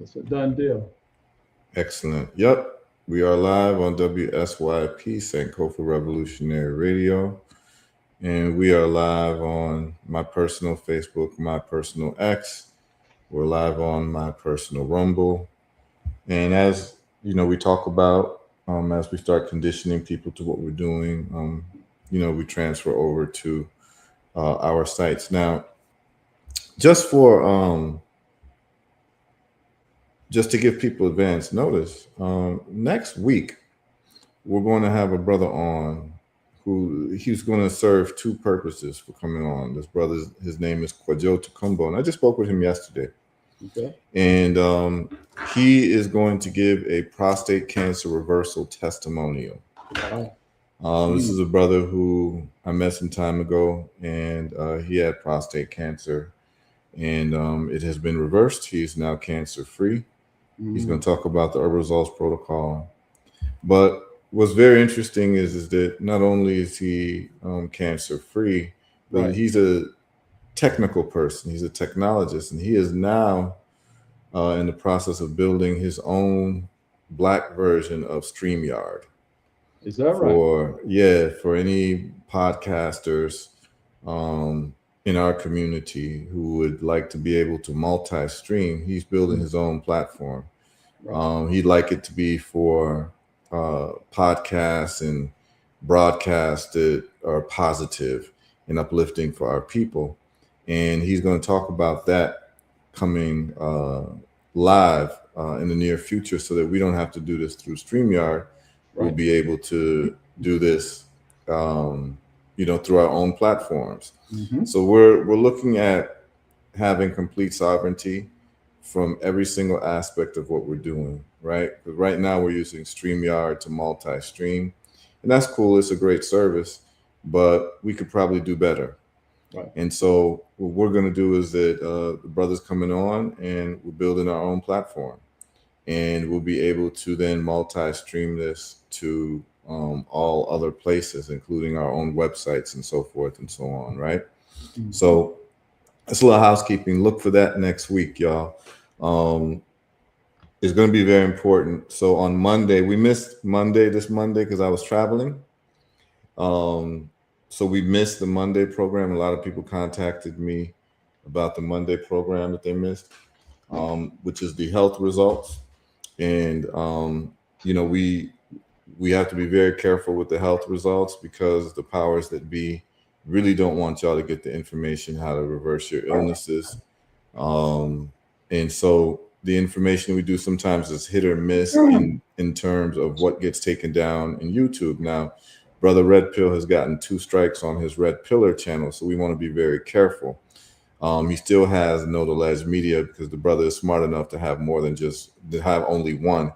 It's a done deal. Excellent. Yep. We are live on WSYP, Sankofa Revolutionary Radio. And we are live on my personal Facebook, my personal X. We're live on my personal Rumble. And as we talk about as we start conditioning people to what we're doing, we transfer over to our sites. Now, just for just to give people advance notice, next week we're going to have a brother on who he's going to serve two purposes for coming on. This brother, his name is Kwajo Takumbo, and I just spoke with him yesterday. Okay. And he is going to give a prostate cancer reversal testimonial. Wow. This Mm. is a brother who I met some time ago, and he had prostate cancer, and it has been reversed. He is now cancer free. He's Mm. going to talk about the herb results protocol. But what's very interesting is that not only is he cancer free, but Right. he's a technical person. He's a technologist, and he is now in the process of building his own black version of StreamYard Is that right? for any podcasters um, in our community who would like to be able to multi-stream. He's building Mm. his own platform. Right. He'd like it to be for podcasts and broadcasts that are positive and uplifting for our people. And he's going to talk about that coming live in the near future so that we don't have to do this through StreamYard. We'll Right. be able to do this, through our own platforms. Mm-hmm. So we're looking at having complete sovereignty from every single aspect of what we're doing, right? Because right now we're using StreamYard to multi-stream, and that's cool. It's a great service, but we could probably do better. Right. And so what we're going to do is that the brothers coming on, and we're building our own platform, and we'll be able to then multi-stream this to all other places, including our own websites and so forth and so on, right? Mm-hmm. So that's a little housekeeping. Look for that next week, y'all. Um, it's going to be very important. So on Monday, we missed Monday this Monday because I was traveling. Um, so we missed the Monday program. A lot of people contacted me about the Monday program that they missed, Right. which is the health results. And we have to be very careful with the health results because the powers that be really don't want y'all to get the information how to reverse your illnesses. Um, and so the information we do sometimes is hit or miss in terms of what gets taken down in YouTube. Now, Brother Red Pill has gotten 2 strikes on his Red Pillar channel, so we want to be very careful. He still has Know the Ledge Media because the brother is smart enough to have more than just to have only one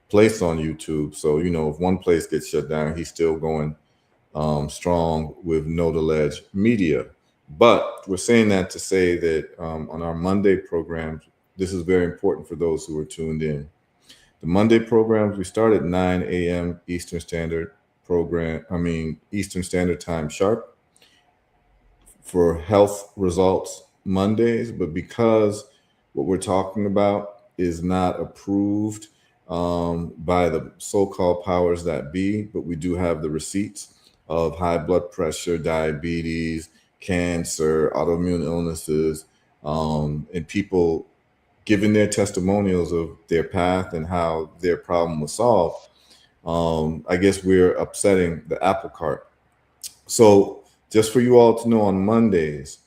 place on YouTube. So if one place gets shut down, he's still going strong with Know the Ledge Media. But we're saying that to say that on our Monday programs, this is very important for those who are tuned in. The Monday programs we start at 9 a.m. Eastern Standard Time sharp for health results Mondays, but because what we're talking about is not approved by the so-called powers that be, but we do have the receipts of high blood pressure, diabetes, cancer, autoimmune illnesses, and people giving their testimonials of their path and how their problem was solved. I guess we're upsetting the apple cart. So, just for you all to know, on Mondays,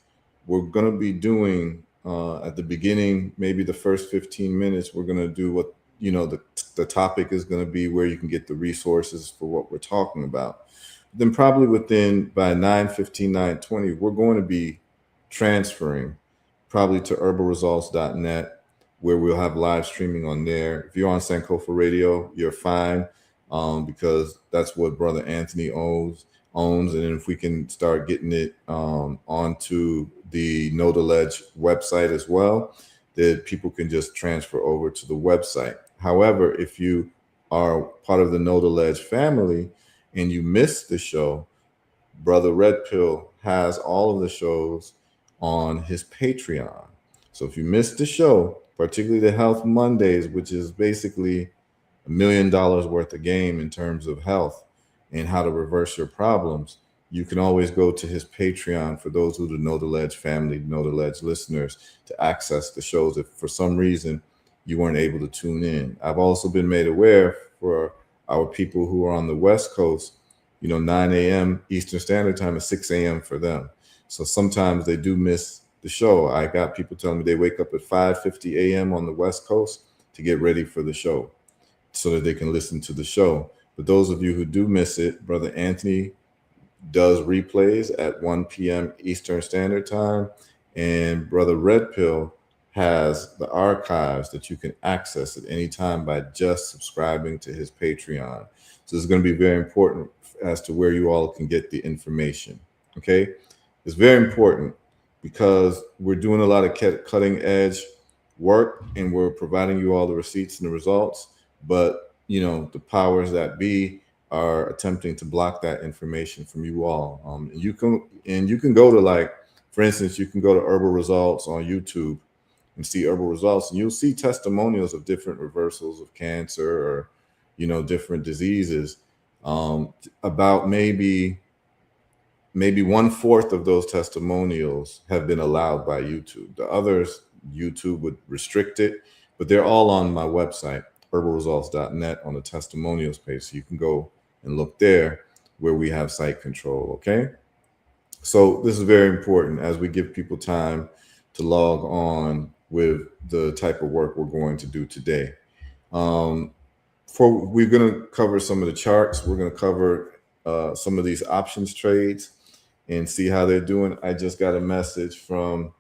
we're going to be doing at the beginning, maybe the first 15 minutes, we're going to do what, the topic is going to be where you can get the resources for what we're talking about. Then, probably within by 9:15, 9:20, we're going to be transferring probably to herbalresults.net where we'll have live streaming on there. If you're on Sankofa Radio, you're fine because that's what Brother Anthony owns, and if we can start getting it onto the Know the Ledge website as well, that people can just transfer over to the website. However, if you are part of the Know the Ledge family and you missed the show, Brother Red Pill has all of the shows on his Patreon. So if you missed the show, particularly the Health Mondays, which is basically $1 million worth of game in terms of health and how to reverse your problems, you can always go to his Patreon for those who know the Ledge family, know the Ledge listeners, to access the shows if for some reason you weren't able to tune in. I've also been made aware for our people who are on the West Coast, 9 a.m. Eastern Standard Time is 6 a.m. for them. So sometimes they do miss the show. I got people telling me they wake up at 5:50 a.m. on the West Coast to get ready for the show so that they can listen to the show. But those of you who do miss it, Brother Anthony does replays at 1 p.m. Eastern Standard Time, and Brother Red Pill has the archives that you can access at any time by just subscribing to his Patreon. So it's going to be very important as to where you all can get the information. Okay, it's very important because we're doing a lot of cutting edge work and we're providing you all the receipts and the results, but the powers that be are attempting to block that information from you all. You can go to, like, for instance, you can go to Herbal Results on YouTube and see Herbal Results, and you'll see testimonials of different reversals of cancer or different diseases. About maybe 1/4 of those testimonials have been allowed by YouTube. The others, YouTube would restrict it, but they're all on my website, herbalresults.net, on the testimonials page. So you can go and look there where we have site control. Okay. So this is very important as we give people time to log on with the type of work we're going to do today. We're going to cover some of the charts. We're going to cover some of these options trades and see how they're doing. I just got a message from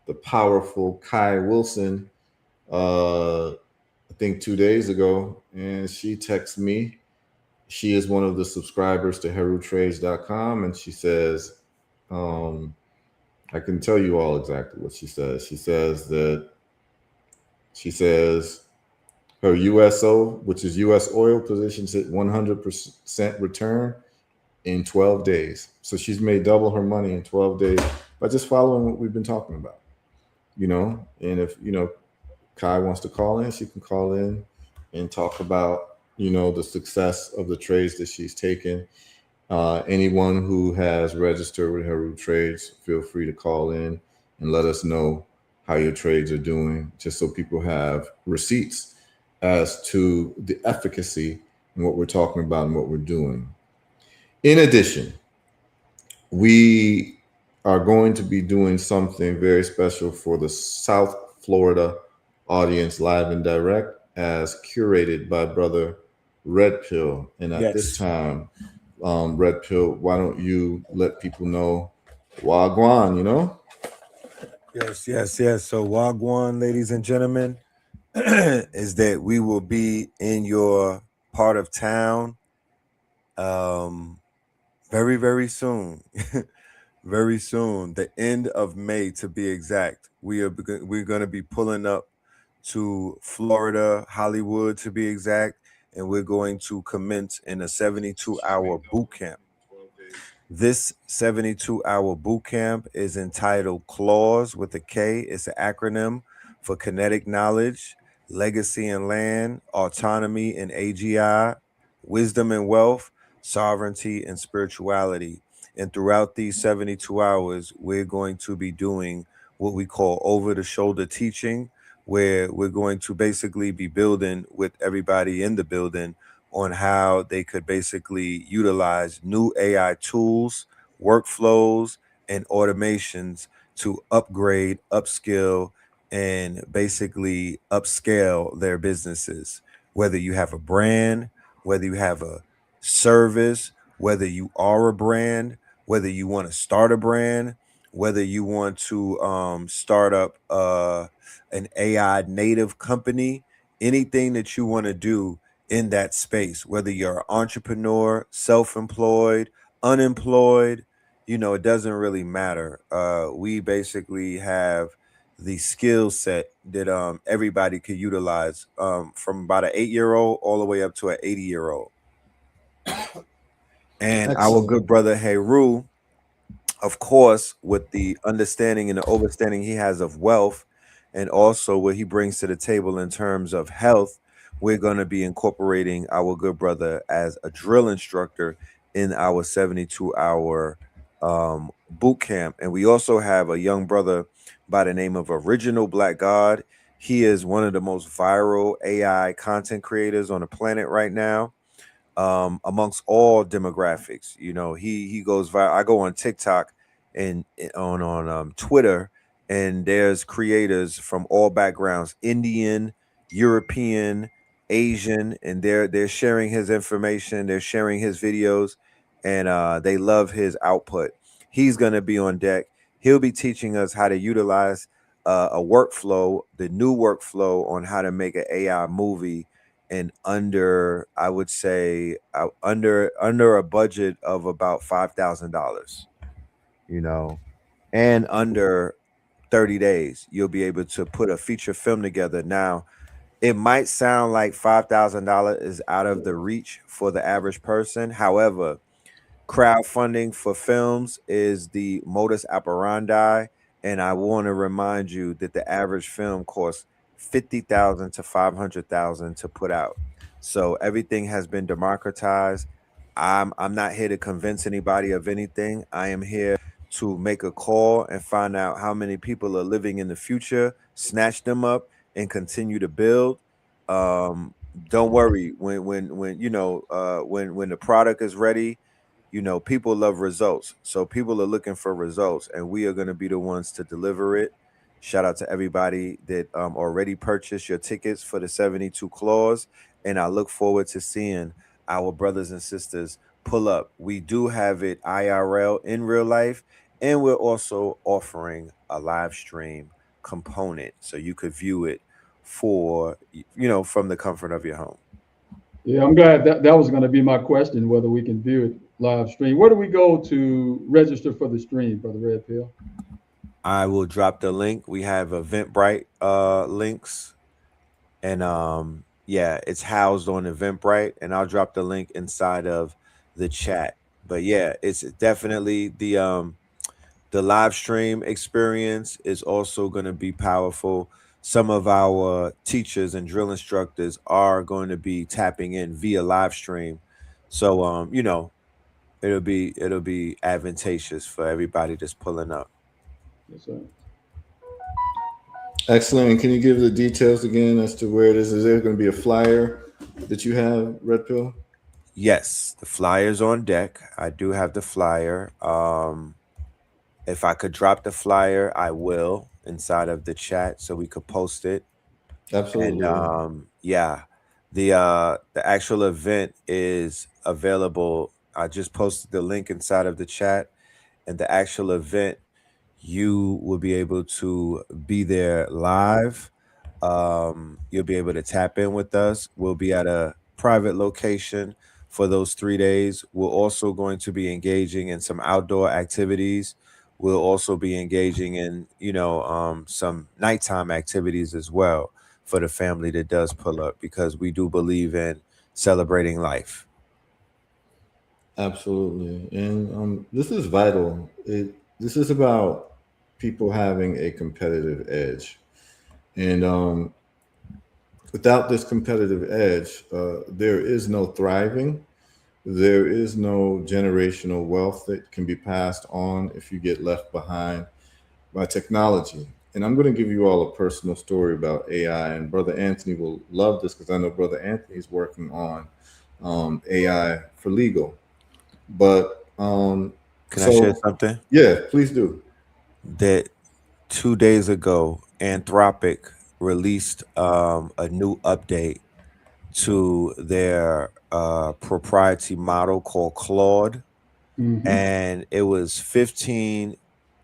the powerful Kai Wilson, I think 2 days ago, and she texted me. She is one of the subscribers to HeruTrades.com, and she says, I can tell you all exactly what she says. She says her USO, which is U.S. oil positions, hit 100% return in 12 days. So she's made double her money in 12 days by just following what we've been talking about, and if, Kai wants to call in, she can call in and talk about, the success of the trades that she's taken. Anyone who has registered with Heru Trades, feel free to call in and let us know how your trades are doing, just so people have receipts as to the efficacy and what we're talking about and what we're doing. In addition, we are going to be doing something very special for the South Florida audience, live and direct, as curated by Brother Red Pill. And at this time, Red Pill, why don't you let people know Wagwan, Yes. So Wagwan, ladies and gentlemen, is that we will be in your part of town very, very soon. Very soon, the end of May to be exact. We're going to be pulling up to Florida, Hollywood to be exact, and we're going to commence in a 72-hour boot camp. This 72-hour boot camp is entitled CLAWS with a K. It's an acronym for Kinetic Knowledge, Legacy and Land, Autonomy and AGI, Wisdom and Wealth, Sovereignty and Spirituality. And throughout these 72 hours, we're going to be doing what we call over-the-shoulder teaching, where we're going to basically be building with everybody in the building on how they could basically utilize new AI tools, workflows, and automations to upgrade, upskill, and basically upscale their businesses. Whether you have a brand, whether you have a service, whether you are a brand, whether you want to start a brand, whether you want to start up an AI native company, anything that you want to do in that space, whether you're an entrepreneur, self-employed, unemployed, it doesn't really matter. We basically have the skill set that everybody could utilize, from about an 8-year-old all the way up to an 80-year-old. And our good brother Heru, of course, with the understanding and the overstanding he has of wealth, and also what he brings to the table in terms of health. We're going to be incorporating our good brother as a drill instructor in our 72-hour boot camp. And we also have a young brother by the name of Original Black God. He is one of the most viral AI content creators on the planet right now, amongst all demographics. You know, he goes viral. I go on TikTok and on Twitter, and there's creators from all backgrounds: Indian, European, Asian, and they're sharing his information. They're sharing his videos, and they love his output. He's gonna be on deck. He'll be teaching us how to utilize a workflow, the new workflow on how to make an AI movie and under, I would say, under a budget of about $5,000, you know, and under 30 days you'll be able to put a feature film together. Now it might sound like $5,000 is out of the reach for the average person. However, crowdfunding for films is the modus operandi, and I want to remind you that the average film costs 50,000 to 500,000 to put out. So everything has been democratized. I'm not here to convince anybody of anything. I am here to make a call and find out how many people are living in the future, snatch them up, and continue to build. Um, don't worry when when the product is ready. You know, people love results, so people are looking for results, and we are going to be the ones to deliver it. Shout out to everybody that already purchased your tickets for the 72 claws, and I look forward to seeing our brothers and sisters pull up. We do have it IRL in real life, and we're also offering a live stream component so you could view it from the comfort of your home. Yeah, I'm glad that was going to be my question, whether we can view it live stream. Where do we go to register for the stream, Brother Red Pill? I will drop the link. We have Eventbrite links, and yeah, it's housed on Eventbrite, and I'll drop the link inside of the chat. But yeah, it's definitely the live stream experience is also going to be powerful. Some of our teachers and drill instructors are going to be tapping in via live stream. So it'll be advantageous for everybody that's pulling up. Yes, sir. Excellent. And can you give the details again as to where it is? Is there going to be a flyer that you have, Red Pill? Yes, the flyer's on deck. I do have the flyer. If I could drop the flyer, I will inside of the chat so we could post it. And Absolutely. yeah, the actual event is available. I just posted the link inside of the chat, and the actual event, you will be able to be there live. You'll be able to tap in with us. We'll be at a private location for those 3 days. We're also going to be engaging in some outdoor activities. We'll also be engaging in, some nighttime activities as well for the family that does pull up, because we do believe in celebrating life. Absolutely. And this is vital. This is about people having a competitive edge. And without this competitive edge, there is no thriving. There is no generational wealth that can be passed on if you get left behind by technology. And I'm going to give you all a personal story about AI. And Brother Anthony will love this because I know Brother Anthony is working on AI for legal. But Can I share so something? yeah, please do. That 2 days ago, Anthropic released a new update to their proprietary model called Claude, Mm-hmm. and it was 15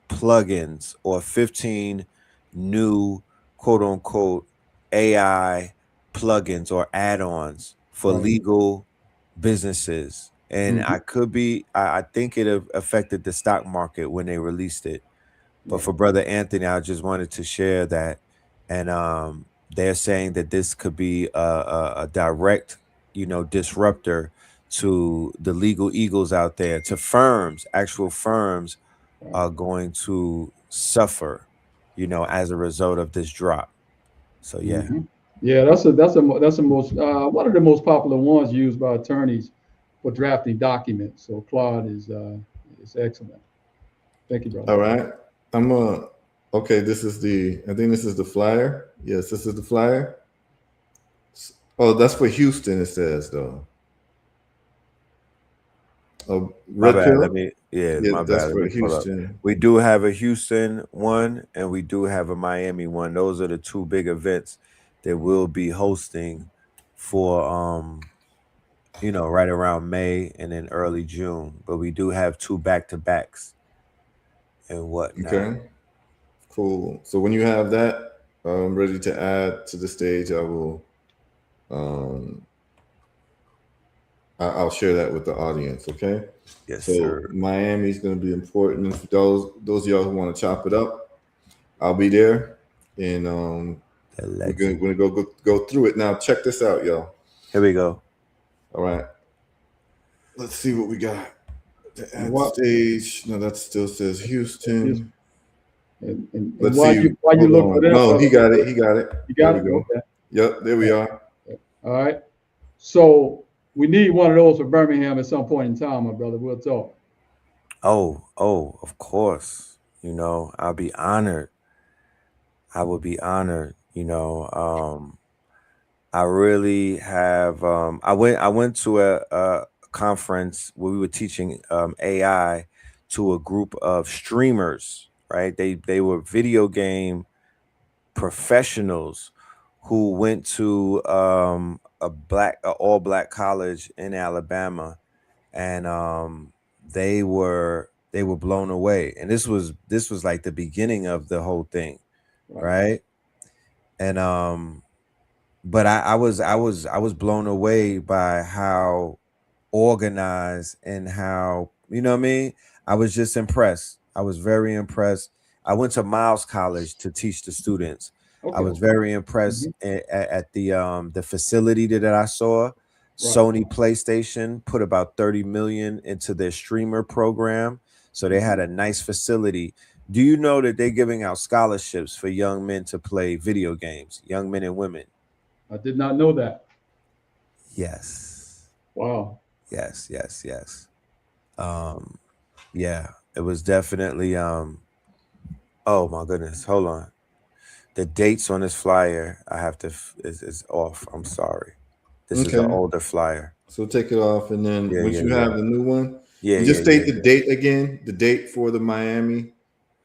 plugins or 15 new quote unquote AI plugins or add-ons for Right. legal businesses. And Mm-hmm. I think it affected the stock market when they released it. But Right. for Brother Anthony, I just wanted to share that. And they're saying that this could be a direct, disruptor to the legal eagles out there, to firms. Actual firms Right. are going to suffer. as a result of this drop. So yeah. Mhm. Yeah, that's a most one of the most popular ones used by attorneys for drafting documents. So Claude is excellent. Thank you, brother. All right. I'm okay, I think this is the flyer. Yes, this is the flyer. Oh, that's for Houston, it says though. Oh, My Red bad. Pill? Yeah, My that's bad. Let for me pull up. Houston. We do have a Houston one and we do have a Miami one. Those are the two big events that we'll be hosting for right around May and then early June. But we do have two back-to-backs and whatnot. Okay. Cool. So when you have that ready to add to the stage, um I'll share that with the audience, okay? Yes, So sir. Miami's going to be important. And for those of y'all who want to chop it up, I'll be there, and The we're gonna, legend. we're gonna go through it. Now check this out, y'all. Here we go. All right, let's see what we got. To And add what stage. No, that still says is Houston. and Let's why see. you Hold look for on. that, No, brother? he got it. He got it. You There got we it. go. Okay. Yep, there we are. All right. So we need one of those for Birmingham at some point in time, my brother. We'll talk. Oh, of course. I'll be honored. I would be honored. I really have. I went to a conference where we were teaching AI to a group of streamers. Right? They were video game professionals who went to a all black college in Alabama, and they were blown away. And this was like the beginning of the whole thing, Right. right? And but I was blown away by how organized and how, what I mean. I was just impressed. I was very impressed. I went to Miles College to teach the students. I Okay. was very impressed Hmm. at the facility that I saw. Right. Sony PlayStation put about 30 million into their streamer program, so they Hmm. had a nice facility. Do you know that they're giving out scholarships for young men to play video games, young men and women? I did not know that. Yes. Wow. Yes, yes, yes. Um, yeah, it was definitely oh my goodness, hold on. The dates on this flyer I have to is off. I'm sorry. This is an Okay. older flyer. So take it off, and then Yeah, once yeah, you have yeah. the new one, Yeah, and yeah, just yeah, state the yeah. date again. The date for the Miami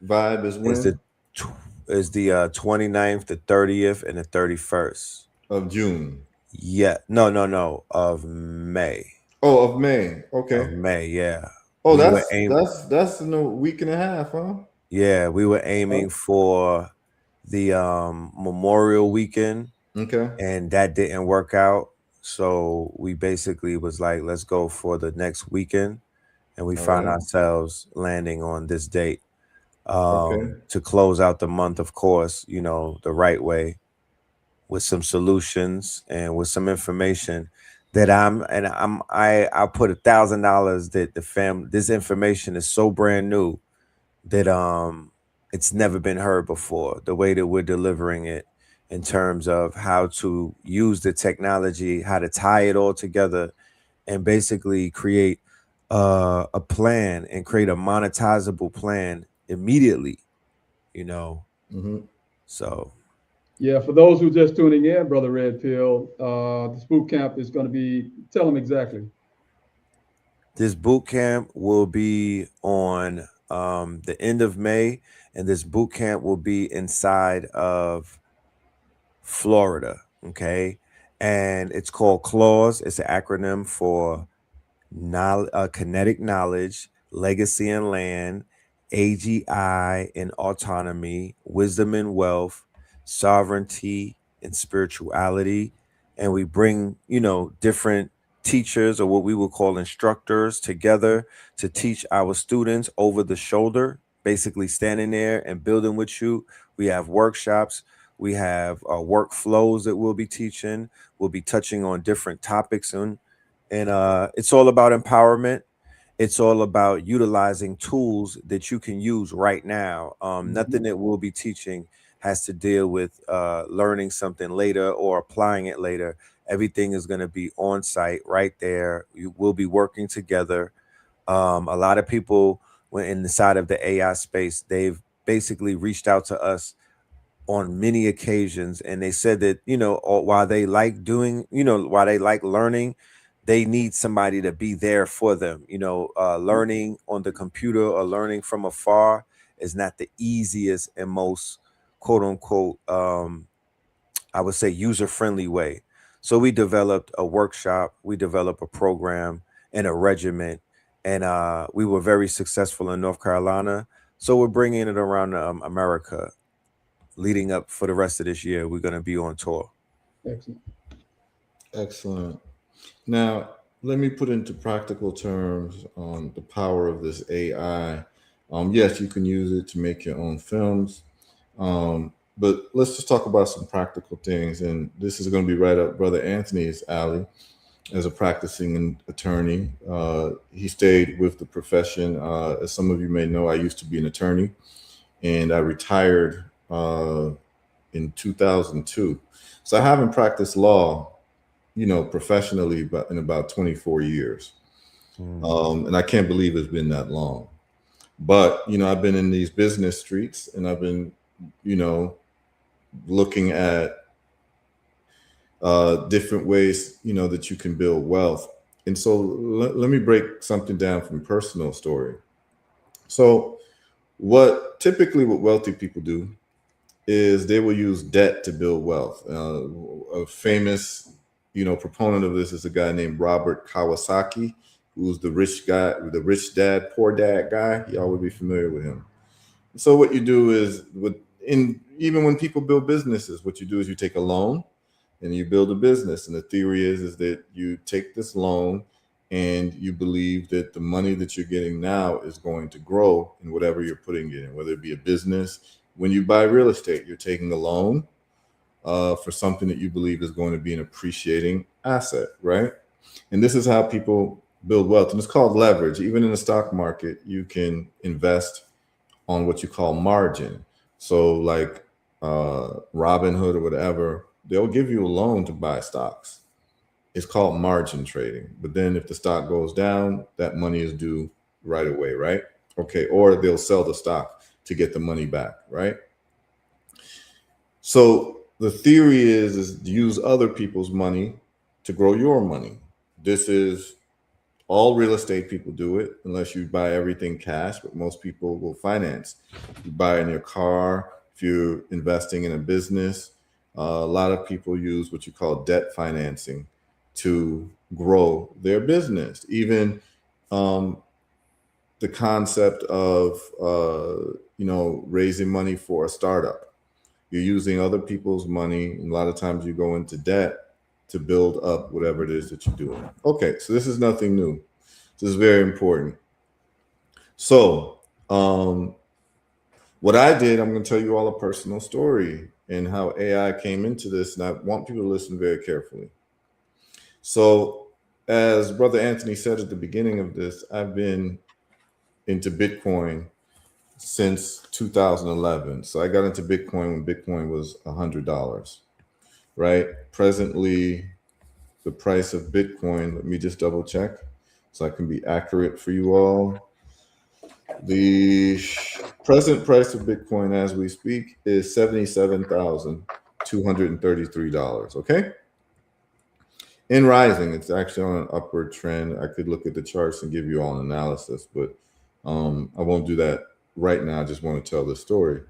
vibe is Is when? the tw- is the 29th, the 30th, and the 31st. Of June. Yeah, no, no, no, of May. Oh, of May. Okay. Yeah. Oh, We were that's aim that's that's in a week and a half, huh? Yeah, we were Oh, aiming for the Memorial weekend, okay. and that didn't work out. So we basically was like, let's go for the next weekend, and we All found right. ourselves landing on this date Okay. to close out the month, of course, the right way, with some solutions and with some information that I put $1,000 that this information is so brand new that it's never been heard before, the way that we're delivering it, in terms of how to use the technology, how to tie it all together, and basically create a plan and create a monetizable plan immediately, you know Hmm. so Yeah. For those who just tuning in, brother Red Pill, this boot camp is going to be. Tell them exactly. this boot camp will be on the end of May, and this boot camp will be inside of Florida. Okay. And it's called CLAWS. It's an acronym for kinetic knowledge, legacy and land, AGI and autonomy, wisdom and wealth, sovereignty and spirituality. And we bring, different teachers, or what we would call instructors, together to teach our students over the shoulder, basically standing there and building with you. We have workshops. We have workflows that we'll be teaching. We'll be touching on different topics, and it's all about empowerment. it's all about utilizing tools that you can use right now. Nothing that we'll be teaching has to deal with learning something later or applying it later. Everything is going to be on site right there. You will be working together. A lot of people, when in the side of the AI space, they've basically reached out to us on many occasions, and they said that, while they like doing, while they like learning, they need somebody to be there for them. Learning on the computer or learning from afar is not the easiest and most quote unquote I would say user friendly way. So we developed a workshop, we developed a program and a regiment, and we were very successful in North Carolina. So we're bringing it around America. Leading up for the rest of this year, we're going to be on tour. Excellent. Excellent. Now, let me put into practical terms the power of this AI. Yes, you can use it to make your own films, but let's just talk about some practical things. And this is going to be right up Brother Anthony's alley as a practicing attorney. He stayed with the profession. As some of you may know, I used to be an attorney, and I retired in 2002. So I haven't practiced law, professionally, but in about 24 years. And I can't believe it's been that long. But, I've been in these business streets, and I've been, looking at different ways, that you can build wealth. And so let me break something down from personal story. So what wealthy people do is they will use debt to build wealth. A famous, proponent of this is a guy named Robert Kiyosaki, who's the rich guy, the rich dad, poor dad guy. Y'all would be familiar with him. So what you do is, even when people build businesses, what you do is you take a loan and you build a business. And the theory is that you take this loan and you believe that the money that you're getting now is going to grow in whatever you're putting it in, whether it be a business. When you buy real estate, you're taking a loan for something that you believe is going to be an appreciating asset, right? And this is how people build wealth. And it's called leverage. Even in the stock market, you can invest on what you call margin. So like Robinhood or whatever, they'll give you a loan to buy stocks. It's called margin trading. But then if the stock goes down, that money is due right away, right? Okay, or they'll sell the stock to get the money back, right? So the theory is use other people's money to grow your money. This is all real estate people do it, unless you buy everything cash, but most people will finance. You buy in your car, if you're investing in a business, a lot of people use what you call debt financing to grow their business. Even the concept of raising money for a startup. You're using other people's money, and a lot of times you go into debt to build up whatever it is that you're doing. Okay, so this is nothing new. This is very important. So what I did, I'm going to tell you all a personal story and how AI came into this, and I want people to listen very carefully. So as Brother Anthony said at the beginning of this, I've been into Bitcoin since 2011. So I got into Bitcoin when Bitcoin was $100, right? Presently, the price of Bitcoin, let me just double check so I can be accurate for you all. The present price of Bitcoin as we speak is $77,233, okay? In rising, it's actually on an upward trend. I could look at the charts and give you all an analysis, but I won't do that right now. I just want to tell the story.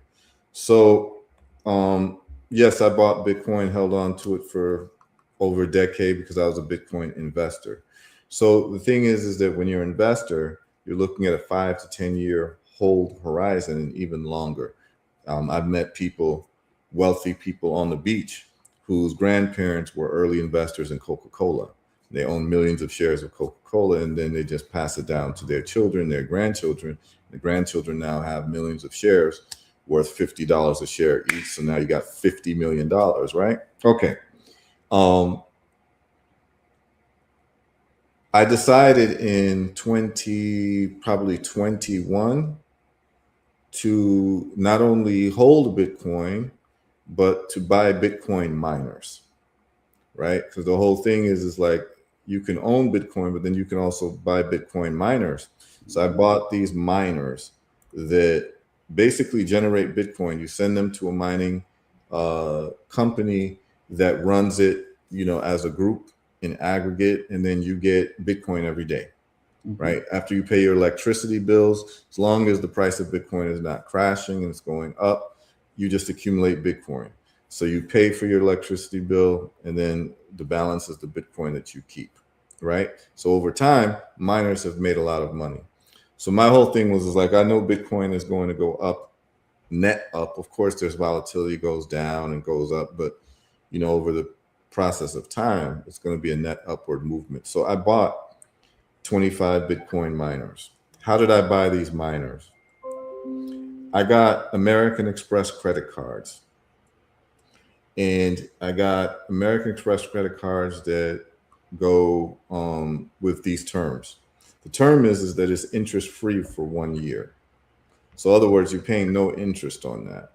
So yes, I bought Bitcoin, held on to it for over a decade because I was a Bitcoin investor. So the thing is that when you're an investor, you're looking at a 5 to 10 year hold horizon and even longer. I've met people, wealthy people on the beach whose grandparents were early investors in Coca-Cola. They own millions of shares of Coca-Cola, and then they just pass it down to their children, their grandchildren. The grandchildren now have millions of shares worth $50 a share each. So now you got $50 million, right? Okay. I decided in probably 21 to not only hold Bitcoin, but to buy Bitcoin miners, right? Because the whole thing is like you can own Bitcoin, but then you can also buy Bitcoin miners. So I bought these miners that basically generate Bitcoin. You send them to a mining company that runs it, as a group in aggregate, and then you get Bitcoin every day, right? After you pay your electricity bills, as long as the price of Bitcoin is not crashing and it's going up, you just accumulate Bitcoin. So you pay for your electricity bill, and then the balance is the Bitcoin that you keep, right? So over time, miners have made a lot of money. So my whole thing was like, I know Bitcoin is going to go up, net up. Of course, there's volatility, goes down and goes up, but over the process of time, it's going to be a net upward movement. So I bought 25 Bitcoin miners. How did I buy these miners? I got American Express credit cards. And I got American Express credit cards that go with these terms. The term is that it's interest free for 1 year. So in other words, you're paying no interest on that.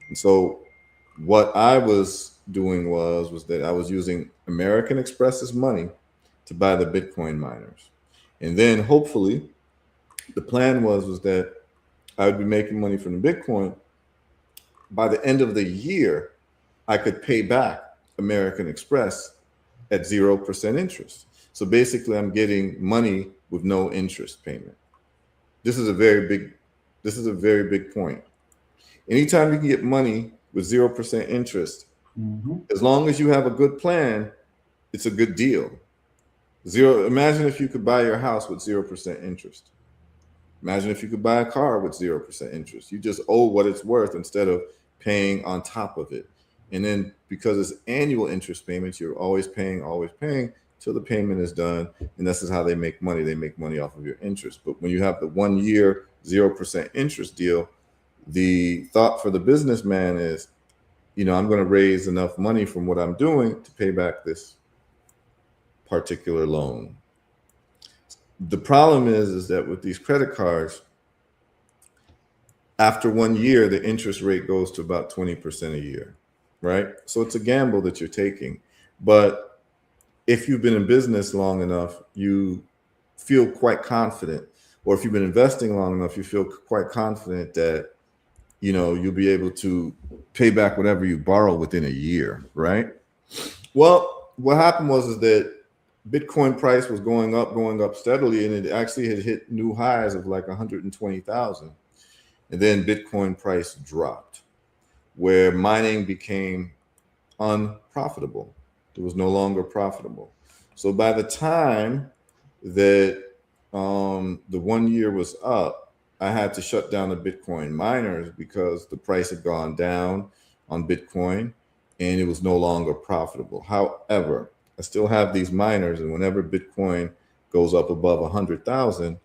And so what I was doing was that I was using American Express's money to buy the Bitcoin miners. And then hopefully the plan was that I would be making money from the Bitcoin. By the end of the year, I could pay back American Express at 0% interest. So basically I'm getting money with no interest payment. This is a very big point. Anytime you can get money with 0% interest, as long as you have a good plan, it's a good deal. Imagine if you could buy your house with 0% interest. Imagine if you could buy a car with 0% interest. You just owe what it's worth instead of paying on top of it. And then because it's annual interest payments, you're always paying till the payment is done. And this is how they make money. They make money off of your interest. But when you have the 1 year 0% interest deal, the thought for the businessman is, I'm going to raise enough money from what I'm doing to pay back this particular loan. The problem is that with these credit cards, after 1 year, the interest rate goes to about 20% a year, right? So it's a gamble that you're taking. But if you've been in business long enough, you feel quite confident, or if you've been investing long enough, you feel quite confident that, you'll be able to pay back whatever you borrow within a year, right? Well, what happened was that Bitcoin price was going up steadily, and it actually had hit new highs of like 120,000. And then Bitcoin price dropped, where mining became unprofitable. It was no longer profitable. So by the time that the 1 year was up, I had to shut down the Bitcoin miners because the price had gone down on Bitcoin and it was no longer profitable. However, I still have these miners, and whenever Bitcoin goes up above 100,000,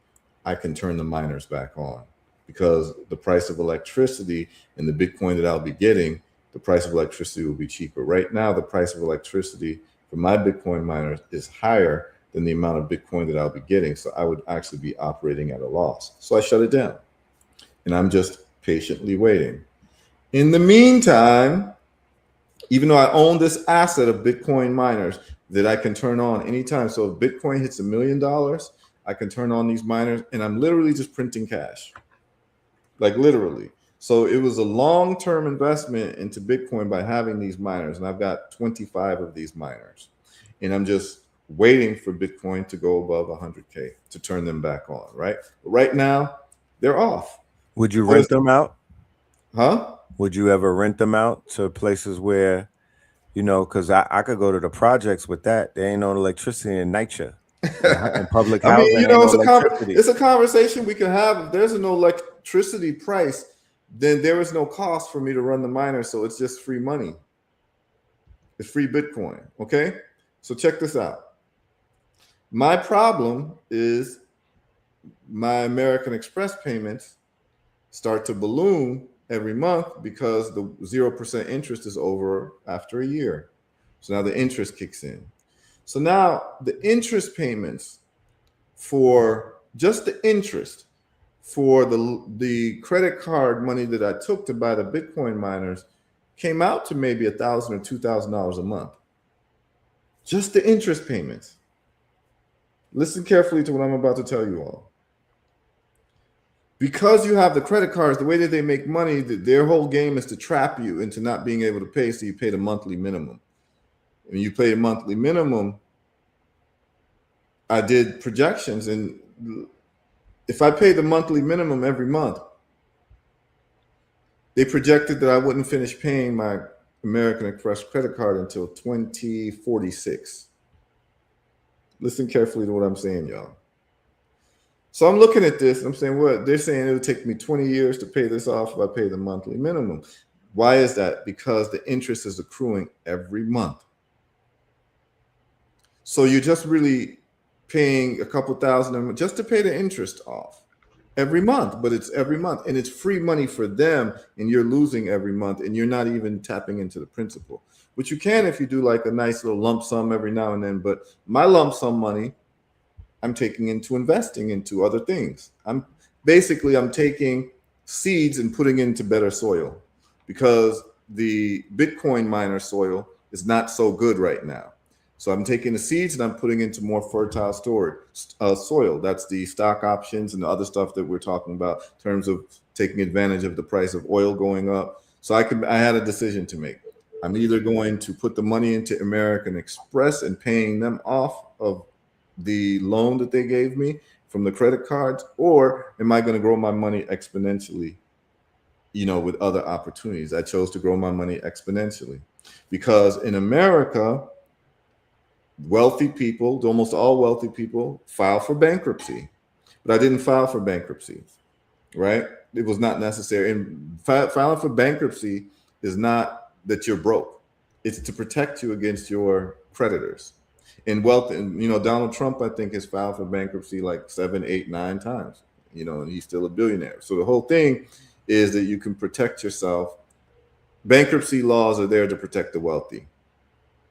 I can turn the miners back on, because the price of electricity and the Bitcoin that I'll be getting, the price of electricity will be cheaper. Right now, the price of electricity for my Bitcoin miners is higher than the amount of Bitcoin that I'll be getting. So I would actually be operating at a loss. So I shut it down, and I'm just patiently waiting. In the meantime, even though I own this asset of Bitcoin miners that I can turn on anytime. So if Bitcoin hits $1 million, I can turn on these miners, and I'm literally just printing cash, like literally. So it was a long-term investment into Bitcoin by having these miners, and I've got 25 of these miners, and I'm just waiting for Bitcoin to go above 100K to turn them back on, right? But right now, they're off. Would you rent them out? Huh? Would you ever rent them out to places where, because I could go to the projects with that. There ain't no electricity in NYCHA. In public housing, it's a conversation we can have. If there's no electricity price, then there is no cost for me to run the miner. So it's just free money. It's free Bitcoin. Okay. So check this out. My problem is my American Express payments start to balloon every month because the 0% interest is over after a year. So now the interest kicks in. So now the interest payments for just the interest for the credit card money that I took to buy the Bitcoin miners came out to maybe $1,000 or $2,000 a month. Just the interest payments. Listen carefully to what I'm about to tell you all. Because you have the credit cards, the way that they make money, their whole game is to trap you into not being able to pay, so you pay the monthly minimum. When you pay a monthly minimum, I did projections, and if I paid the monthly minimum every month, they projected that I wouldn't finish paying my American Express credit card until 2046. Listen carefully to what I'm saying, y'all. So I'm looking at this and I'm saying, what? They're saying it'll take me 20 years to pay this off if I pay the monthly minimum. Why is that? Because the interest is accruing every month. So you're just really paying a couple thousand just to pay the interest off every month, but it's every month, and it's free money for them, and you're losing every month, and you're not even tapping into the principal, which you can if you do like a nice little lump sum every now and then. But my lump sum money, I'm taking into investing into other things. I'm taking seeds and putting into better soil, because the Bitcoin miner soil is not so good right now. So I'm taking the seeds and I'm putting into more fertile soil. That's the stock options and the other stuff that we're talking about in terms of taking advantage of the price of oil going up. So I had a decision to make. I'm either going to put the money into American Express and paying them off of the loan that they gave me from the credit cards, or am I going to grow my money exponentially, with other opportunities? I chose to grow my money exponentially because in America, wealthy people, almost all wealthy people, file for bankruptcy. But I didn't file for bankruptcy, right? It was not necessary. And filing for bankruptcy is not that you're broke. It's to protect you against your creditors. In wealth, and Donald Trump, I think, has filed for bankruptcy like 7, 8, 9 times, and he's still a billionaire. So the whole thing is that you can protect yourself. Bankruptcy laws are there to protect the wealthy.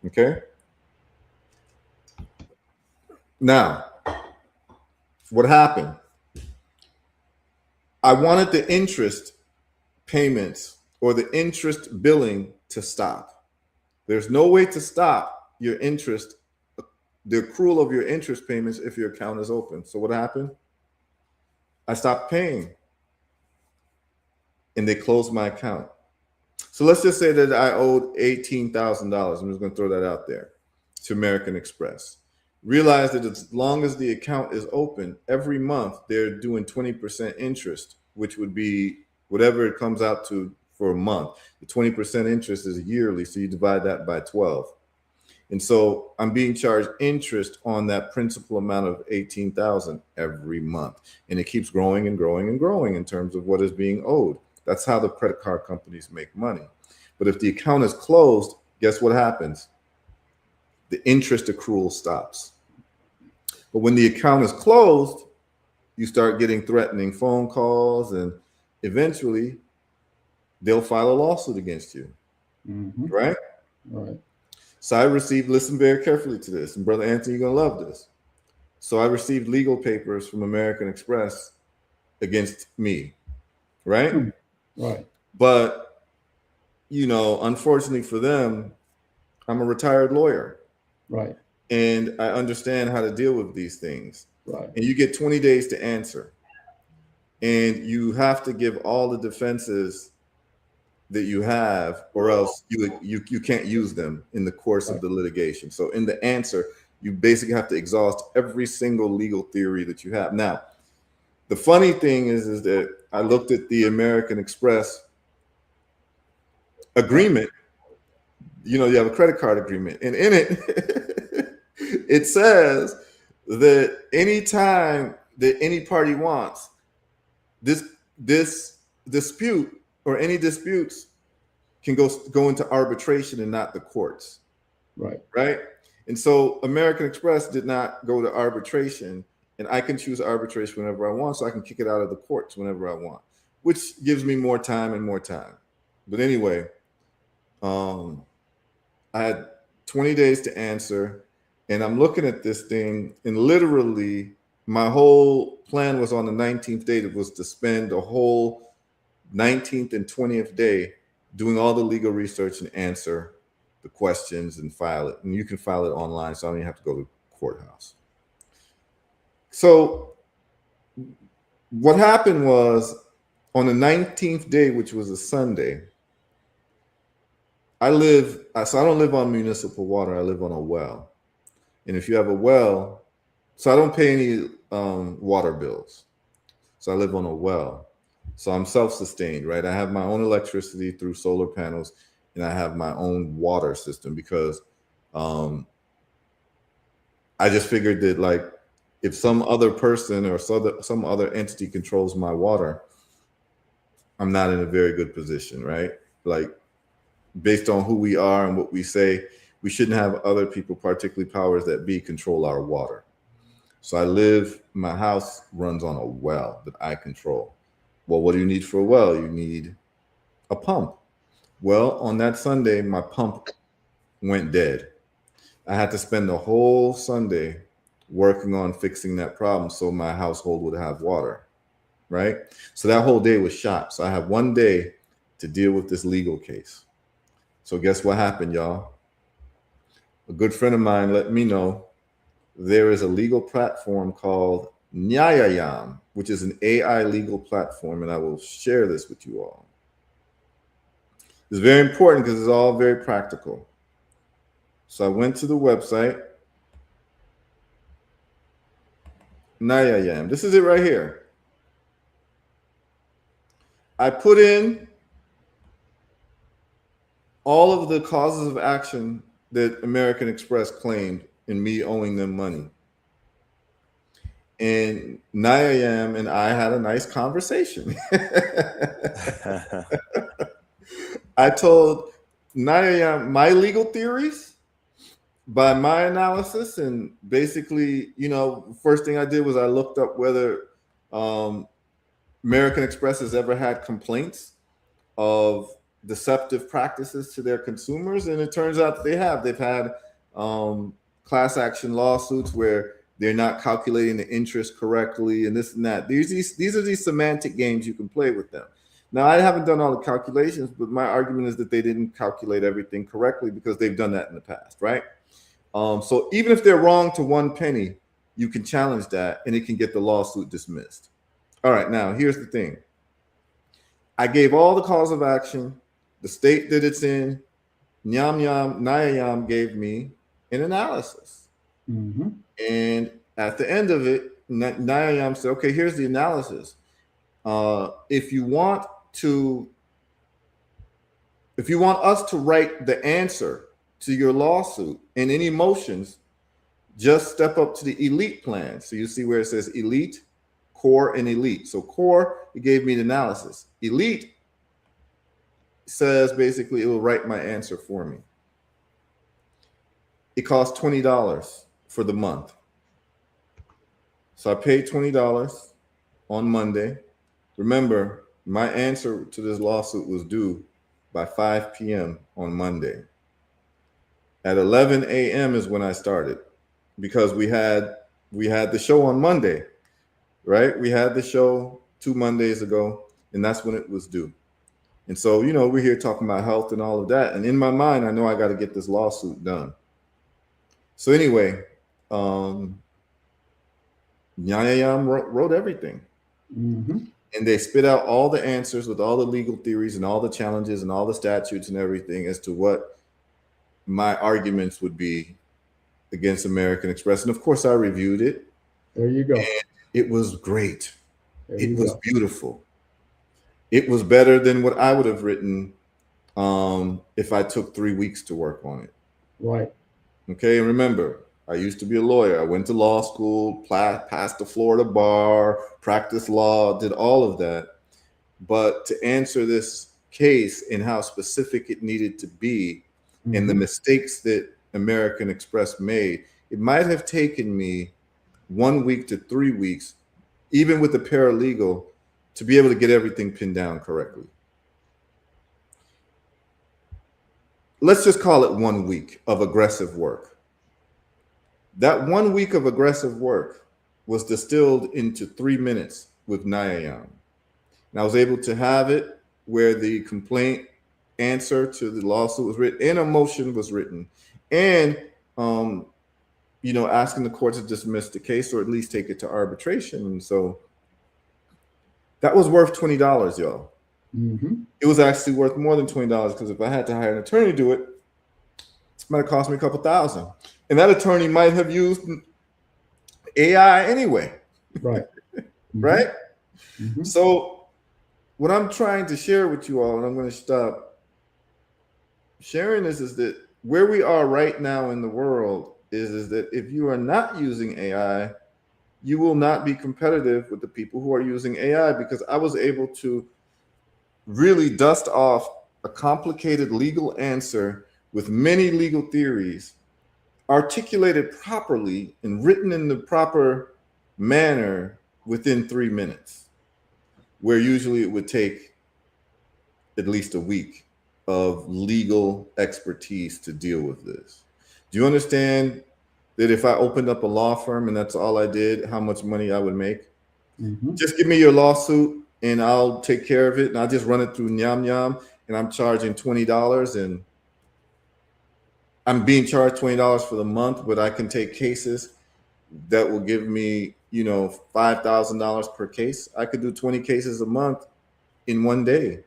Okay? Now, what happened? I wanted the interest payments or the interest billing to stop. There's no way to stop your interest, the accrual of your interest payments if your account is open. So what happened? I stopped paying and they closed my account. So let's just say that I owed $18,000. I'm just going to throw that out there to American Express. Realize that as long as the account is open, every month they're doing 20% interest, which would be whatever it comes out to for a month. The 20% interest is yearly, so you divide that by 12. And so I'm being charged interest on that principal amount of $18,000 every month. And it keeps growing and growing and growing in terms of what is being owed. That's how the credit card companies make money. But if the account is closed, guess what happens? The interest accrual stops. But when the account is closed, you start getting threatening phone calls, and eventually they'll file a lawsuit against you. Mm-hmm. Right? Right. So I received, listen very carefully to this, and Brother Anthony, you're going to love this. So I received legal papers from American Express against me. Right? Right. But, unfortunately for them, I'm a retired lawyer. Right. And I understand how to deal with these things. Right. And you get 20 days to answer. And you have to give all the defenses that you have, or else you can't use them in the course of the litigation. So in the answer, you basically have to exhaust every single legal theory that you have. Now, the funny thing is that I looked at the American Express agreement. You have a credit card agreement, and in it, it says that anytime that any party wants this dispute or any disputes can go into arbitration and not the courts. Right. Right. And so American Express did not go to arbitration, and I can choose arbitration whenever I want, so I can kick it out of the courts whenever I want, which gives me more time and more time. But anyway, I had 20 days to answer. And I'm looking at this thing, and literally my whole plan was on the 19th day. It was to spend the whole 19th and 20th day doing all the legal research and answer the questions and file it. And you can file it online, so I don't even have to go to the courthouse. So what happened was, on the 19th day, which was a Sunday, so I don't live on municipal water. I live on a well. And if you have a well, so I don't pay any water bills. So I live on a well. So I'm self-sustained, right? I have my own electricity through solar panels, and I have my own water system because I just figured that, like, if some other person or some other entity controls my water, I'm not in a very good position, right? Like, based on who we are and what we say, we shouldn't have other people, particularly powers that be, control our water. So my house runs on a well that I control. Well, what do you need for a well? You need a pump. Well, on that Sunday, my pump went dead. I had to spend the whole Sunday working on fixing that problem so my household would have water, right? So that whole day was shot. So I have one day to deal with this legal case. So guess what happened, y'all? A good friend of mine let me know there is a legal platform called Nyayayam, which is an AI legal platform, and I will share this with you all. It's very important because it's all very practical. So I went to the website, Nyayayam. This is it right here. I put in all of the causes of action that American Express claimed in me owing them money. And Nyayayam and I had a nice conversation. I told Nyayayam my legal theories by my analysis, and basically, first thing I did was I looked up whether American Express has ever had complaints of deceptive practices to their consumers, and it turns out that they have. They've had class action lawsuits where they're not calculating the interest correctly, and this and that. These are these semantic games you can play with them. Now, I haven't done all the calculations, but my argument is that they didn't calculate everything correctly because they've done that in the past, right? So even if they're wrong to one penny, you can challenge that, and it can get the lawsuit dismissed. All right, now here's the thing. I gave all the cause of action, the state that it's in. Nyayayam gave me an analysis. Mm-hmm. And at the end of it, Nyayayam said, okay, here's the analysis. If you want us to write the answer to your lawsuit and any motions, just step up to the elite plan. So you see where it says elite, core, and elite. So core, it gave me the analysis. Elite says basically it will write my answer for me. It costs $20 for the month. So I paid $20 on Monday. Remember, my answer to this lawsuit was due by 5 p.m. on Monday. At 11 a.m. is when I started, because we had the show on Monday, right? We had the show 2 Mondays ago, and that's when it was due. And so, we're here talking about health and all of that. And in my mind, I know I got to get this lawsuit done. So anyway, Nyayayam wrote everything. Mm-hmm. And they spit out all the answers with all the legal theories and all the challenges and all the statutes and everything as to what my arguments would be against American Express. And of course, I reviewed it. There you go. And it was great. It was beautiful. It was better than what I would have written if I took 3 weeks to work on it. Right. Okay. And remember, I used to be a lawyer. I went to law school, passed the Florida bar, practiced law, did all of that. But to answer this case and how specific it needed to be, mm-hmm. and the mistakes that American Express made, it might have taken me 1 week to 3 weeks, even with the paralegal, to be able to get everything pinned down correctly. Let's just call it 1 week of aggressive work. That 1 week of aggressive work was distilled into 3 minutes with Nyayam. And I was able to have it where the complaint answer to the lawsuit was written and a motion was written, and asking the court to dismiss the case or at least take it to arbitration. And so that was worth $20, y'all. Mm-hmm. It was actually worth more than $20 because if I had to hire an attorney to do it, it might have cost me a couple thousand. And that attorney might have used AI anyway. Right. Mm-hmm. Right? Mm-hmm. So what I'm trying to share with you all, and I'm going to stop sharing this, is that where we are right now in the world is that if you are not using AI, you will not be competitive with the people who are using AI, because I was able to really dust off a complicated legal answer with many legal theories, articulated properly and written in the proper manner within 3 minutes, where usually it would take at least a week of legal expertise to deal with this. Do you understand that if I opened up a law firm and that's all I did, how much money I would make? Mm-hmm. Just give me your lawsuit and I'll take care of it. And I'll just run it through Nyam, and I'm charging $20, and I'm being charged $20 for the month, but I can take cases that will give me, $5,000 per case. I could do 20 cases a month in 1 day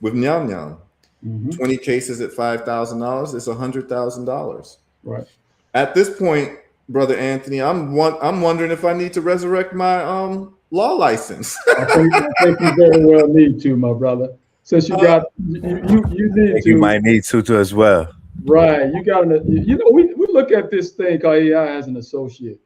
with Nyam. Mm-hmm. 20 cases at $5,000 is $100,000. Right. At this point, Brother Anthony, I'm wondering if I need to resurrect my law license. I think you very well need to, my brother. Since you got you need to. You might need to as well. Right. You got we look at this thing called AI as an associate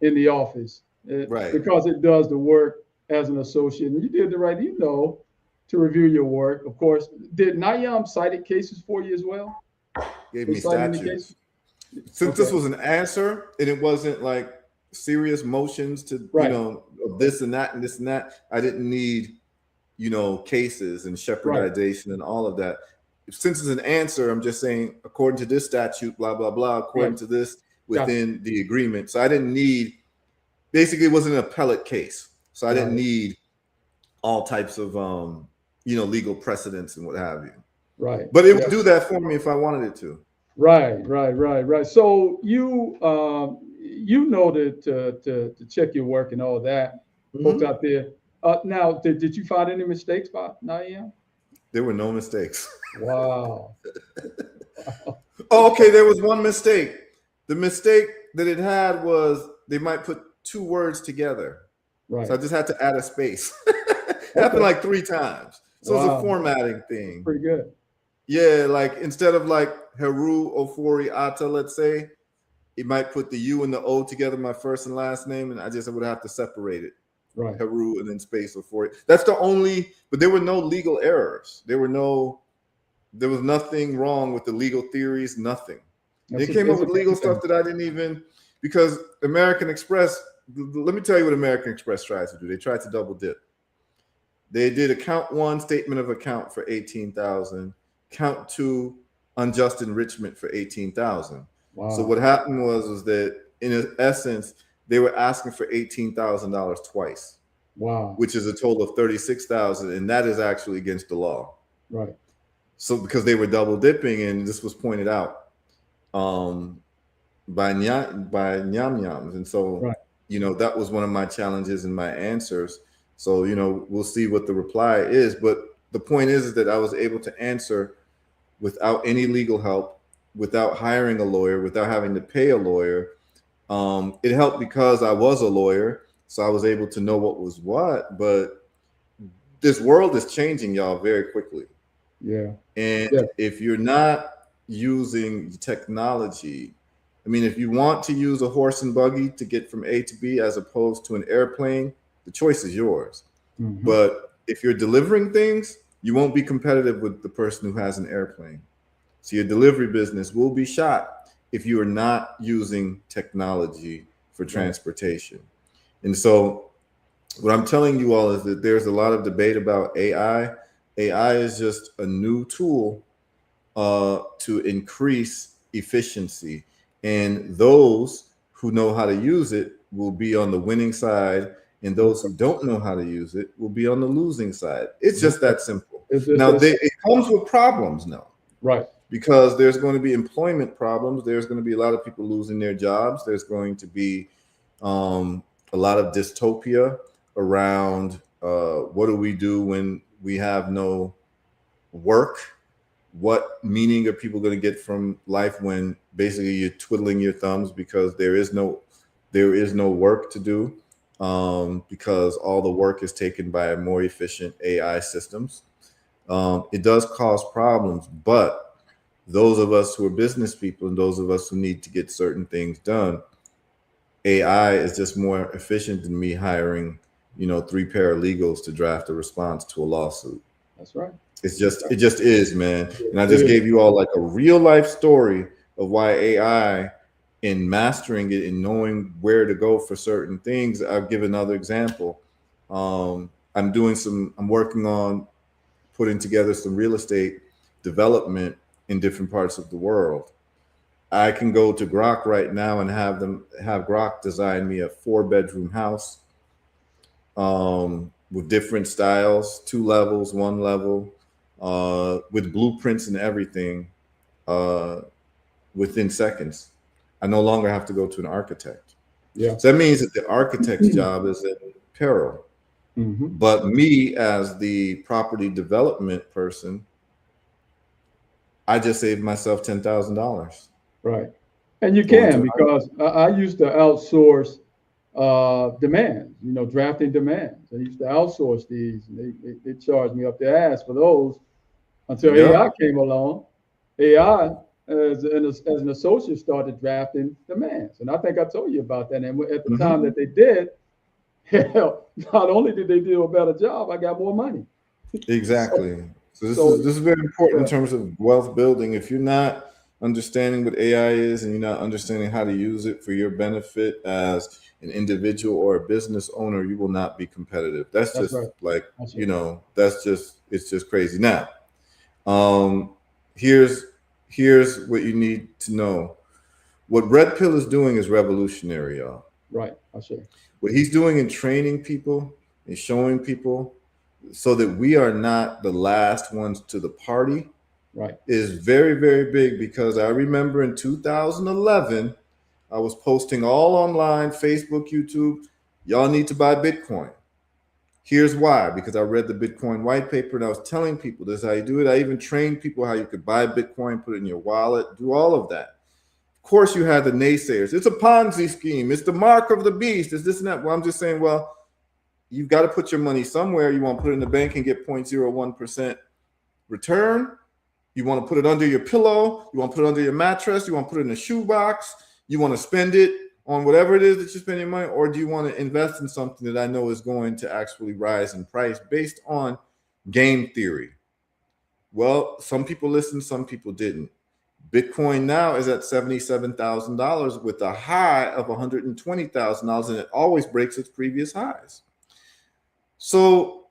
in the office. Right. Because it does the work as an associate. And you did the right, to review your work. Of course. Did Nyam cited cases for you as well? Gave me statutes. Since this was an answer and it wasn't like serious motions to, of this and that and this and that, I didn't need, cases and shepherdization and all of that. Since it's an answer, I'm just saying, according to this statute, blah, blah, blah, according to this within the agreement. So I didn't need, basically it was an appellate case. So I didn't need all types of, legal precedents and what have you. Right. But it would do that for me if I wanted it to. Right. So you to check your work and all that, folks out there. Now, did you find any mistakes by Nyam? There were no mistakes. Wow. Oh, okay, there was one mistake. The mistake that it had was they might put two words together. Right. So I just had to add a space. It happened like 3 times. So it's a formatting thing. Pretty good. Yeah, like instead of like Heru Ofori Ata, let's say, it might put the U and the O together, my first and last name, and I would have to separate it. Right. Heru and then space Ofori. That's the only, but there were no legal errors. There was nothing wrong with the legal theories, nothing. They came up with legal stuff that I didn't even, because American Express, let me tell you what American Express tried to do. They tried to double dip. They did a count 1 statement of account for $18,000, count 2 unjust enrichment for $18,000. Wow. So what happened was that in essence, they were asking for $18,000 twice. Wow. Which is a total of $36,000, and that is actually against the law. Right. So because they were double dipping, and this was pointed out by Nyam, and so that was one of my challenges and my answers. So we'll see what the reply is, but the point is that I was able to answer without any legal help, without hiring a lawyer, without having to pay a lawyer. It helped because I was a lawyer, so I was able to know what was what. But this world is changing, y'all, very quickly. Yeah. And if you're not using technology, if you want to use a horse and buggy to get from A to B as opposed to an airplane, the choice is yours. Mm-hmm. But if you're delivering things, you won't be competitive with the person who has an airplane. So your delivery business will be shot if you are not using technology for transportation. And so what I'm telling you all is that there's a lot of debate about AI. AI is just a new tool to increase efficiency. And those who know how to use it will be on the winning side, and those who don't know how to use it will be on the losing side. It's just that simple. It's just Now, that it comes with problems now, right. because there's going to be employment problems. There's going to be a lot of people losing their jobs. There's going to be a lot of dystopia around what do we do when we have no work? What meaning are people going to get from life when basically you're twiddling your thumbs because there is no work to do, because all the work is taken by more efficient AI systems. It does cause problems, but those of us who are business people and those of us who need to get certain things done, AI is just more efficient than me hiring, 3 paralegals to draft a response to a lawsuit. That's right. It just is, man. And I just gave you all like a real life story of why AI, in mastering it and knowing where to go for certain things. I'll give another example. I'm working on putting together some real estate development in different parts of the world. I can go to Grok right now and have Grok design me a 4-bedroom house with different styles, 2 levels, 1 level, with blueprints and everything within seconds. I no longer have to go to an architect. Yeah. So that means that the architect's job is in peril. Mm-hmm. But me, as the property development person, I just saved myself $10,000. Right. And you can, because I used to outsource demands, drafting demands. I used to outsource these. And they charged me up the ass for those until AI came along. AI, as an associate, started drafting demands. And I think I told you about that. And at the time that they did, hell, not only did they do a better job, I got more money. Exactly. So this is very important in terms of wealth building. If you're not understanding what AI is and you're not understanding how to use it for your benefit as an individual or a business owner, you will not be competitive. That's just right. It's just crazy. Now, here's what you need to know. What Red Pill is doing is revolutionary, y'all. Right. I see. What he's doing in training people and showing people so that we are not the last ones to the party, right, is very, very big. Because I remember in 2011, I was posting all online, Facebook, YouTube, y'all need to buy Bitcoin. Here's why: because I read the Bitcoin white paper and I was telling people this is how you do it. I even trained people how you could buy Bitcoin, put it in your wallet, do all of that. Of course, you had the naysayers. It's a Ponzi scheme. It's the mark of the beast. It's this and that. Well, I'm just saying, well, you've got to put your money somewhere. You want to put it in the bank and get 0.01% return. You want to put it under your pillow. You want to put it under your mattress. You want to put it in a shoebox. You want to spend it on whatever it is that you're spending money, or do you want to invest in something that I know is going to actually rise in price based on game theory? Well, some people listened, some people didn't. Bitcoin now is at $77,000 with a high of $120,000, and it always breaks its previous highs. So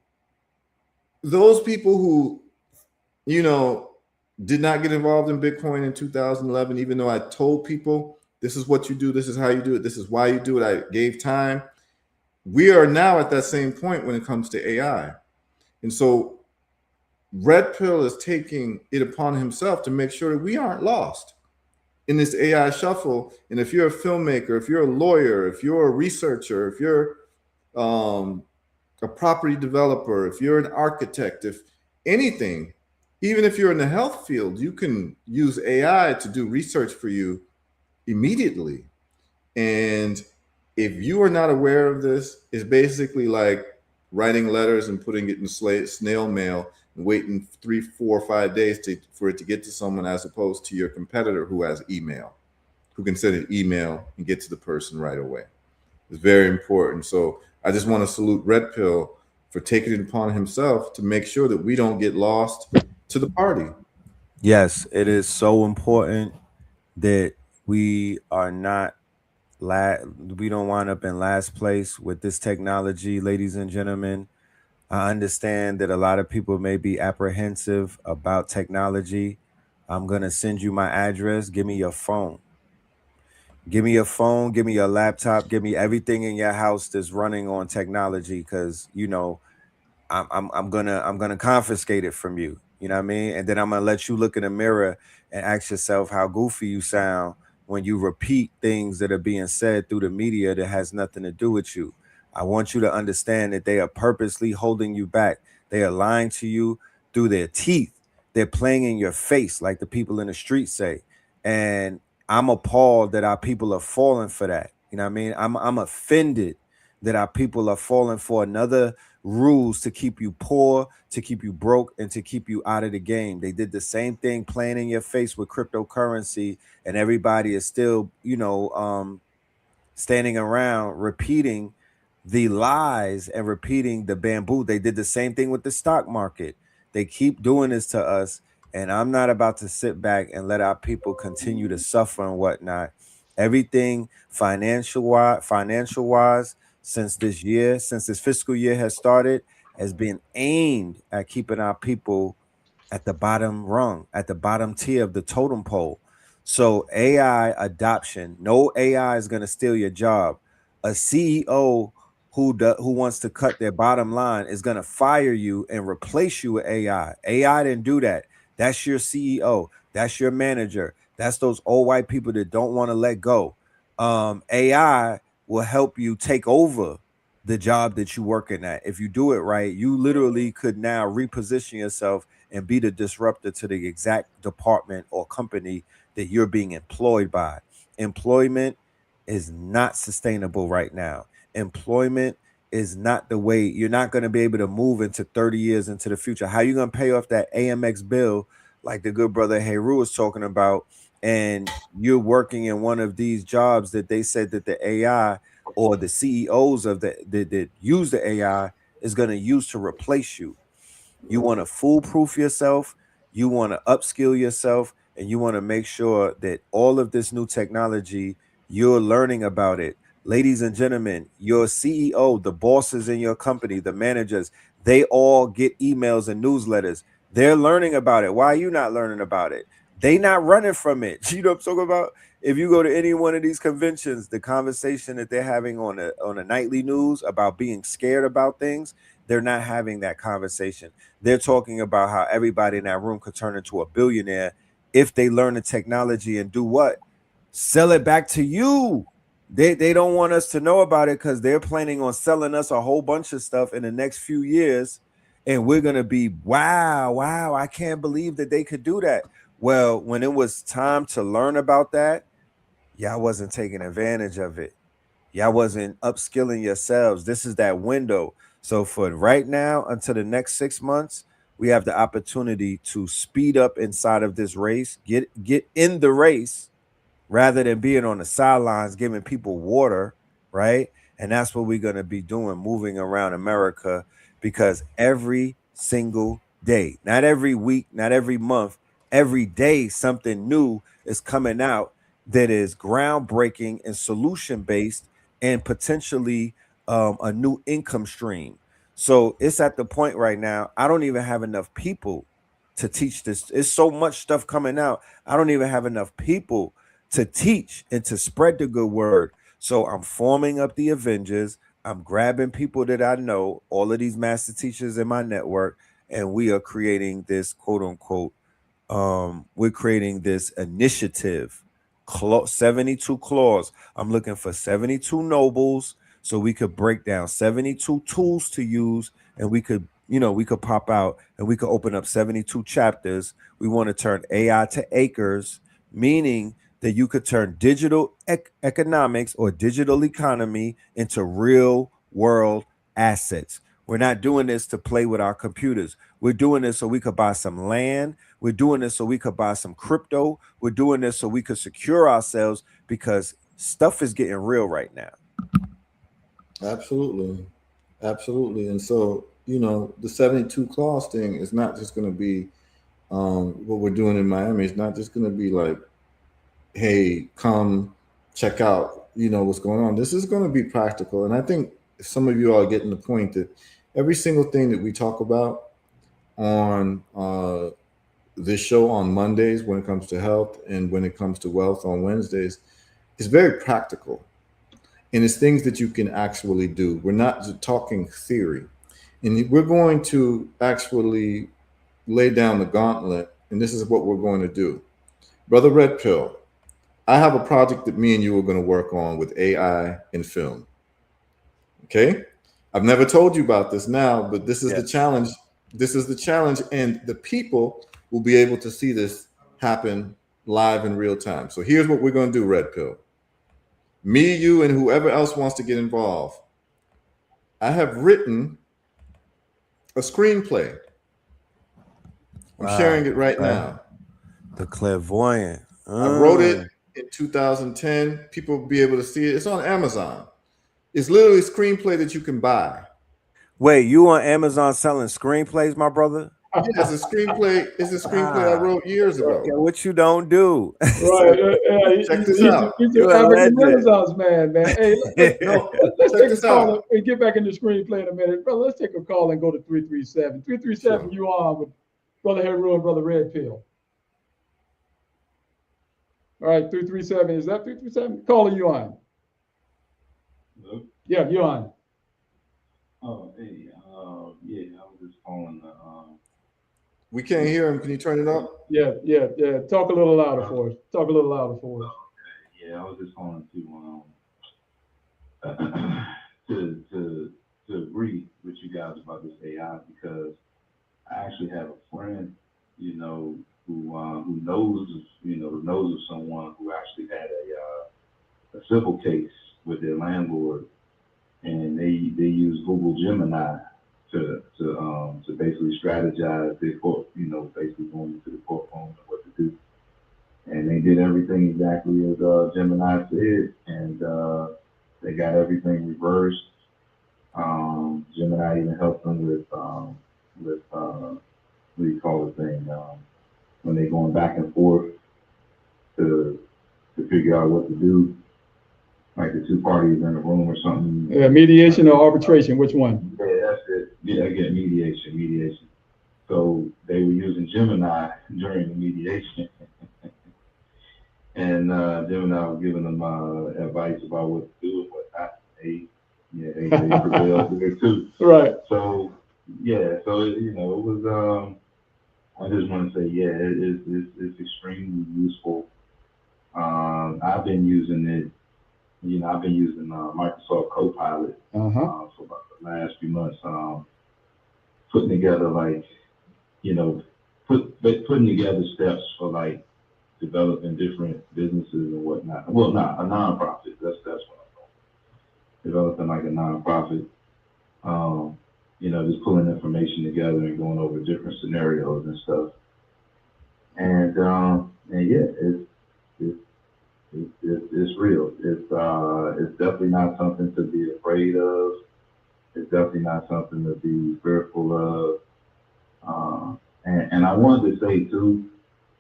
those people who, did not get involved in Bitcoin in 2011, even though I told people, this is what you do, this is how you do it, this is why you do it, I gave time. We are now at that same point when it comes to AI. And so Red Pill is taking it upon himself to make sure that we aren't lost in this AI shuffle. And if you're a filmmaker, if you're a lawyer, if you're a researcher, if you're a property developer, if you're an architect, if anything, even if you're in the health field, you can use AI to do research for you immediately. And if you are not aware of this, it's basically like writing letters and putting it in snail mail and waiting 3, 4, 5 days for it to get to someone, as opposed to your competitor who has email, who can send an email and get to the person right away. It's very important. So I just want to salute Red Pill for taking it upon himself to make sure that we don't get lost to the party. Yes, it is so important that we are not we don't wind up in last place with this technology, ladies and gentlemen. I understand that a lot of people may be apprehensive about technology. I'm going to send you my address. Give me your phone. Give me your phone, give me your laptop, give me everything in your house that's running on technology, because I'm gonna confiscate it from you. You know what I mean? And then I'm gonna let you look in the mirror and ask yourself how goofy you sound when you repeat things that are being said through the media that has nothing to do with you. I want you to understand that they are purposely holding you back. They are lying to you through their teeth. They're playing in your face, like the people in the street say. And I'm appalled that our people are falling for that. You know what I mean? I'm offended that our people are falling for another rules to keep you poor, to keep you broke, and to keep you out of the game. They did the same thing playing in your face with cryptocurrency, and everybody is still, standing around repeating the lies and repeating the bamboo. They did the same thing with the stock market. They keep doing this to us, and I'm not about to sit back and let our people continue to suffer and whatnot. Everything financial wise, since this fiscal year has started, has been aimed at keeping our people at the bottom rung, at the bottom tier of the totem pole. So AI adoption, no AI is going to steal your job. A CEO who wants to cut their bottom line is going to fire you and replace you with AI. AI didn't do that. That's your CEO. That's your manager. That's those old white people that don't want to let go. AI will help you take over the job that you're working at. If you do it right, you literally could now reposition yourself and be the disruptor to the exact department or company that you're being employed by. Employment is not sustainable right now. Employment is not the way. You're not going to be able to move into 30 years into the future. How are you going to pay off that AMX bill like the good brother Heru was talking about? And you're working in one of these jobs that they said that the AI or the CEOs of that use the AI is going to use to replace you. You want to foolproof yourself, you want to upskill yourself, and you want to make sure that all of this new technology, you're learning about it. Ladies and gentlemen, your CEO, the bosses in your company, the managers, they all get emails and newsletters. They're learning about it. Why are you not learning about it? They not running from it. You know what I'm talking about? If you go to any one of these conventions, the conversation that they're having on a nightly news about being scared about things, they're not having that conversation. They're talking about how everybody in that room could turn into a billionaire if they learn the technology and do what? Sell it back to you. They don't want us to know about it because they're planning on selling us a whole bunch of stuff in the next few years. And we're going to be, wow, I can't believe that they could do that. Well, when it was time to learn about that, y'all wasn't taking advantage of it. Y'all wasn't upskilling yourselves. This is that window. So for right now, until the next 6 months, we have the opportunity to speed up inside of this race, get in the race rather than being on the sidelines giving people water, right? And that's what we're going to be doing, moving around America, because every single day, not every week, not every month, every day something new is coming out that is groundbreaking and solution based and potentially a new income stream. So it's at the point right now, I don't even have enough people to teach this. It's so much stuff coming out. I don't even have enough people to teach and to spread the good word. So I'm forming up the Avengers. I'm grabbing people that I know, all of these master teachers in my network, and we are creating this quote unquote, we're creating this initiative, 72 claws. I'm looking for 72 nobles so we could break down 72 tools to use, and we could, we could pop out and we could open up 72 chapters. We want to turn AI to acres, meaning that you could turn digital economics or digital economy into real world assets. We're not doing this to play with our computers. We're doing this so we could buy some land. We're doing this so we could buy some crypto. We're doing this so we could secure ourselves, because stuff is getting real right now. Absolutely. And so, the 72 clause thing is not just going to be what we're doing in Miami. It's not just going to be like, hey, come check out, what's going on. This is going to be practical. And I think some of you are getting the point that every single thing that we talk about on this show on Mondays, when it comes to health, and when it comes to wealth on Wednesdays, It's very practical, and it's things that you can actually do. We're not just talking theory, and we're going to actually lay down the gauntlet, and this is what we're going to do. Brother Red Pill, I have a project that me and you are going to work on with AI and film. Okay? I've never told you about this now, but this is the challenge. This is the challenge, and the people will be able to see this happen live in real time. So here's what we're going to do, Red Pill. Me, you, and whoever else wants to get involved. I have written a screenplay. I'm sharing it right now. The clairvoyant. I wrote it in 2010. People will be able to see it. It's on Amazon. It's literally a screenplay that you can buy. Wait, you on Amazon selling screenplays, my brother? Yeah, it's a screenplay. It's a screenplay I wrote years ago. Okay, what you don't do? Right. Check this out. He's an African Renaissance man. Hey, let's check take this a call out. and get back in the screenplay in a minute. Brother, let's take a call and go to 337. 337, Sure. you on with Brother Heru and Brother Red Pill. All right, 337. Is that 337? Caller, you on? Hello? Yeah, you on. Oh, hey, yeah, I was just calling the, We can't hear him. Can you turn it up? Yeah. Talk a little louder for us. Talk a little louder for us. yeah, I was just calling to agree with you guys about this AI, because I actually have a friend, you know, who knows of someone who actually had a civil case with their landlord, and they use Google Gemini to basically strategize their court, basically going into the courtroom and what to do. And they did everything exactly as Gemini said, and they got everything reversed. Gemini even helped them with what do you call the thing, when they're going back and forth to figure out what to do, like the two parties in a room or something. Yeah, mediation or arbitration, which one? Yeah, that's it. Yeah, again, mediation. So they were using Gemini during the mediation. And Gemini was giving them advice about what to do and what not. They prevailed there too. Right. So it was. I just want to say, it's extremely useful. I've been using it. I've been using Microsoft Copilot for about the last few months, putting together putting together steps for developing different businesses and whatnot. Well, not a nonprofit. That's what I'm doing. Developing a nonprofit. Just pulling information together and going over different scenarios and stuff. And it's real. It's definitely not something to be afraid of. It's definitely not something to be fearful of. And I wanted to say too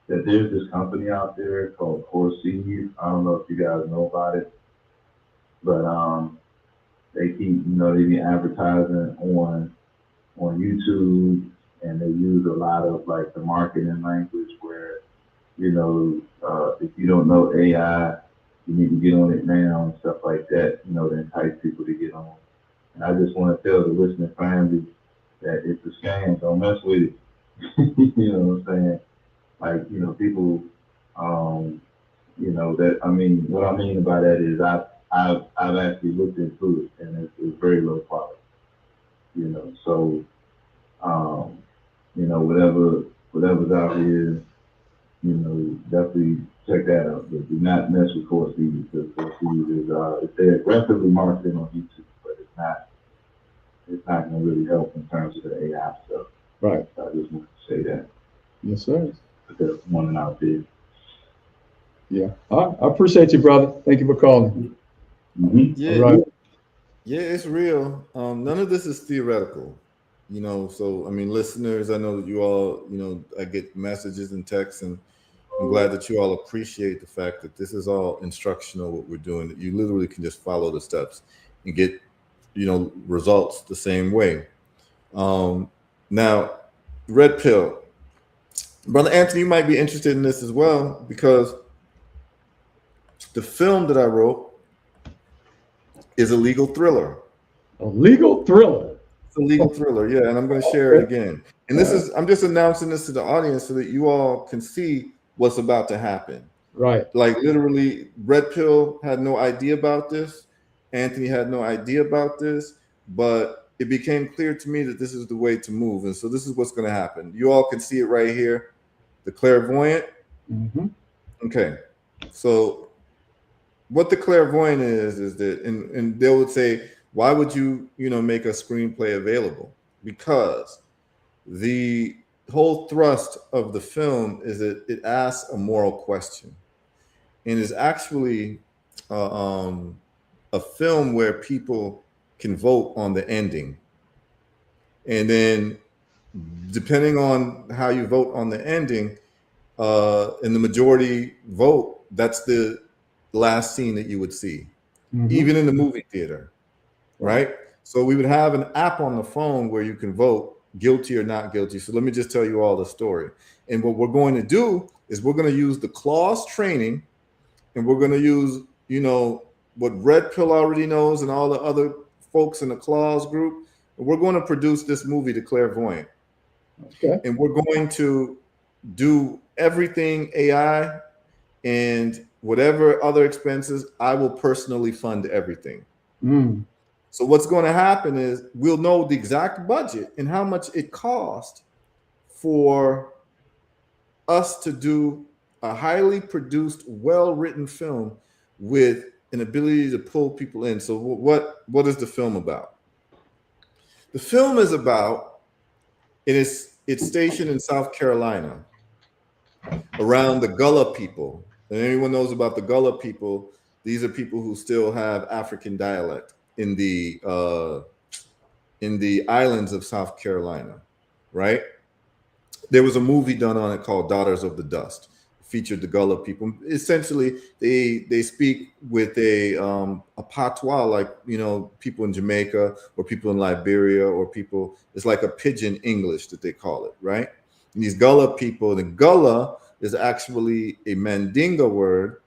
that there's this company out there called Corseed. I don't know if you guys know about it, but they keep they be advertising on YouTube, and they use a lot of the marketing language where if you don't know AI, you need to get on it now and stuff like that, to entice people to get on. And I just want to tell the listening family that it's a scam. Don't mess with it. You know what I'm saying? People, what I mean by that is I've actually looked into it, and it's very low quality. So, whatever's out here, definitely check that out. But do not mess with Corseed, because Corseed is they're aggressively marketing on YouTube, but it's not going to really help in terms of the AI stuff. Right. So I just want to say that. Yes, sir. But there's one out there. Yeah. I appreciate you, brother. Thank you for calling. Mm-hmm. Yeah. All right. Yeah, it's real. None of this is theoretical. So listeners, I know that you all, I get messages and texts, and I'm glad that you all appreciate the fact that this is all instructional, what we're doing, that you literally can just follow the steps and get, results the same way. Now, Red Pill, Brother Anthony, you might be interested in this as well, because The film that I wrote is a legal thriller. A legal thriller. It's a legal thriller, yeah, and I'm going to share it again. And this is, I'm just announcing this to the audience so that you all can see what's about to happen. Right. Like literally, Red Pill had no idea about this. Anthony had no idea about this, but it became clear to me that this is the way to move. And so this is what's going to happen. You all can see it right here. The clairvoyant. Mm-hmm. Okay. So what the clairvoyant is that, and they would say, why would you make a screenplay available? Because the whole thrust of the film is that it asks a moral question, and is actually a film where people can vote on the ending, and then depending on how you vote on the ending, in the majority vote, that's the last scene that you would see, even in the movie theater, right? So we would have an app on the phone where you can vote guilty or not guilty. So let me just tell you all the story. And what we're going to do is we're going to use the claws training, and we're going to use, what Red Pill already knows and all the other folks in the claws group. And we're going to produce this movie, The Clairvoyant. Okay. And we're going to do everything AI, and whatever other expenses, I will personally fund everything. So what's going to happen is we'll know the exact budget and how much it cost for us to do a highly produced, well-written film with an ability to pull people in. So what is the film about? The film is about, it's stationed in South Carolina around the Gullah people. And anyone knows about the Gullah people, these are people who still have African dialect in the islands of South Carolina, right? There was a movie done on it called Daughters of the Dust. It featured the Gullah people. Essentially, they speak with a patois, like people in Jamaica or people in Liberia or people. It's like a pidgin English that they call it, right? And these Gullah people, the Gullah is actually a Mandinga word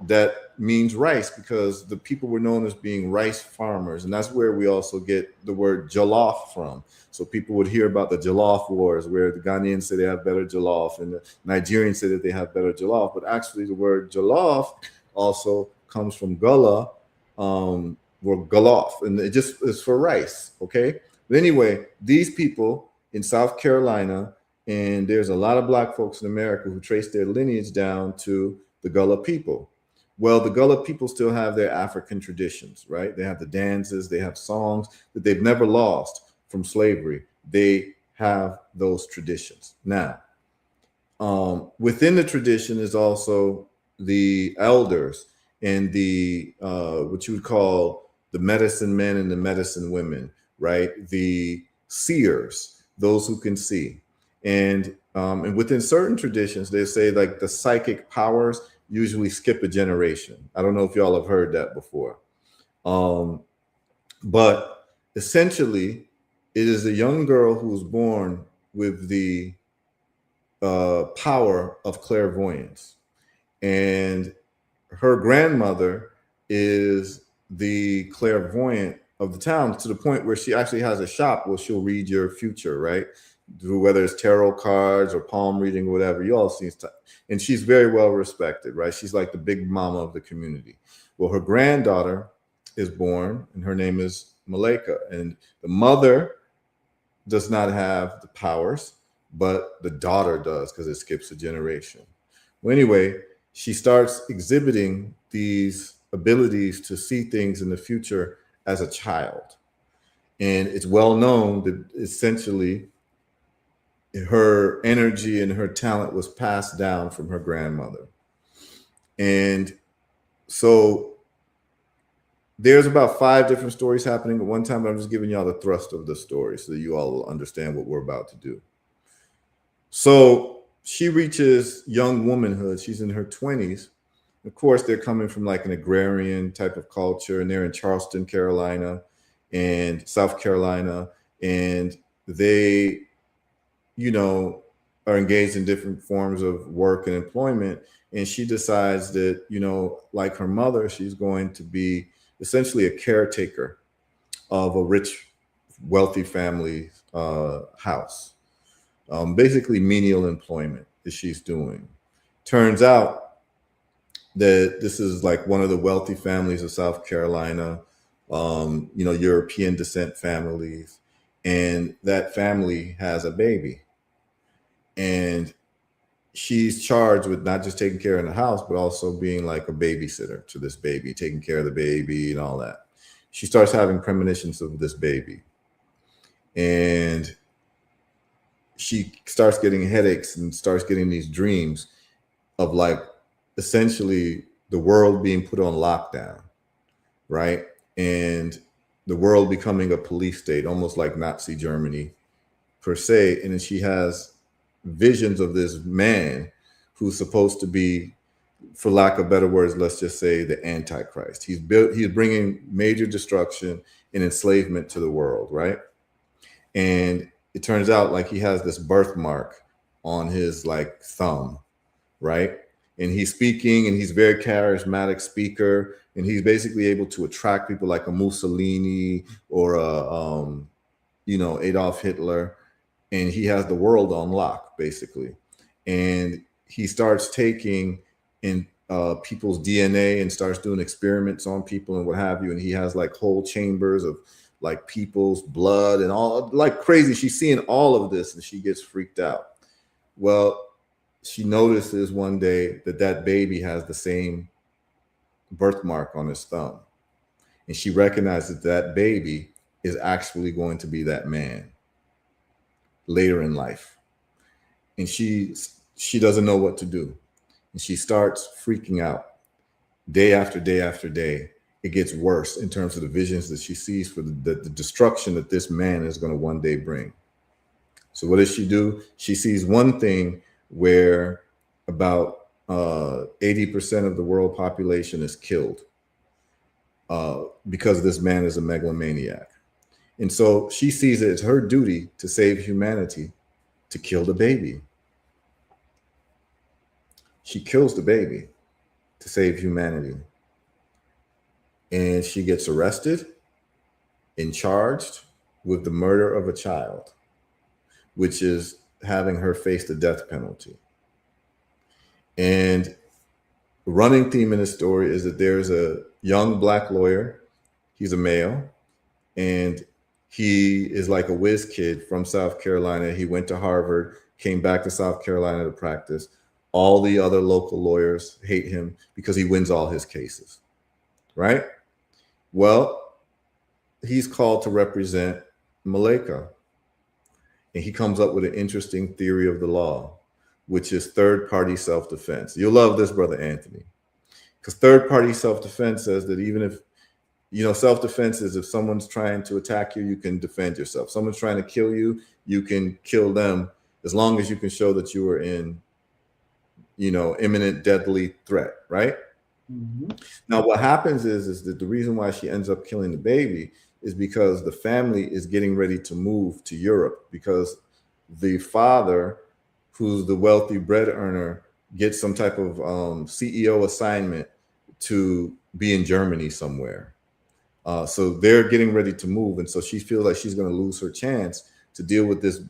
that means rice, because the people were known as being rice farmers. And that's where we also get the word jollof from. So people would hear about the jollof wars, where the Ghanaians say they have better jollof and the Nigerians say that they have better jollof. But actually the word jollof also comes from Gullah, or Gullof, and it just is for rice, okay? But anyway, these people in South Carolina, and there's a lot of Black folks in America who trace their lineage down to the Gullah people. Well, the Gullah people still have their African traditions, right? They have the dances, they have songs that they've never lost from slavery. They have those traditions. Now, within the tradition is also the elders and the what you would call the medicine men and the medicine women, right? The seers, those who can see. And within certain traditions, they say like the psychic powers usually skip a generation. I don't know if y'all have heard that before. But essentially, it is a young girl who was born with the power of clairvoyance. And her grandmother is the clairvoyant of the town, to the point where she actually has a shop where she'll read your future, right? Through whether it's tarot cards or palm reading or whatever, you all see stuff. And she's very well respected, right? She's like the big mama of the community. Well, her granddaughter is born, and her name is Malika. And the mother does not have the powers, but the daughter does, because it skips a generation. Well, anyway, she starts exhibiting these abilities to see things in the future as a child. And it's well known that essentially her energy and her talent was passed down from her grandmother. And so there's about 5 different stories happening at one time, but I'm just giving y'all the thrust of the story so that you all will understand what we're about to do. So she reaches young womanhood. She's in her 20s. Of course, they're coming from like an agrarian type of culture, and they're in Charleston, Carolina, and South Carolina, and they, are engaged in different forms of work and employment. And she decides that, you know, like her mother, she's going to be essentially a caretaker of a rich, wealthy family's house. Basically, menial employment that she's doing. Turns out that this is like one of the wealthy families of South Carolina, you know, European descent families. And that family has a baby. And she's charged with not just taking care of the house, but also being like a babysitter to this baby, taking care of the baby and all that. She starts having premonitions of this baby. And she starts getting headaches and starts getting these dreams of like essentially the world being put on lockdown, right? And the world becoming a police state, almost like Nazi Germany per se. And then she has visions of this man who's supposed to be, for lack of better words, let's just say the Antichrist. He's bringing major destruction and enslavement to the world, right? And it turns out like he has this birthmark on his like thumb, right? And he's speaking, and he's a very charismatic speaker, and he's basically able to attract people like a Mussolini or a you know, Adolf Hitler, and he has the world on lock basically. And he starts taking in people's DNA and starts doing experiments on people and what have you. And he has like whole chambers of like people's blood and all, like crazy. She's seeing all of this and she gets freaked out. Well, she notices one day that that baby has the same birthmark on his thumb. And she recognizes that baby is actually going to be that man later in life. And she doesn't know what to do. And she starts freaking out day after day after day. It gets worse in terms of the visions that she sees for the destruction that this man is going to one day bring. So what does she do? She sees one thing where about 80% of the world population is killed because this man is a megalomaniac. And so she sees it as her duty to save humanity, to kill the baby. She kills the baby to save humanity. And she gets arrested and charged with the murder of a child, which is having her face the death penalty. And the running theme in this story is that there's a young Black lawyer. He's a male, and he is like a whiz kid from South Carolina. He went to Harvard, came back to South Carolina to practice. All the other local lawyers hate him because he wins all his cases, right? Well, he's called to represent Malika. And he comes up with an interesting theory of the law, which is third-party self-defense. You'll love this, Brother Anthony, because third-party self-defense says that even if, you know, self-defense is if someone's trying to attack you, you can defend yourself. Someone's trying to kill you, you can kill them as long as you can show that you were in, you know, imminent deadly threat, right? Mm-hmm. Now, what happens is that the reason why she ends up killing the baby is because the family is getting ready to move to Europe because the father, who's the wealthy bread earner, gets some type of CEO assignment to be in Germany somewhere. So they're getting ready to move. And so she feels like she's going to lose her chance to deal with this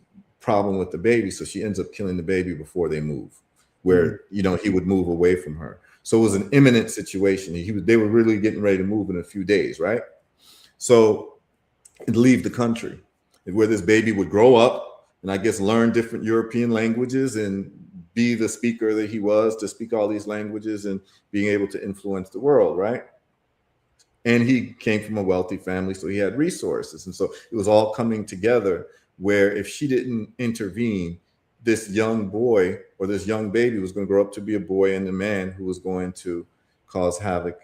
problem with the baby. So she ends up killing the baby before they move, where, you know, he would move away from her. So it was an imminent situation. They were really getting ready to move in a few days, right? So it'd leave the country, where this baby would grow up and I guess learn different European languages and be the speaker that he was, to speak all these languages and being able to influence the world, right? And he came from a wealthy family, so he had resources. And so it was all coming together where if she didn't intervene, this young boy or this young baby was going to grow up to be a boy and a man who was going to cause havoc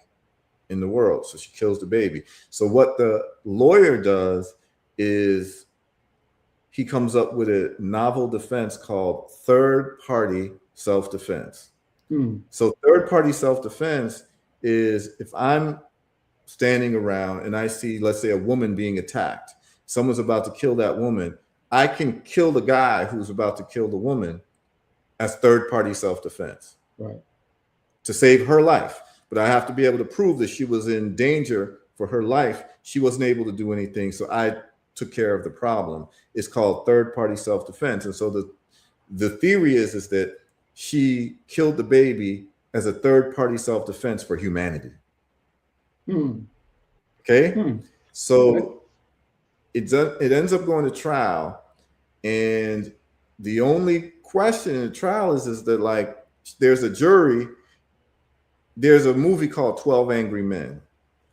in the world. So she kills the baby. So what the lawyer does is he comes up with a novel defense called third-party self-defense. So third-party self-defense is if I'm standing around and I see, let's say, a woman being attacked, someone's about to kill that woman, I can kill the guy who's about to kill the woman as third-party self-defense. Right. to save her life. But I have to be able to prove that she was in danger for her life. She wasn't able to do anything, so I took care of the problem. It's called third-party self-defense. And so the theory is that she killed the baby as a third-party self-defense for humanity. Okay? So it ends up going to trial, and the only question in the trial is that, like, there's a jury. There's a movie called 12 Angry Men.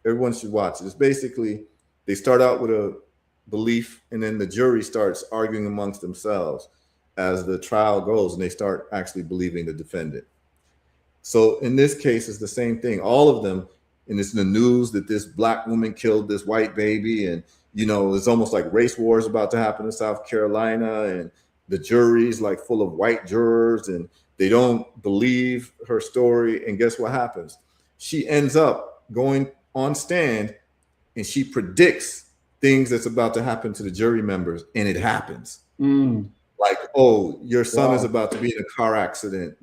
Everyone should watch it. It's basically, they start out with a belief, and then the jury starts arguing amongst themselves as the trial goes, and they start actually believing the defendant. So in this case, it's the same thing. All of them, and it's in the news that this black woman killed this white baby, and it's almost like race wars about to happen in South Carolina, and the jury's like full of white jurors, and they don't believe her story. And guess what happens? She ends up going on stand, and she predicts things that's about to happen to the jury members, and it happens. Like, oh, your son is about to be in a car accident,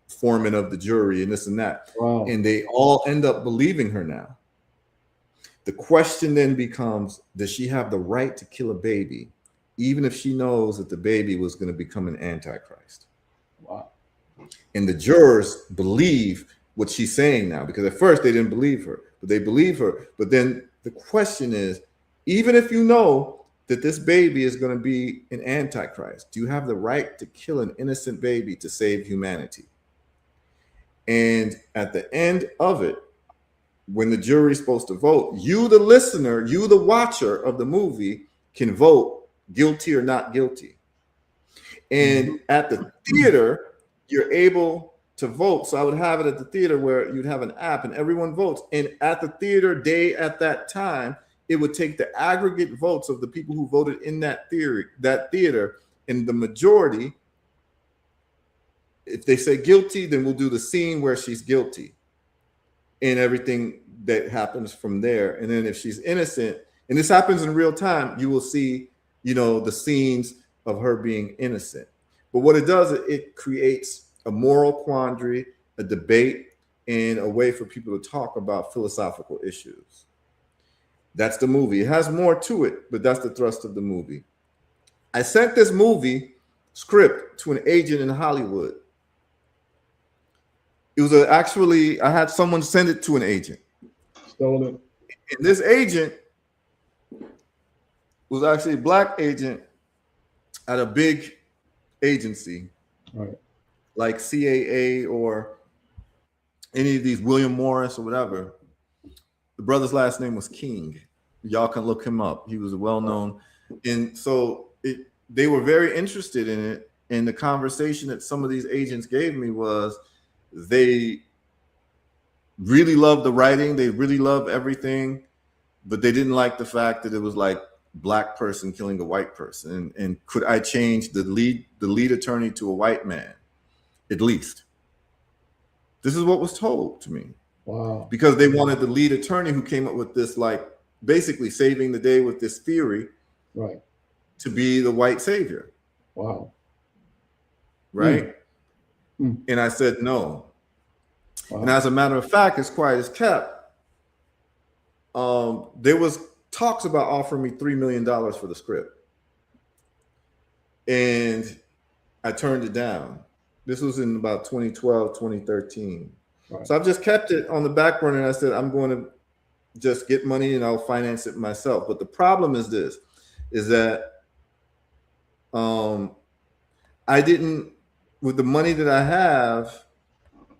foreman of the jury, and this and that. Wow. And they all end up believing her now. The question then becomes, does she have the right to kill a baby, even if she knows that the baby was going to become an antichrist? Wow. And the jurors believe what she's saying now, because at first they didn't believe her, but they believe her. But then the question is, even if you know that this baby is going to be an antichrist, do you have the right to kill an innocent baby to save humanity? And at the end of it, when the jury's supposed to vote, you, the listener, you, the watcher of the movie, can vote guilty or not guilty. And at the theater, you're able to vote. So I would have it at the theater where you'd have an app and everyone votes. And at the theater day at that time, it would take the aggregate votes of the people who voted in that theater, and the majority, if they say guilty, then we'll do the scene where she's guilty and everything that happens from there. And then if she's innocent, and this happens in real time, you will see, the scenes of her being innocent. But what it does, it creates a moral quandary, a debate, and a way for people to talk about philosophical issues. That's the movie. It has more to it, but that's the thrust of the movie. I sent this movie script to an agent in Hollywood. It was I had someone send it to an agent. Stole it. And this agent was actually a black agent at a big agency, Right. like CAA or any of these, William Morris or whatever. The brother's last name was King. Y'all can look him up. He was well-known. And so they were very interested in it. And the conversation that some of these agents gave me was they really loved the writing. They really loved everything, but they didn't like the fact that it was like black person killing a white person. And could I change the lead attorney to a white man, at least? This is what was told to me. Wow. Because they wanted the lead attorney who came up with this, like, basically saving the day with this theory, Right. to be the white savior. Wow. Right. And I said no. Wow. And as a matter of fact, as quiet as kept, there was talks about offering me $3 million for the script. And I turned it down. This was in about 2012, 2013. Right. So I've just kept it on the back burner, and I said, I'm going to just get money and I'll finance it myself. But the problem is this, is that I didn't, with the money that I have,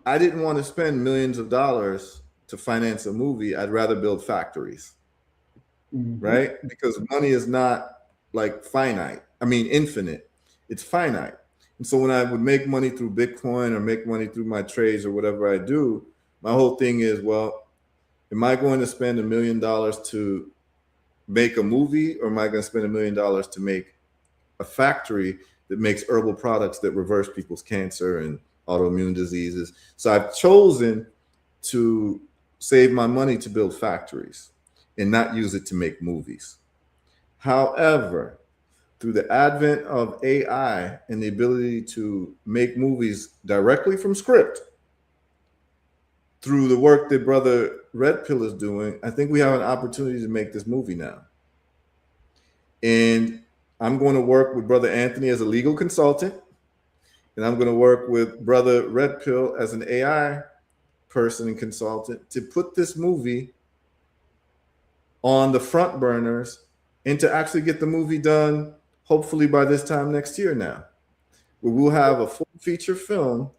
I didn't want to spend millions of dollars to finance a movie. I'd rather build factories, right? Because money is not like finite. I mean, infinite. It's finite. And so when I would make money through Bitcoin or make money through my trades or whatever I do, my whole thing is, well, am I going to spend $1 million to make a movie, or am I going to spend $1 million to make a factory that makes herbal products that reverse people's cancer and autoimmune diseases? So I've chosen to save my money to build factories and not use it to make movies. However, through the advent of AI and the ability to make movies directly from script, through the work that Brother Red Pill is doing, I think we have an opportunity to make this movie now. And I'm going to work with Brother Anthony as a legal consultant, and I'm going to work with Brother Red Pill as an AI person and consultant to put this movie on the front burners and to actually get the movie done, hopefully by this time next year now. Where we'll have a full feature film,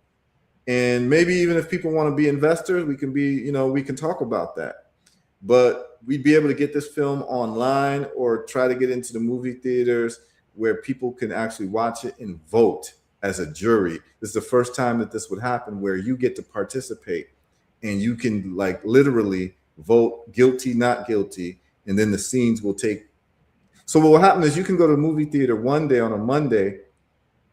and maybe even if people want to be investors, we can talk about that. But we'd be able to get this film online or try to get into the movie theaters where people can actually watch it and vote as a jury. This is the first time that this would happen, where you get to participate and you can like literally vote guilty, not guilty, and then the scenes will take. So what will happen is you can go to the movie theater one day on a Monday,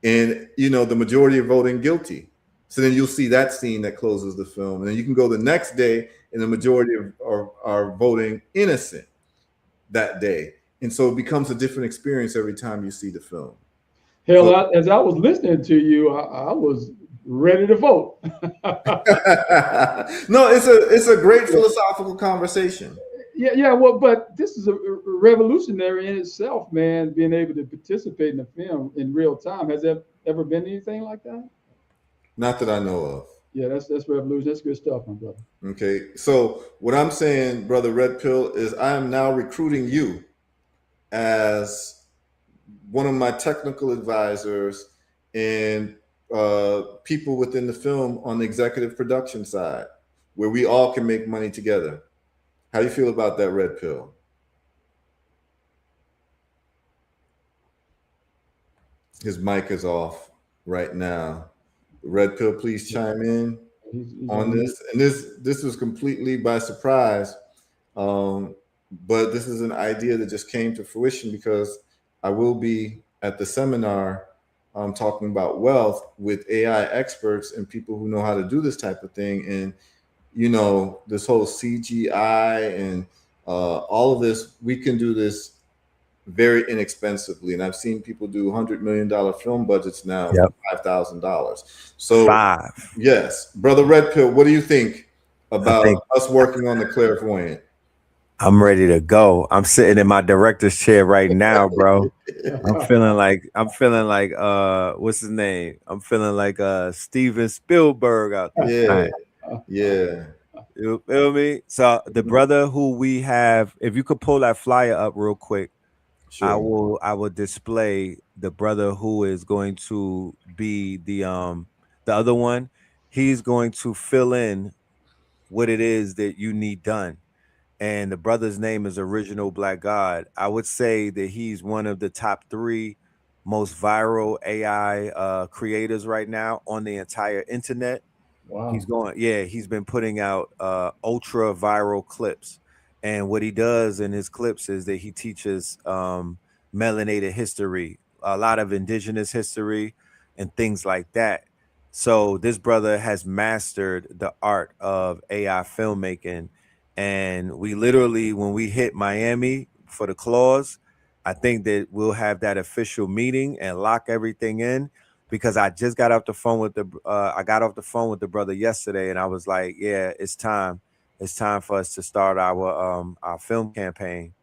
and the majority are voting guilty. So then you'll see that scene that closes the film, and then you can go the next day, and the majority are voting innocent that day, and so it becomes a different experience every time you see the film. Hell, as I was listening to you, I was ready to vote. No, it's a great philosophical conversation. Yeah. Well, but this is a revolutionary in itself, man. Being able to participate in a film in real time. Has there ever been anything like that? Not that I know of. Yeah, that's revolution. That's good stuff, my brother. Okay, so what I'm saying, Brother Red Pill, is I am now recruiting you as one of my technical advisors and people within the film on the executive production side, where we all can make money together. How do you feel about that, Red Pill? His mic is off right now. Red Pill, please chime in on this. And this was completely by surprise, but this is an idea that just came to fruition because I will be at the seminar talking about wealth with AI experts and people who know how to do this type of thing. And this whole CGI and all of this, we can do this very inexpensively. And I've seen people do $100 million film budgets now, Yep. $5,000. So 5. yes, Brother Red Pill, what do you think about us working on the clairvoyant? I'm ready to go. I'm sitting in my director's chair right now, bro. I'm feeling like what's his name? I'm feeling like Steven Spielberg out there. Yeah. You feel me? So the brother who we have, if you could pull that flyer up real quick, sure. I will display the brother who is going to be the other one. He's going to fill in what it is that you need done. And the brother's name is Original Black God. I would say that he's one of the top 3 most viral AI creators right now on the entire internet. Wow. He's been putting out ultra viral clips. And what he does in his clips is that he teaches melanated history, a lot of indigenous history and things like that. So this brother has mastered the art of AI filmmaking. And we literally, when we hit Miami for the clause, I think that we'll have that official meeting and lock everything in, because I just got off the phone with the brother yesterday, and I was like, yeah, it's time. It's time for us to start our film campaign.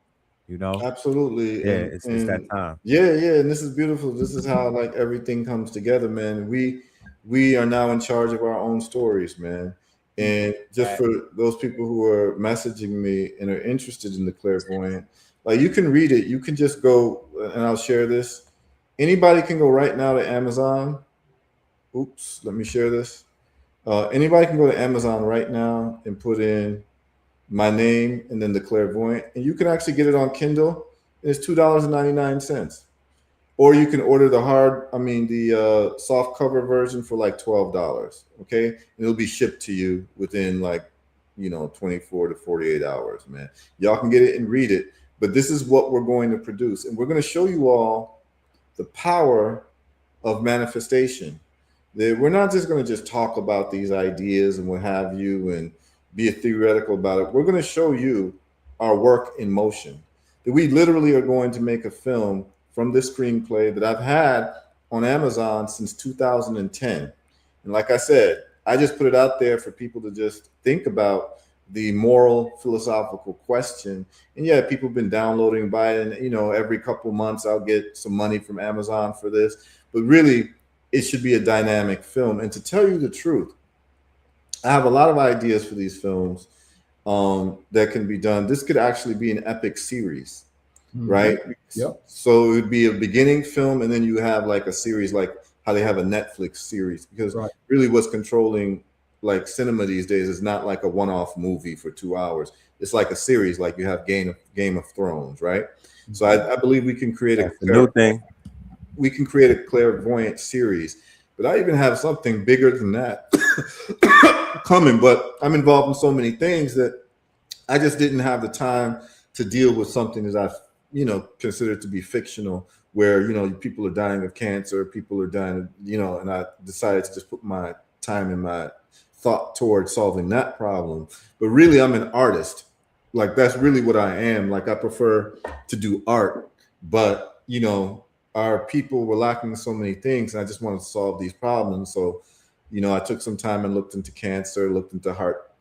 Absolutely. Yeah, it's that time. Yeah, and this is beautiful. This is how like everything comes together, man. We are now in charge of our own stories, man. And just for those people who are messaging me and are interested in the clairvoyant, like, you can read it. You can just go, and I'll share this. Anybody can go right now to Amazon. Oops, let me share this. Anybody can go to Amazon right now and put in my name and then the clairvoyant, and you can actually get it on Kindle. It's $2.99. Or you can order the soft cover version for like $12. Okay, and it'll be shipped to you within 24 to 48 hours, man. Y'all can get it and read it. But this is what we're going to produce, and we're going to show you all the power of manifestation. That we're not just going to just talk about these ideas and what have you and be theoretical about it. We're going to show you our work in motion. That we literally are going to make a film from this screenplay that I've had on Amazon since 2010. And like I said, I just put it out there for people to just think about the moral philosophical question. And yeah, people have been downloading, buying, every couple months I'll get some money from Amazon for this, but really it should be a dynamic film. And to tell you the truth, I have a lot of ideas for these films that can be done. This could actually be an epic series, right? Yep. So it would be a beginning film, and then you have like a series, like how they have a Netflix series, because really what's controlling like cinema these days is not like a one-off movie for 2 hours. It's like a series, like you have Game of Thrones, right? So I believe we can create a new thing. We can create a clairvoyant series, but I even have something bigger than that coming. But I'm involved in so many things that I just didn't have the time to deal with something that I've considered to be fictional, where people are dying of cancer, people are dying, and I decided to just put my time and my thought towards solving that problem. But really, I'm an artist. Like, that's really what I am. Like, I prefer to do art, but our people were lacking so many things, and I just wanted to solve these problems. So I took some time and looked into cancer, looked into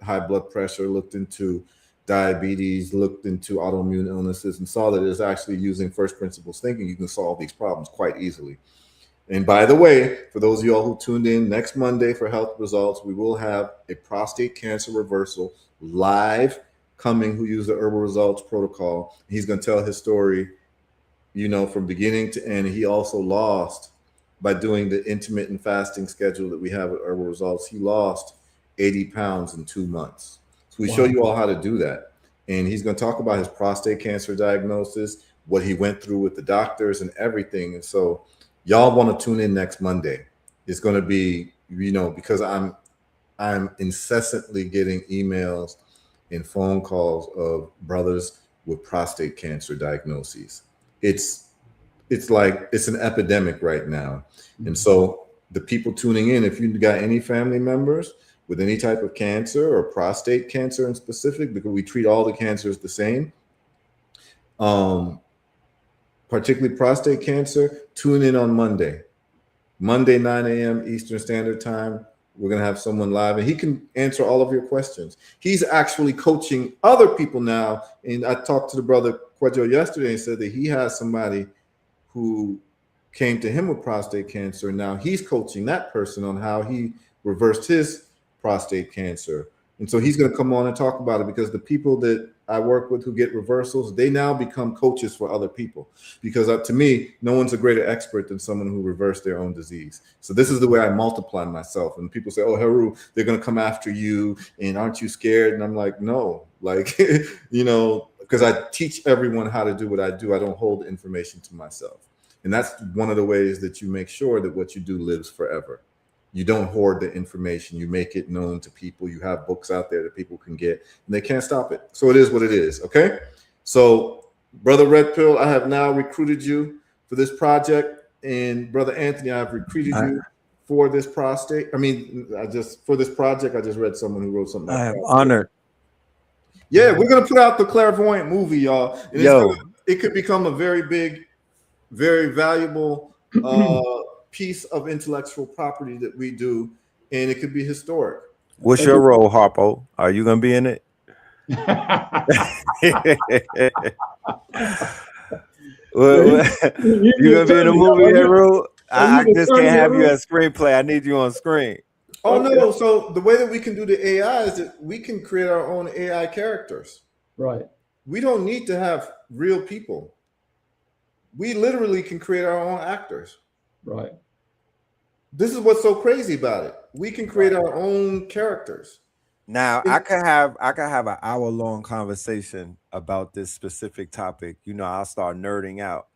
high blood pressure, looked into diabetes, looked into autoimmune illnesses, and saw that it's actually using first principles thinking, you can solve these problems quite easily. And by the way, for those of y'all who tuned in, next Monday for Health Results, we will have a prostate cancer reversal live coming, who used the Herbal Results protocol. He's going to tell his story, from beginning to end. He also lost, by doing the intermittent fasting schedule that we have at Herbal Results, he lost 80 pounds in 2 months. So we show you all how to do that. And he's going to talk about his prostate cancer diagnosis, what he went through with the doctors and everything. And so y'all want to tune in next Monday. It's going to be, because I'm incessantly getting emails and phone calls of brothers with prostate cancer diagnoses. It's like, it's an epidemic right now. And so the people tuning in, if you got any family members with any type of cancer or prostate cancer in specific, because we treat all the cancers the same, particularly prostate cancer, tune in on Monday, 9 a.m. Eastern Standard Time. We're going to have someone live, and he can answer all of your questions. He's actually coaching other people now. And I talked to the brother Kwadjo yesterday and said that he has somebody who came to him with prostate cancer. Now he's coaching that person on how he reversed his prostate cancer. And so he's going to come on and talk about it, because the people that I work with who get reversals, they now become coaches for other people, because to me, no one's a greater expert than someone who reversed their own disease. So this is the way I multiply myself. And people say, oh, Heru, they're going to come after you, and aren't you scared? And I'm like, no, like, because I teach everyone how to do what I do. I don't hold information to myself. And that's one of the ways that you make sure that what you do lives forever. You don't hoard the information. You make it known to people. You have books out there that people can get, and they can't stop it. So it is what it is, okay? So, Brother Red Pill, I have now recruited you for this project. And Brother Anthony, I've recruited you for this prostate. For this project, I just read someone who wrote something. I am honored. Yeah, we're going to put out the clairvoyant movie, y'all. And it could become a very big, very valuable piece of intellectual property that we do, and it could be historic. What's your role, Harpo? Are you gonna be in it? You gonna be in a movie, Haru? I just can't have you as screenplay. I need you on screen. Oh no! So the way that we can do the AI is that we can create our own AI characters. Right. We don't need to have real people. We literally can create our own actors. Right. This is what's so crazy about it. We can create our own characters. Now, I could have an hour-long conversation about this specific topic. I'll start nerding out.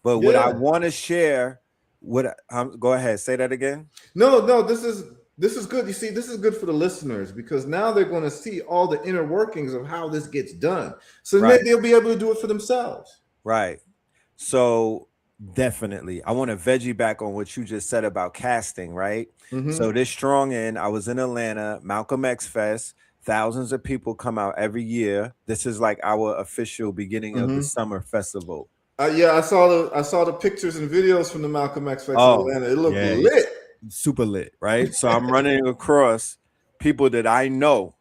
But what I want to share, go ahead, say that again. No, this is good. You see, this is good for the listeners, because now they're going to see all the inner workings of how this gets done. So then they'll be able to do it for themselves. Right. So definitely, I want to veggie back on what you just said about casting, right? Mm-hmm. So this Strong End, I was in Atlanta, Malcolm X Fest. Thousands of people come out every year. This is like our official beginning of the summer festival. I saw the pictures and videos from the Malcolm X Fest in Atlanta. It looked lit. super lit, right? So I'm running across people that I know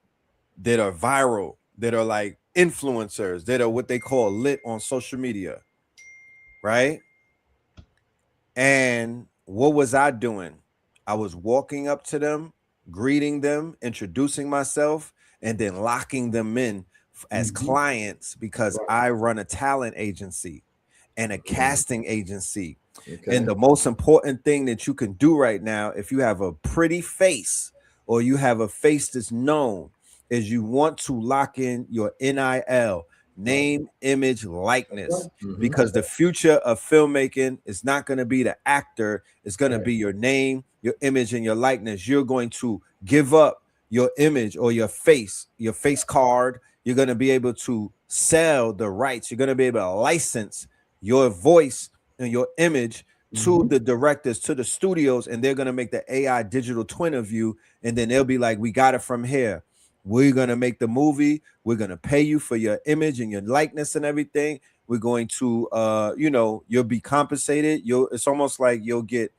that are viral, that are like influencers, that are what they call lit on social media, right? And what was I doing? I was walking up to them, greeting them, introducing myself, and then locking them in as Mhm. clients because Right. I run a talent agency and a casting agency. Okay. And the most important thing that you can do right now, if you have a pretty face or you have a face that's known, is you want to lock in your NIL, name, image, likeness, Mhm. because the future of filmmaking is not going to be the actor, it's going to Right. be your name, your image, and your likeness. You're going to give up your image or your face card. You're going to be able to sell the rights. You're going to be able to license your voice and your image to Mhm. the directors, to the studios, and they're going to make the AI digital twin of you. And then they'll be like, we got it from here. We're going to make the movie. We're going to pay you for your image and your likeness and everything. We're going to, you'll be compensated. It's almost like you'll get,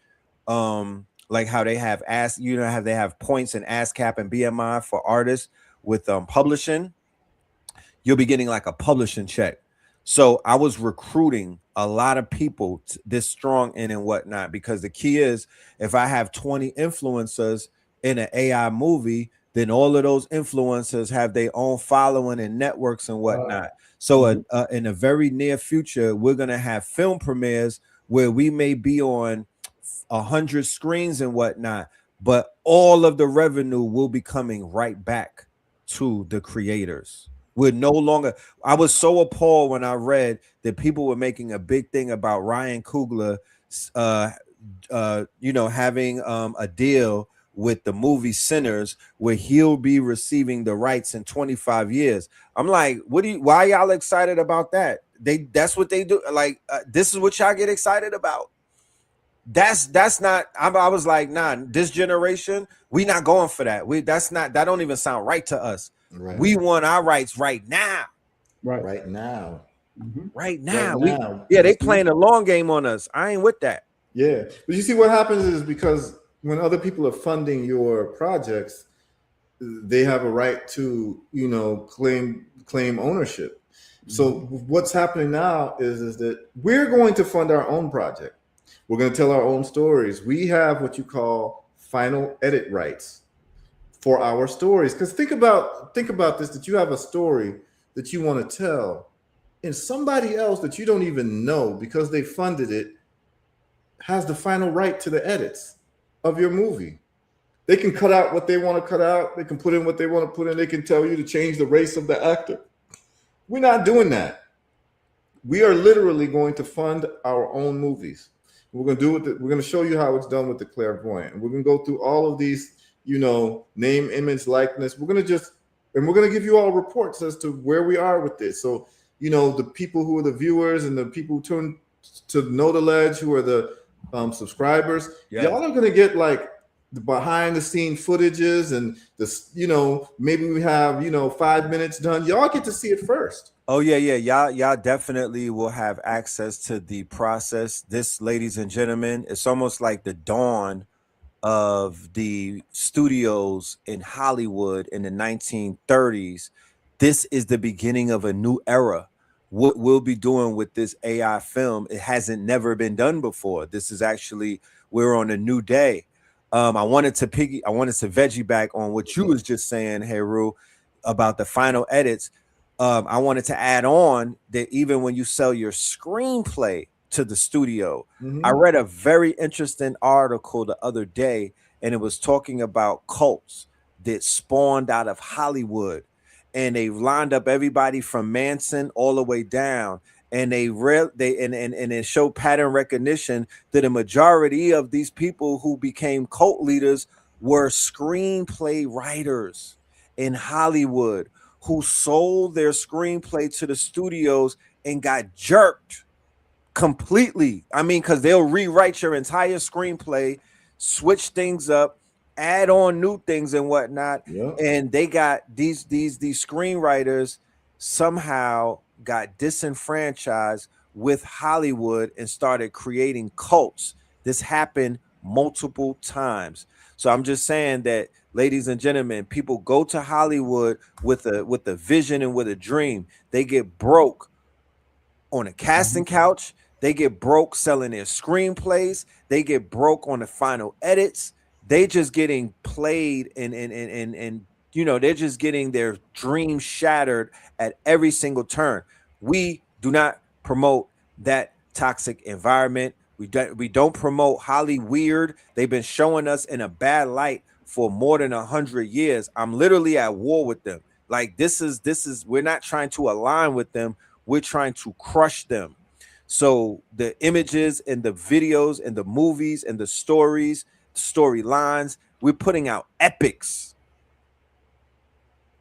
like how they have they have points in ASCAP and BMI for artists with publishing. You'll be getting like a publishing check. So I was recruiting a lot of people this strong in and whatnot, because the key is if I have 20 influencers in an AI movie, then all of those influencers have their own following and networks and whatnot. So in a very near future, we're going to have film premieres where we may be on 100 screens and whatnot, but all of the revenue will be coming right back to the creators. We're no longer. I was so appalled when I read that people were making a big thing about Ryan Coogler, having a deal with the movie Sinners where he'll be receiving the rights in 25 years. I'm like, why y'all excited about that? That's what they do. Like, this is what y'all get excited about. That's not. I was like, nah, this generation, we not going for that. That don't even sound right to us. Right. We want our rights right now. Right. Right now. Mhm. Right now. Right now. They playing a long game on us. I ain't with that. Yeah, but you see what happens is because when other people are funding your projects, they have a right to claim ownership. So what's happening now is that we're going to fund our own project. We're going to tell our own stories. We have what you call final edit rights for our stories. Because think about this: that you have a story that you want to tell, and somebody else that you don't even know because they funded it has the final right to the edits of your movie. They can cut out what they want to cut out. They can put in what they want to put in. They can tell you to change the race of the actor. We're not doing that. We are literally going to fund our own movies. We're going to do it. We're going to show you how it's done with the clairvoyant. And we're going to go through all of these, name, image, likeness. We're going to give you all reports as to where we are with this. So, the people who are the viewers and the people who turn to Know the Ledge, who are the subscribers, y'all are going to get like the behind the scene footages and this, maybe we have, 5 minutes done. Y'all get to see it first. Oh yeah. Y'all definitely will have access to the process. This, ladies and gentlemen, it's almost like the dawn of the studios in Hollywood in the 1930s. This is the beginning of a new era. What we'll be doing with this AI film, it hasn't never been done before. This is actually, we're on a new day. I wanted to veggie back on what you was just saying, Heru, about the final edits. I wanted to add on that even when you sell your screenplay to the studio, I read a very interesting article the other day, and it was talking about cults that spawned out of Hollywood, and they lined up everybody from Manson all the way down, and it showed pattern recognition that a majority of these people who became cult leaders were screenplay writers in Hollywood who sold their screenplay to the studios and got jerked completely. I mean, because they'll rewrite your entire screenplay, switch things up, add on new things and whatnot. Yeah. And they got these screenwriters somehow got disenfranchised with Hollywood and started creating cults. This happened multiple times. So I'm just saying that, ladies and gentlemen, people go to Hollywood with a vision and with a dream. They get broke on a casting couch. They get broke selling their screenplays. They get broke on the final edits. They just getting played and they're just getting their dreams shattered at every single turn. We do not promote that toxic environment. We don't promote Holly Weird. They've been showing us in a bad light for more than 100 years. I'm literally at war with them. Like this is we're not trying to align with them. We're trying to crush them. So the images and the videos and the movies and the stories, storylines, we're putting out epics.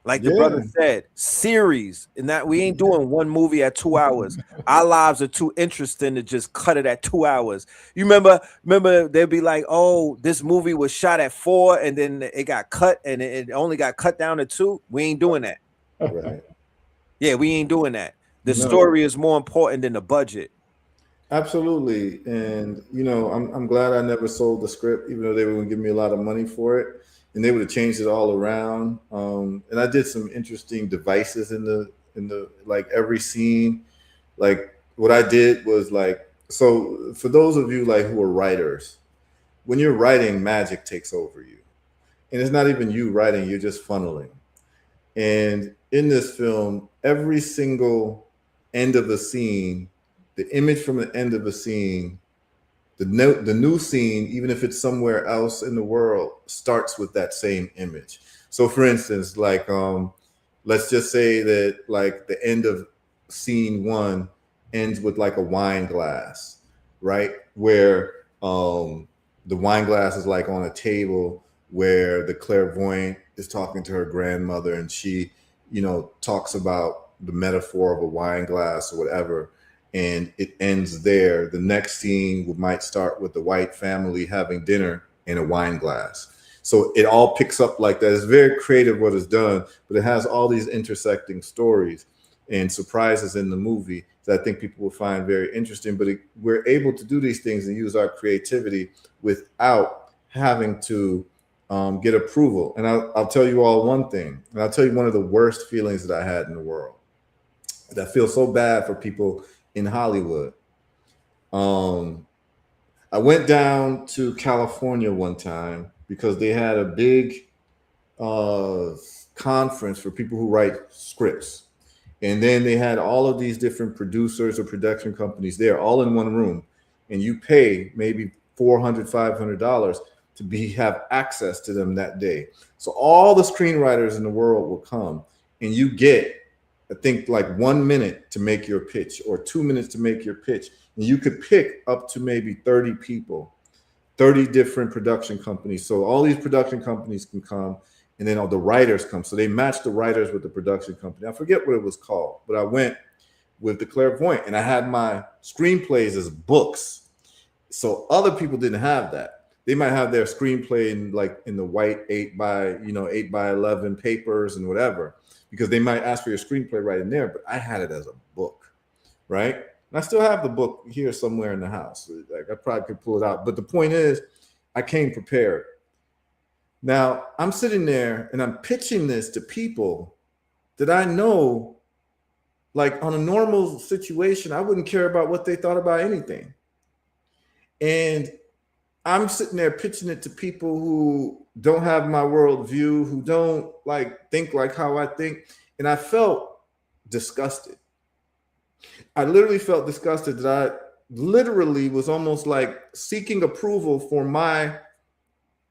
Like the brother said, series, and that we ain't doing one movie at 2 hours. Our lives are too interesting to just cut it at 2 hours. You remember they'd be like, oh, this movie was shot at 4 and then it got cut and it only got cut down to 2. We ain't doing that. Right. Yeah, we ain't doing that. The story is more important than the budget. Absolutely. And, I'm glad I never sold the script, even though they were going to give me a lot of money for it. And they would have changed it all around. And I did some interesting devices in the like every scene. Like what I did was like, so for those of you like who are writers, when you're writing, magic takes over you. And it's not even you writing, you're just funneling. And in this film, every single end of the scene, the image from the end of the scene, the new scene, even if it's somewhere else in the world, starts with that same image. So for instance, like let's just say that like the end of scene 1 ends with like a wine glass, right? Where the wine glass is like on a table where the clairvoyant is talking to her grandmother and she, talks about the metaphor of a wine glass or whatever. And it ends there. The next scene might start with the white family having dinner in a wine glass. So it all picks up like that. It's very creative what is done, but it has all these intersecting stories and surprises in the movie that I think people will find very interesting. But we're able to do these things and use our creativity without having to get approval. And I'll tell you all one thing, and I'll tell you one of the worst feelings that I had in the world. I feel so bad for people in Hollywood. I went down to California one time because they had a big conference for people who write scripts. And then they had all of these different producers or production companies there all in one room. And you pay maybe $400, $500 to have access to them that day. So all the screenwriters in the world will come and you get, I think, like 1 minute to make your pitch or 2 minutes to make your pitch. And you could pick up to maybe 30 people, 30 different production companies. So all these production companies can come and then all the writers come. So they match the writers with the production company. I forget what it was called, but I went with the clairvoyant and I had my screenplays as books. So other people didn't have that. They might have their screenplay in the white 8 by 11 papers and whatever, because they might ask for your screenplay right in there, but I had it as a book, right? And I still have the book here somewhere in the house. Like I probably could pull it out. But the point is, I came prepared. Now, I'm sitting there and I'm pitching this to people that I know, like on a normal situation, I wouldn't care about what they thought about anything. And I'm sitting there pitching it to people who don't have my worldview, who don't think like how I think. And I felt disgusted. I literally felt disgusted that I literally was almost like seeking approval for my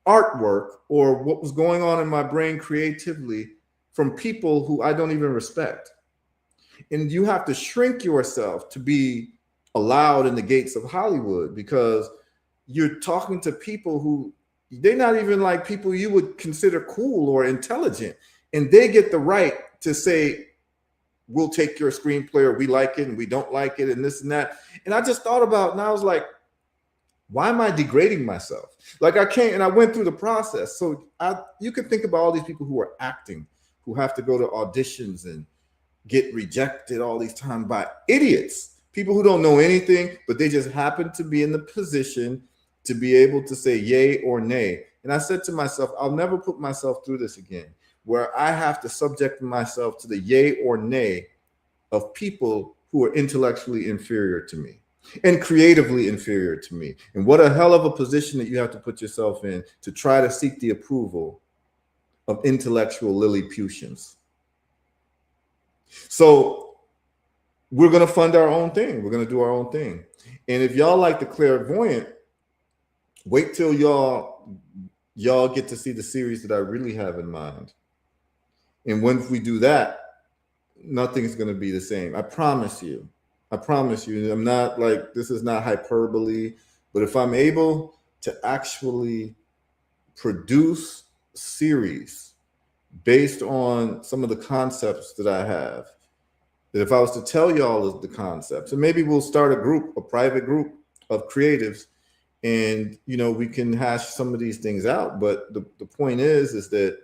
artwork or what was going on in my brain creatively from people who I don't even respect. And you have to shrink yourself to be allowed in the gates of Hollywood because you're talking to people who they're not even like people you would consider cool or intelligent. And they get the right to say, we'll take your screenplay or we like it and we don't like it and this and that. And I just thought about it and I was like, why am I degrading myself? Like I can't, and I went through the process. So you can think about all these people who are acting, who have to go to auditions and get rejected all these times by idiots, people who don't know anything, but they just happen to be in the position to be able to say yay or nay. And I said to myself, I'll never put myself through this again, where I have to subject myself to the yay or nay of people who are intellectually inferior to me and creatively inferior to me. And what a hell of a position that you have to put yourself in to try to seek the approval of intellectual Lilliputians. So we're going to fund our own thing. We're going to do our own thing. And if y'all like the clairvoyant, wait till y'all get to see the series that I really have in mind. And when we do that, nothing's going to be the same. I promise you. I promise you. I'm not like, this is not hyperbole, but if I'm able to actually produce series based on some of the concepts that I have, that if I was to tell y'all the concepts, and maybe we'll start a private group of creatives, and we can hash some of these things out. But the point is that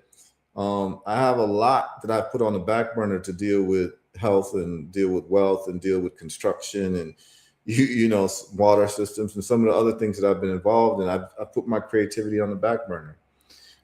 I have a lot that I put on the back burner to deal with health and deal with wealth and deal with construction and water systems and some of the other things that I've been involved in. I put my creativity on the back burner,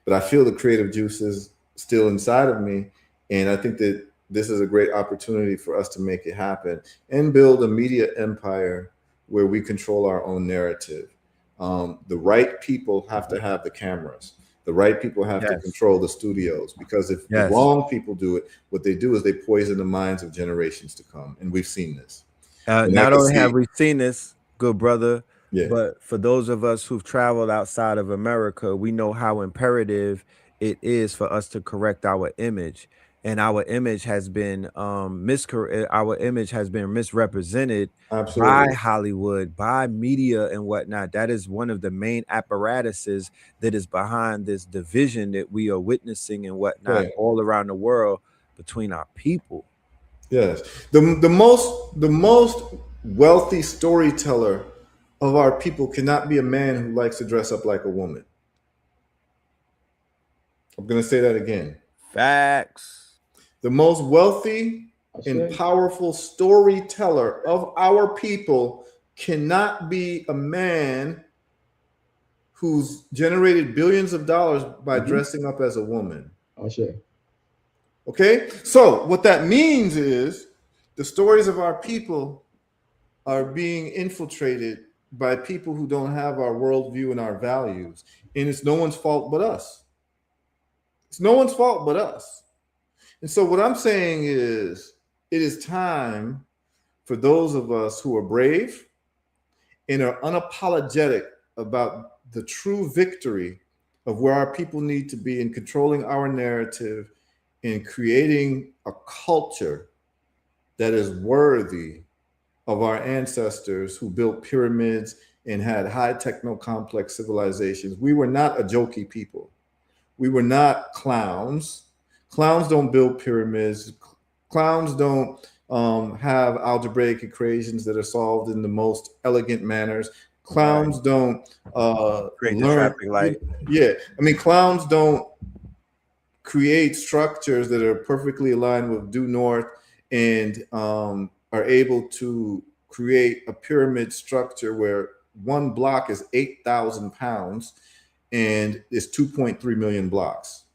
but I feel the creative juices still inside of me, and I think that this is a great opportunity for us to make it happen and build a media empire where we control our own narrative. The right people have to have the cameras. The right people have to control the studios, because if the wrong people do it, what they do is they poison the minds of generations to come. And we've seen this. Not only have we seen this, good brother, but for those of us who've traveled outside of America, we know how imperative it is for us to correct our image. And our image has been misrepresented by Hollywood, by media and whatnot. That is one of the main apparatuses that is behind this division that we are witnessing and whatnot all around the world between our people. Yes. The most wealthy storyteller of our people cannot be a man who likes to dress up like a woman. I'm going to say that again. Facts. The most wealthy and powerful storyteller of our people cannot be a man who's generated billions of dollars by dressing up as a woman. Okay? So what that means is the stories of our people are being infiltrated by people who don't have our worldview and our values. And it's no one's fault but us. It's no one's fault but us. And so what I'm saying is, it is time for those of us who are brave and are unapologetic about the true victory of where our people need to be in controlling our narrative and creating a culture that is worthy of our ancestors who built pyramids and had high techno-complex civilizations. We were not a jokey people. We were not clowns. Clowns don't build pyramids. Clowns don't have algebraic equations that are solved in the most elegant manners. Clowns don't create the learn. traffic light. Yeah, I mean, clowns don't create structures that are perfectly aligned with due north and are able to create a pyramid structure where one block is 8,000 pounds and it's 2.3 million blocks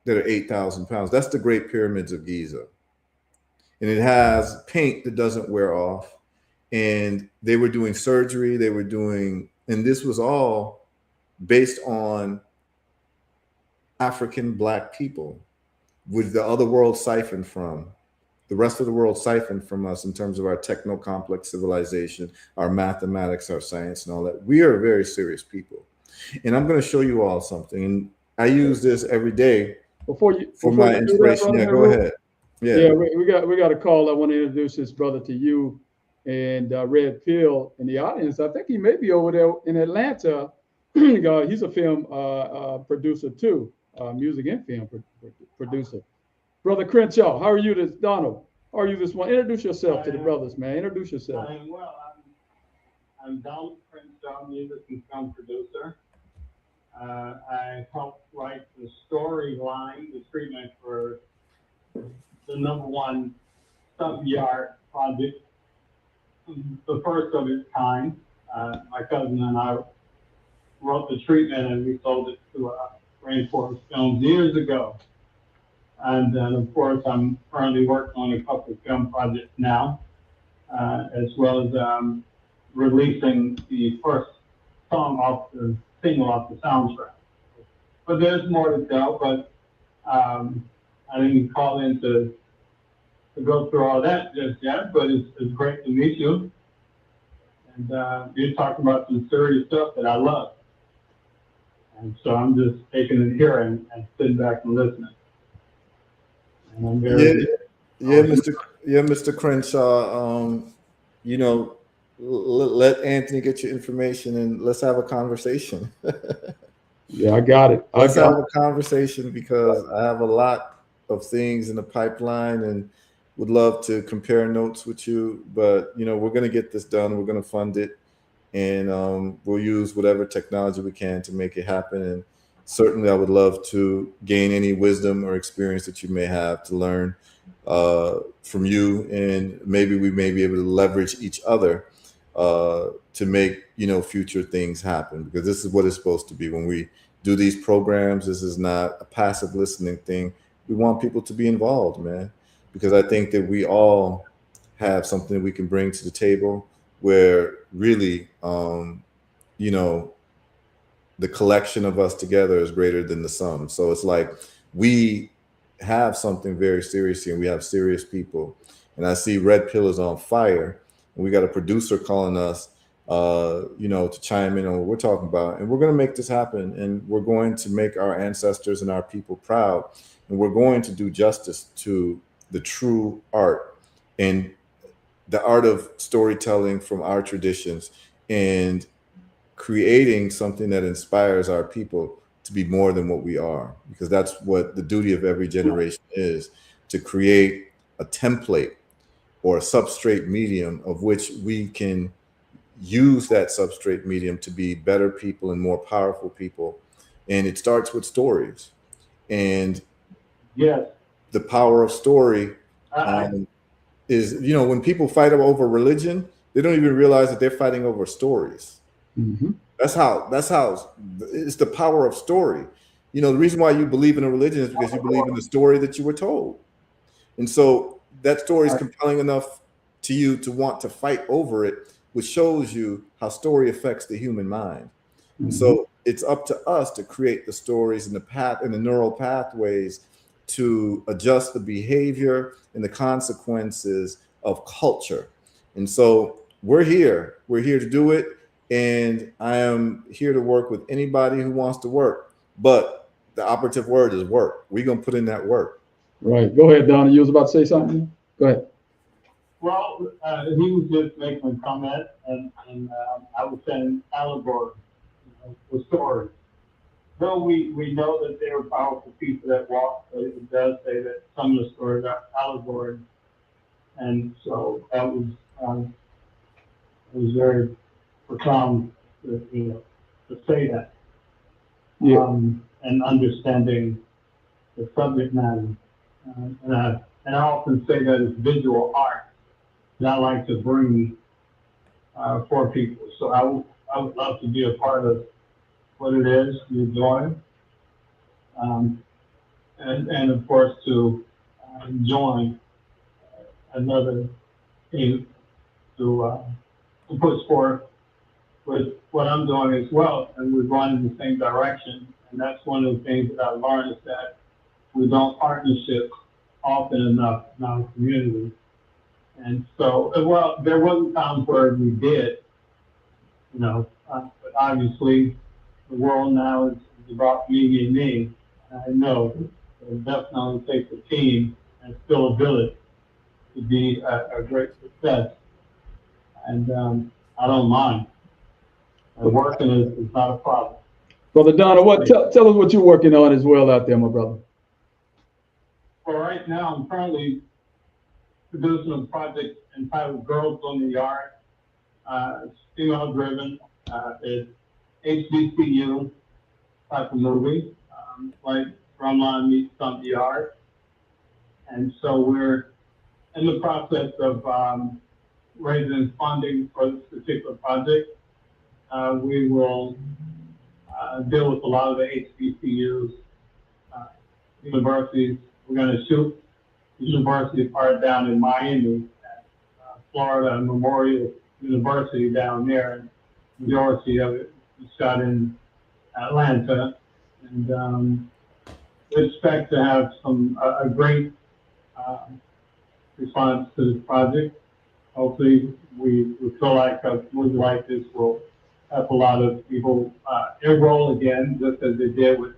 that are 8,000 pounds. That's the Great Pyramids of Giza. And it has paint that doesn't wear off. And they were doing surgery. And this was all based on African Black people, which the other world siphoned from. The rest of the world siphoned from us in terms of our techno-complex civilization, our mathematics, our science, and all that. We are very serious people. And I'm going to show you all something. And I use this every day for my inspiration. Yeah, go ahead. Yeah, we got a call. I want to introduce this brother to you and Red Pill in the audience. I think he may be over there in Atlanta. He's a film producer too, music and film producer. Brother Crenshaw, how are you this? Donald, how are you this one? Introduce yourself to the brothers, man. Introduce yourself. I'm Donald Crenshaw, music and film producer. I helped write the storyline, the treatment for the #1 sub-yard project, the first of its kind. My cousin and I wrote the treatment and we sold it to Rainforest Films years ago. And then, of course, I'm currently working on a couple of film projects now, as well as releasing the first single off the soundtrack. But there's more to go, but I didn't call in to go through all that just yet, but it's great to meet you. And you're talking about some serious stuff that I love. And so I'm just taking it here and sitting back and listening. And I'm very Mr. Crenshaw. You know, let Anthony get your information and let's have a conversation. Yeah, I got it. Let's have a conversation because I have a lot of things in the pipeline and would love to compare notes with you. But you know, we're going to get this done. We're going to fund it, and we'll use whatever technology we can to make it happen. And certainly, I would love to gain any wisdom or experience that you may have to learn from you, and maybe we may be able to leverage each other to make, you know, future things happen, because this is what it's supposed to be. When we do these programs, this is not a passive listening thing. We want people to be involved, man, because I think that we all have something that we can bring to the table where really, you know, the collection of us together is greater than the sum. So it's like we have something very serious here, and we have serious people. And I see Red Pill is on fire, and we got a producer calling us, you know, to chime in on what we're talking about. And we're going to make this happen, and we're going to make our ancestors and our people proud, and we're going to do justice to the true art and the art of storytelling from our traditions, and creating something that inspires our people to be more than what we are, because that's what the duty of every generation is, to create a template or a substrate medium of which we can use that substrate medium to be better people and more powerful people. And it starts with stories. And yes, the power of story is, you know, when people fight over religion, they don't even realize that they're fighting over stories. Mm-hmm. That's how it's the power of story. You know, the reason why you believe in a religion is because you believe in the story that you were told. And so that story is compelling enough to you to want to fight over it, which shows you how story affects the human mind. Mm-hmm. So it's up to us to create the stories and the path and the neural pathways to adjust the behavior and the consequences of culture. And so we're here to do it. And I am here to work with anybody who wants to work. But the operative word is work. We're going to put in that work. Right. Go ahead, Donna. You was about to say something? Go ahead. well, he was just making a comment, and I was saying allegory, the story. Though we know that they are powerful people that walk, but it does say that some of the stories are allegory. And so that was it was very profound to say that. Yeah. And understanding the subject matter. And I often say that it's visual art that I like to bring for people. So I would love to be a part of what it is you're doing. And of course to join another team to push forth with what I'm doing as well, and we're going in the same direction. And that's one of the things that I learned, is that we don't partnership often enough in our community. And so, well, there wasn't times where we did, but obviously the world now is about me and me. And I know it definitely takes a team and still a village to be a great success. And I don't mind. Working is not a problem. Brother Donna, tell us what you're working on as well out there, my brother. Well, right now I'm currently producing a project entitled Girls on the Yard. It's female driven. It's HBCU type of movie, like Drumline meets Stump Yard. And so we're in the process of raising funding for this particular project. We will deal with a lot of the HBCUs, universities. We're going to shoot the university part down in Miami, Florida Memorial University down there, and majority of it is shot in Atlanta. And we expect to have a great response to this project. Hopefully, we feel like a movie like this will help a lot of people enroll again, just as they did with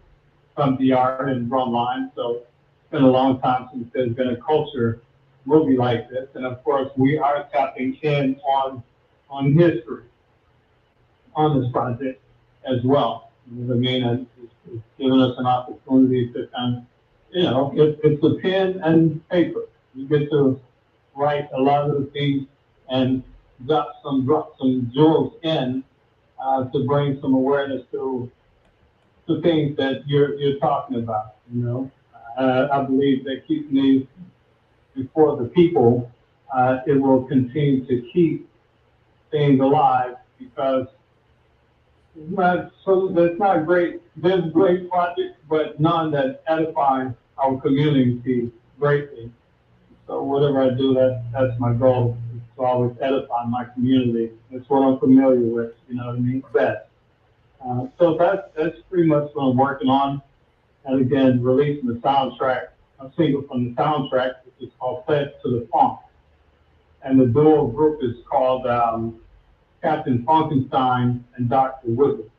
Some DR and Drumline. So it's been a long time since there's been a culture movie like this. And of course, we are tapping in on history on this project as well. You know what I mean? And it's given us an opportunity to kind of, it's a pen and paper. You get to write a lot of the things and drop some jewels in to bring some awareness to things that you're talking about. I believe that keeping these before the people, it will continue to keep things alive, because it's not great. There's great projects, but none that edify our community greatly. So whatever I do, that's my goal, is to always edify my community. That's what I'm familiar with, you know what I mean, best. So that's pretty much what I'm working on. And again, releasing the soundtrack, a single from the soundtrack, which is called Fed to the Funk. And the duo group is called Captain Funkenstein and Dr. Wizard.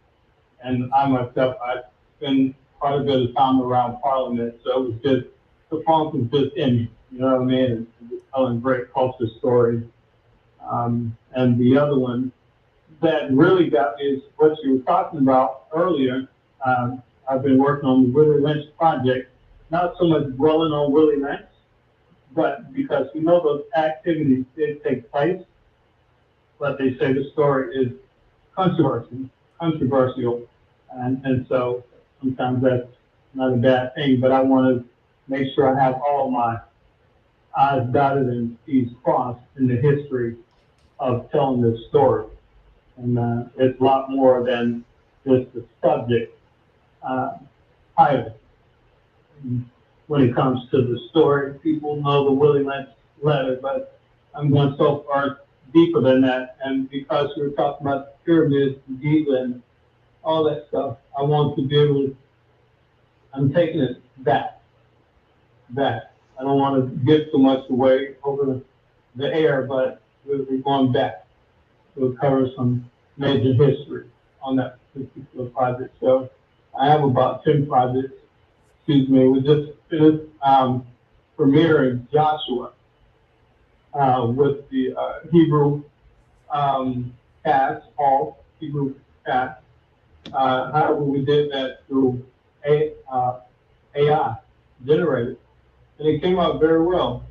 And I myself, I spend quite a bit of time around Parliament, so it was just, the funk was just in me, you know what I mean? And just telling great culture stories. And the other one that really got me is what you were talking about earlier. I've been working on the Willie Lynch project, not so much dwelling on Willie Lynch, but because we know those activities did take place, but they say the story is controversial, and so sometimes that's not a bad thing, but I want to make sure I have all my I's dotted and T's crossed in the history of telling this story. And it's a lot more than just the subject title. When it comes to the story, people know the Willie Lynch letter, but I'm going so far deeper than that. And because we were talking about the pyramids, Giza, and all that stuff, I want to be able to, I'm taking it back. I don't want to give too much away over the air, but we're going back to cover some major history on that particular project. So I have about 10 projects. We just finished premiering Joshua with the Hebrew cast, all Hebrew cast. However, we did that through AI generated, and it came out very well.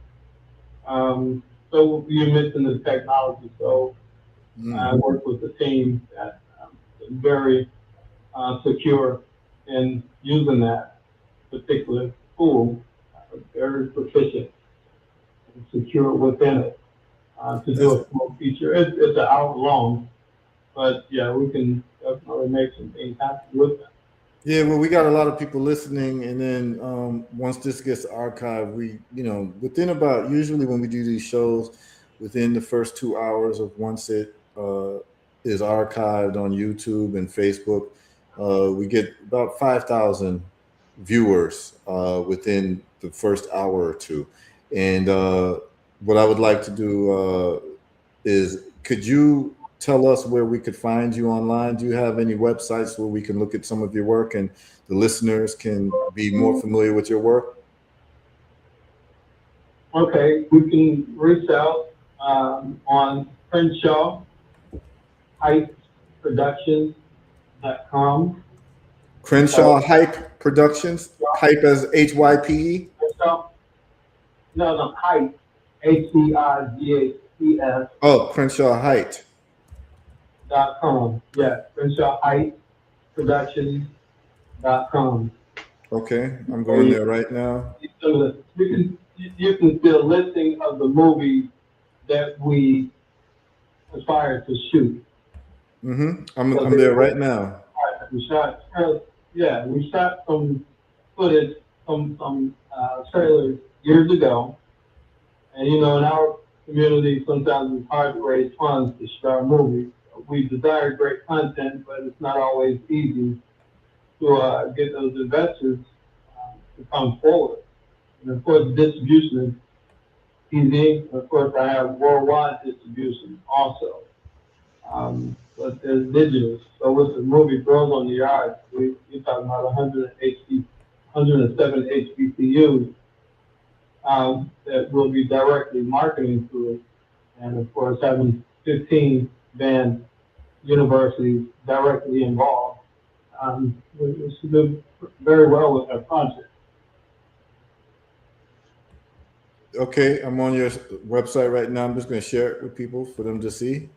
So you mentioned the technology, so I worked with a team that is very secure in using that particular tool, very proficient and secure within it to do a small feature. It's an hour long, but yeah, we can definitely make some things happen with that. Yeah, well, we got a lot of people listening, and then once this gets archived, we, within about, usually when we do these shows, within the first 2 hours of once it is archived on YouTube and Facebook, we get about 5,000 viewers within the first hour or two. And what I would like to do is, could you tell us where we could find you online? Do you have any websites where we can look at some of your work and the listeners can be more familiar with your work? Okay, we can reach out on Crenshaw Hype Productions.com. Crenshaw Hype Productions, Hype as HYPE? No, Hype, HEIGHTS. Oh, Crenshaw Height. .com. Yeah, Crenshaw Hype Productions.com. Okay, I'm going there right now. You can see a listing of the movies that we aspire to shoot. I'm there right now. We shot, we shot some footage, some trailers years ago. And in our community, sometimes it's hard to raise funds to start movies. We desire great content, but it's not always easy to get those investors to come forward. And of course, distribution is easy. Of course, I have worldwide distribution also. But there's digital. So with the movie Girls on the Yard, we're talking about 107 HBCUs that will be directly marketing to it. And of course, having 15 band universities directly involved. It's doing very well with our project. Okay, I'm on your website right now. I'm just going to share it with people for them to see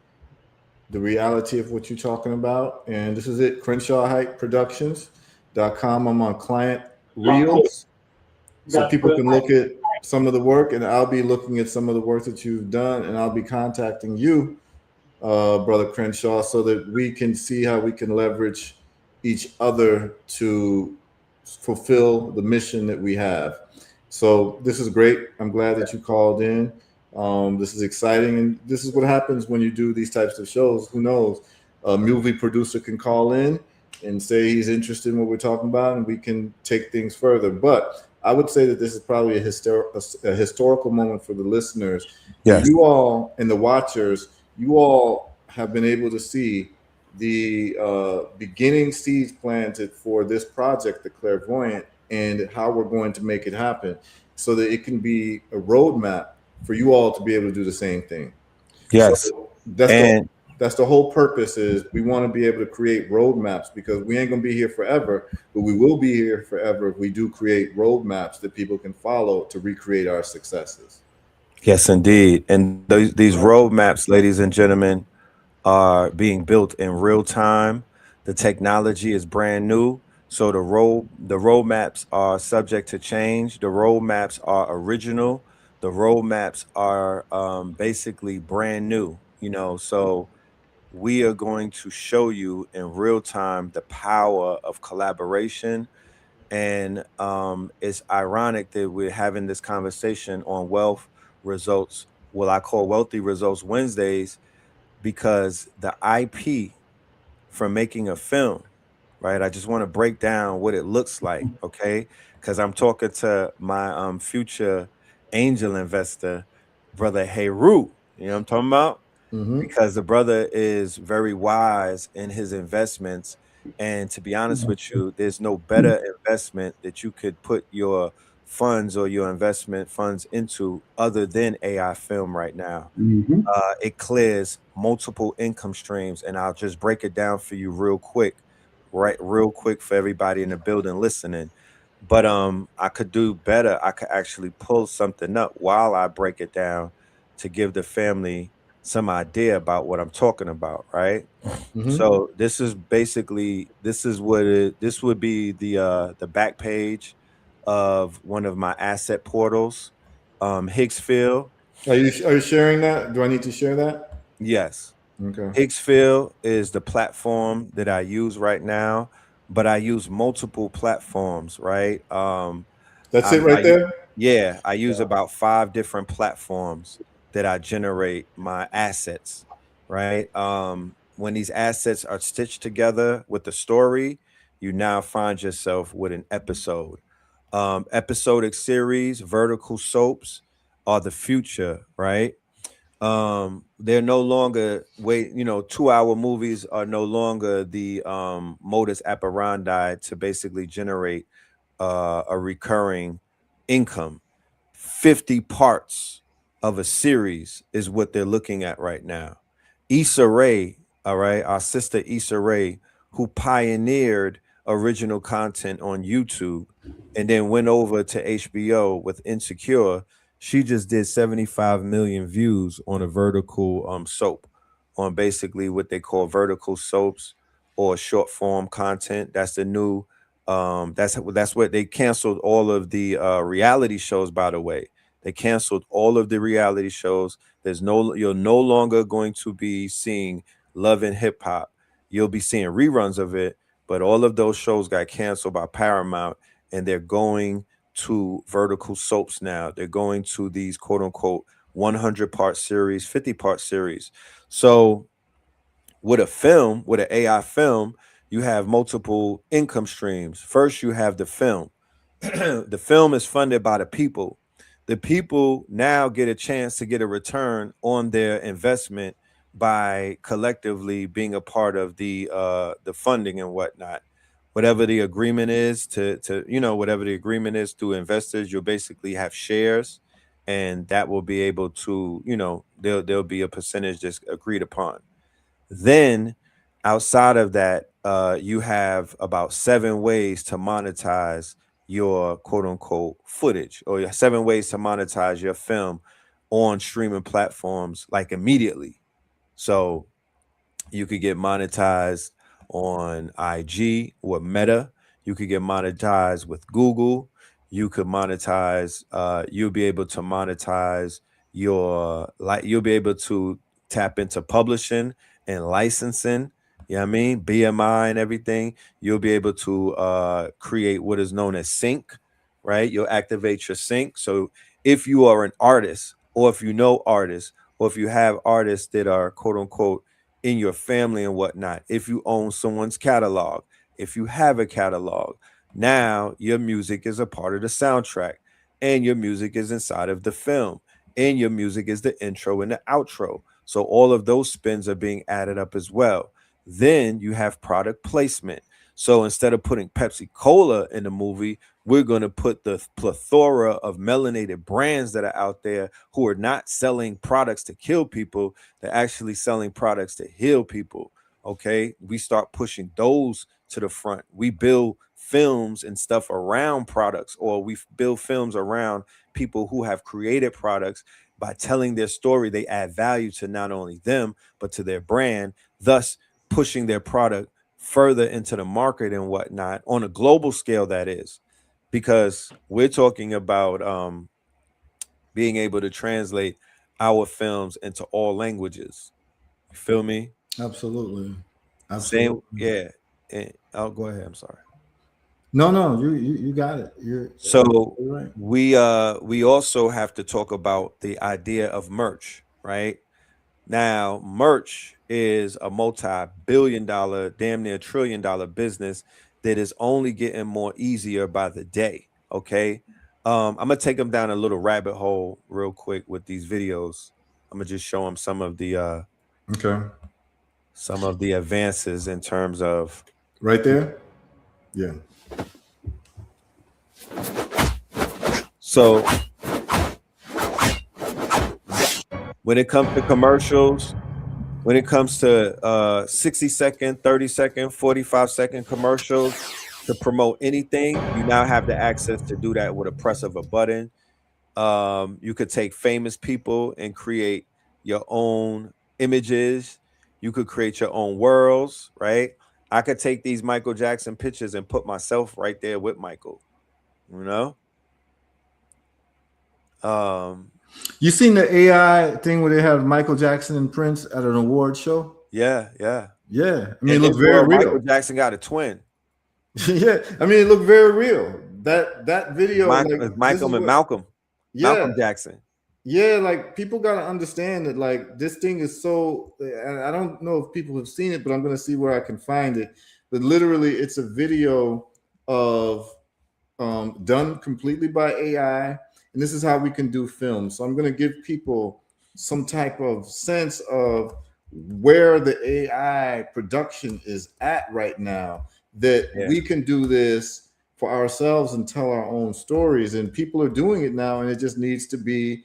the reality of what you're talking about. And this is it, CrenshawHeightProductions.com. I'm on client reels, so people can look at some of the work, and I'll be looking at some of the work that you've done, and I'll be contacting you, Brother Crenshaw, so that we can see how we can leverage each other to fulfill the mission that we have. So this is great. I'm glad that you called in. This is exciting, and this is what happens when you do these types of shows. Who knows? A movie producer can call in and say he's interested in what we're talking about, and we can take things further. But I would say that this is probably a historical moment for the listeners. Yes. You all and the watchers, you all have been able to see the beginning seeds planted for this project, The Clairvoyant, and how we're going to make it happen so that it can be a roadmap for you all to be able to do the same thing. Yes. So that's the whole purpose, is we want to be able to create roadmaps, because we ain't going to be here forever, but we will be here forever if we do create roadmaps that people can follow to recreate our successes. Yes, indeed. And these roadmaps, ladies and gentlemen, are being built in real time. The technology is brand new. So the roadmaps are subject to change. The roadmaps are original. The roadmaps are basically brand new, so we are going to show you in real time the power of collaboration. And it's ironic that we're having this conversation on Wealth Results, what I call Wealthy Results Wednesdays, because the IP from making a film, right? I just want to break down what it looks like, okay? Because I'm talking to my future angel investor, Brother Heru. You know what I'm talking about? Mm-hmm. Because the brother is very wise in his investments. And to be honest with you, there's no better investment that you could put your funds or your investment funds into other than AI film right now. Mm-hmm. It clears multiple income streams, and I'll just break it down for you real quick for everybody in the building listening. But I could do better. I could actually pull something up while I break it down to give the family some idea about what I'm talking about, right? Mm-hmm. So this is basically this would be the back page of one of my asset portals, Higgsfield. Are you sharing that? Do I need to share that? Yes. Okay. Higgsfield is the platform that I use right now, but I use multiple platforms, right? That's it right there? Yeah, I use about 5 different platforms that I generate my assets, right? When these assets are stitched together with the story, you now find yourself with an episode. Episodic series, vertical soaps are the future, right? They're no longer 2-hour movies are no longer the modus operandi to basically generate a recurring income. 50 parts of a series is what they're looking at right now. Issa Rae, all right, our sister Issa Rae, who pioneered original content on YouTube and then went over to HBO with Insecure. She just did 75 million views on a vertical soap, on basically what they call vertical soaps or short form content. That's the new that's what they canceled all of the reality shows, by the way. They canceled all of the reality shows. You're no longer going to be seeing Love and Hip Hop. You'll be seeing reruns of it, but all of those shows got canceled by Paramount, and they're going to vertical soaps now. They're going to these quote unquote 100-part series, 50-part series. So with an AI film, you have multiple income streams. First, you have the film. The film is funded by the people. The people now get a chance to get a return on their investment by collectively being a part of the funding and whatnot. Whatever the agreement is whatever the agreement is to investors, you'll basically have shares, and that will be able to, there'll be a percentage that's agreed upon. Then outside of that, you have about 7 ways to monetize your quote unquote footage, or 7 ways to monetize your film on streaming platforms like immediately. So you could get monetized on IG or Meta. You could get monetized with Google. You could monetize, you'll be able to monetize you'll be able to tap into publishing and licensing, you know what I mean? BMI and everything. You'll be able to create what is known as sync, right? You'll activate your sync. So if you are an artist, or if you know artists, or if you have artists that are quote unquote in your family and whatnot, if you own someone's catalog, if you have a catalog, now your music is a part of the soundtrack, and your music is inside of the film, and your music is the intro and the outro. So all of those spins are being added up as well. Then you have product placement. So instead of putting Pepsi Cola in the movie, we're going to put the plethora of melanated brands that are out there who are not selling products to kill people. They're actually selling products to heal people. Okay. We start pushing those to the front. We build films and stuff around products, or we build films around people who have created products. By telling their story, they add value to not only them, but to their brand, thus pushing their product further into the market and whatnot on a global scale, that is, because we're talking about being able to translate our films into all languages. You feel me? Absolutely. Same, yeah. And I'll go ahead. I'm sorry. No, you got it. You're right. We also have to talk about the idea of merch, right? Now, merch is a multi-billion-dollar, damn near trillion-dollar business that is only getting more easier by the day. Okay. I'm gonna take them down a little rabbit hole real quick with these videos. I'm gonna just show them some of the advances in terms of right there. Yeah. So when it comes to commercials, when it comes to 60-second, 30-second, 45-second commercials to promote anything, you now have the access to do that with a press of a button. You could take famous people and create your own images. You could create your own worlds, right? I could take these Michael Jackson pictures and put myself right there with Michael, you know? You seen the AI thing where they have Michael Jackson and Prince at an award show? Yeah. I mean, it looked looked very real. Michael Jackson got a twin. Yeah, I mean, it looked very real. That video, Michael and Malcolm. Yeah, Malcolm Jackson. Yeah, like people gotta understand that like this thing is so. And I don't know if people have seen it, but I'm gonna see where I can find it. But literally, it's a video of done completely by AI, and this is how we can do film. So I'm gonna give people some type of sense of where the AI production is at right now. That we can do this for ourselves and tell our own stories, and people are doing it now, and it just needs to be